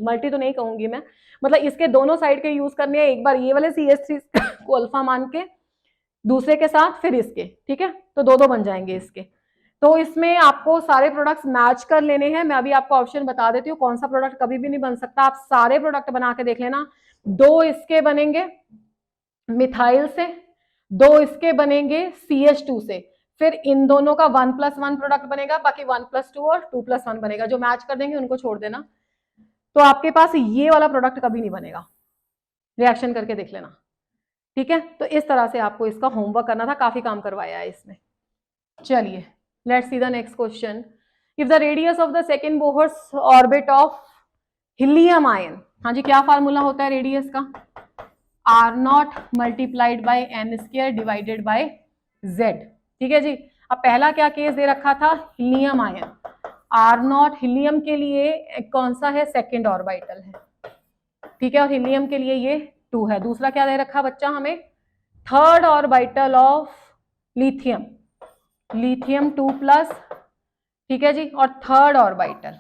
मल्टी तो नहीं कहूंगी मैं, मतलब इसके दोनों साइड के यूज करने हैं, एक बार ये वाले CH3 को अल्फा मान के, दूसरे के साथ फिर इसके। ठीक है, तो दो दो बन जाएंगे इसके। तो इसमें आपको सारे प्रोडक्ट्स मैच कर लेने हैं। मैं अभी आपको ऑप्शन बता देती हूँ, कौन सा प्रोडक्ट कभी भी नहीं बन सकता। आप सारे प्रोडक्ट बना के देख लेना। 2 इसके बनेंगे मिथाइल से, 2 इसके बनेंगे CH2 से, फिर इन दोनों का 1+1 प्रोडक्ट बनेगा, बाकी 1+2 और 2+1 बनेगा। जो मैच कर देंगे उनको छोड़ देना। तो आपके पास ये वाला प्रोडक्ट कभी नहीं बनेगा। रिएक्शन करके देख लेना। ठीक है, तो इस तरह से आपको इसका होमवर्क करना था, काफी काम करवाया है इसमें। चलिए, let's see the next question. If the radius of the second Bohr's orbit of helium ion, हाँ जी, क्या फार्मूला होता है रेडियस का, R0 multiplied by n² divided by Z। ठीक है जी, अब पहला क्या केस दे रखा था, हीलियम आयन, R0 हीलियम के लिए कौन सा है, सेकेंड ऑर्बिटल है। ठीक है, और हीलियम के लिए ये 2 है। दूसरा क्या दे रखा बच्चा हमें, third orbital of lithium, lithium 2+, ठीक है जी, और थर्ड ऑर्बिटल,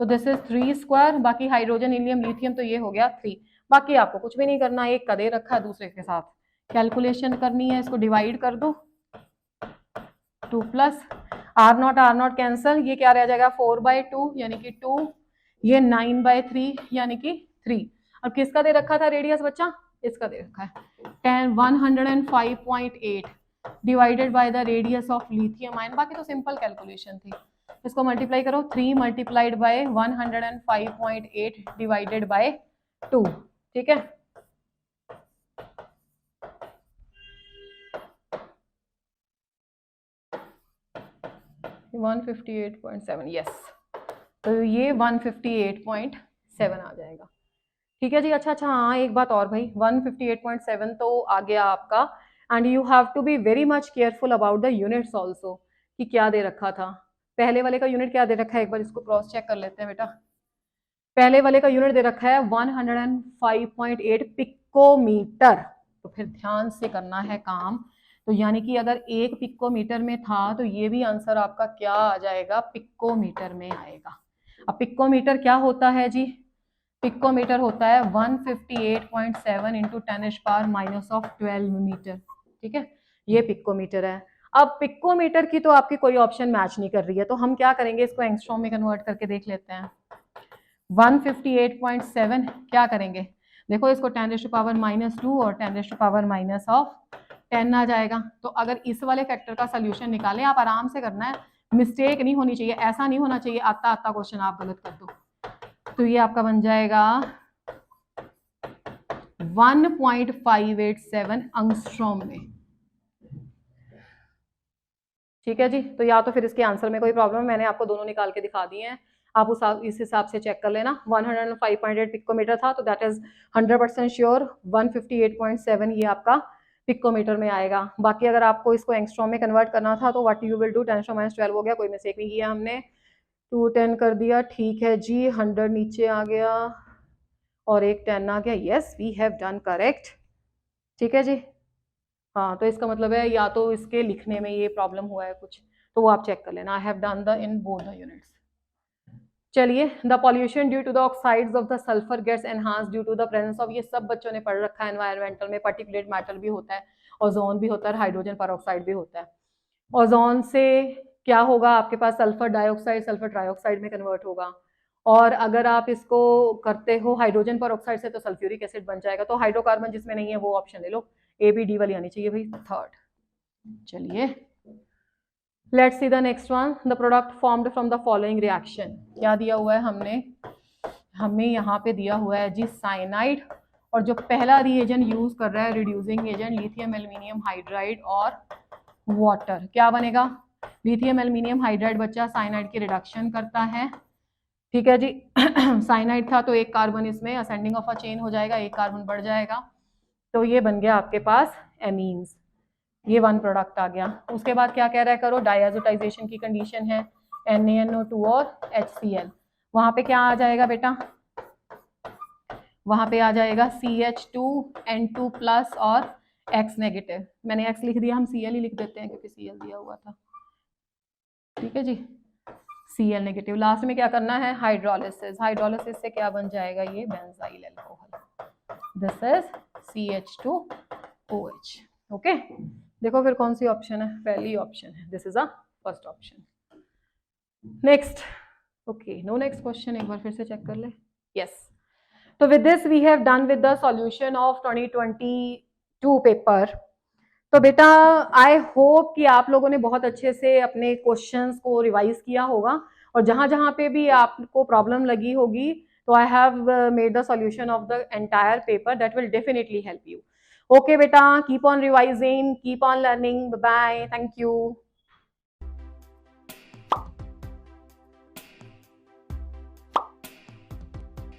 तो दिस इज 3 स्क्वायर, बाकी हाइड्रोजन हीलियम लिथियम तो ये हो गया 3, बाकी आपको कुछ भी नहीं करना, एक का दे रखा है दूसरे के साथ कैलकुलेशन करनी है, इसको डिवाइड कर दो 2 प्लस आर नॉट कैंसल, ये क्या रह जाएगा 4/2 यानी कि 2, ये 9/3 यानी कि 3। अब किसका दे रखा था रेडियस बच्चा, इसका दे रखा है 105.8 divided by the radius of lithium ion, बाकी तो सिंपल कैलकुलेशन थी, इसको मल्टीप्लाई करो 3 मल्टीप्लाइड बाय 105.8 डिवाइडेड बाय 2, ठीक है। वन 158.7, यस, तो ये 158.7 आ जाएगा, ठीक है जी। अच्छा हाँ, एक बात और भाई, 158.7 तो आ गया आपका, and you have to be very much careful about the units also, कि क्या दे रखा था, पहले वाले का यूनिट क्या दे रखा है, एक बार इसको क्रॉस चेक कर लेते हैं बेटा। पहले वाले का यूनिट दे रखा है 105.8 पिकोमीटर, तो फिर ध्यान से करना है काम, तो यानी कि अगर 1 पिकोमीटर में था तो ये भी आंसर आपका क्या आ जाएगा, पिकोमीटर में आएगा। अब पिकोमीटर क्या होता है जी, पिकोमीटर होता है 158.7 इंटू 10⁻⁻12 मीटर, ठीक है, ये पिकोमीटर है। अब पिकोमीटर की तो आपकी कोई ऑप्शन मैच नहीं कर रही है, तो हम क्या करेंगे, इसको एंगस्ट्रॉम में कन्वर्ट करके देख लेते हैं। 158.7 क्या करेंगे, देखो इसको 10⁻⁻2 और 10⁻10 आ जाएगा, तो अगर इस वाले फैक्टर का सोल्यूशन निकालें, आप आराम से करना है, मिस्टेक नहीं होनी चाहिए, ऐसा नहीं होना चाहिए आता आता क्वेश्चन आप गलत कर दो, तो ये आपका बन जाएगा 1.587 एंगस्ट्रॉम में, ठीक है जी। तो या तो फिर इसके आंसर में कोई प्रॉब्लम, मैंने आपको दोनों निकाल के दिखा दिए हैं, आप इस हिसाब से चेक कर लेना। 105.8 पिकोमीटर था, तो दैट इज 100% श्योर 158.7 ये आपका पिकोमीटर में आएगा। बाकी अगर आपको इसको एंगस्ट्रॉम में कन्वर्ट करना था तो व्हाट यू विल डू, 10⁻12 हो गया, कोई मिस्टेक नहीं किया हमने, 210 कर दिया, ठीक है जी, 100 नीचे आ गया और एक 10 आ गया, yes we have done correct, ठीक है जी। हाँ, तो इसका मतलब है या तो इसके लिखने में ये प्रॉब्लम हुआ है कुछ, तो वो आप चेक कर लेना। I have done the in both the units. चलिए, the pollution due to the oxides of the sulphur gets enhance due to the presence of, ये सब बच्चों ने पढ़ रखा है एनवायरमेंटल में, पार्टिकुलेट मैटर भी होता है, ओजोन भी होता है, हाइड्रोजन परऑक्साइड भी होता है। ओजोन से क्या होगा, आपके पास सल्फर डाइऑक्साइड सल्फर ट्राइऑक्साइड में कन्वर्ट होगा, और अगर आप इसको करते हो हाइड्रोजन परऑक्साइड से तो सल्फ्यूरिक एसिड बन जाएगा, तो हाइड्रोकार्बन जिसमें नहीं है वो ऑप्शन ले लो, ए बी डी वाली आनी चाहिए भाई, थर्ड। चलिए, let's see the next one, the product formed from the following reaction, क्या दिया हुआ है हमें यहाँ पे दिया हुआ है जी साइनाइड, और जो पहला रिएजेंट यूज कर रहा है reducing agent lithium aluminium hydride और वाटर, क्या बनेगा, लिथियम एल्यूमिनियम हाइड्राइड बच्चा साइनाइड की रिडक्शन करता है, ठीक है जी। साइनाइड था तो एक कार्बन इसमें असेंडिंग ऑफ अ चेन हो जाएगा, एक कार्बन बढ़ जाएगा, तो ये बन गया आपके पास एमीन्स, ये वन प्रोडक्ट आ गया। उसके बाद क्या कह रहा है, करो डायजोटाइजेशन की कंडीशन है NaNO2 और HCl, वहां पे क्या आ जाएगा बेटा, वहां पे आ जाएगा CH2N2 प्लस और X नेगेटिव, मैंने X लिख दिया, हम Cl ही लिख देते हैं क्योंकि Cl दिया हुआ था, ठीक है जी, Cl नेगेटिव। लास्ट में क्या करना है, हाइड्रोलिसिस, हाइड्रोलिसिस से क्या बन जाएगा, ये benzyl alcohol, this is CH2OH, okay. देखो फिर कौन सी ऑप्शन है, पहली ऑप्शन है, this is a first option. Next, okay, no next question, एक बार फिर से चेक कर ले, यस। तो with this we have done with the solution of 2022 paper. तो बेटा आई होप कि आप लोगों ने बहुत अच्छे से अपने क्वेश्चंस को रिवाइज किया होगा, और जहां जहां पे भी आपको प्रॉब्लम लगी होगी तो I have made the solution of the entire paper, that will definitely help you. Okay beta, keep on revising, keep on learning, bye bye, thank you.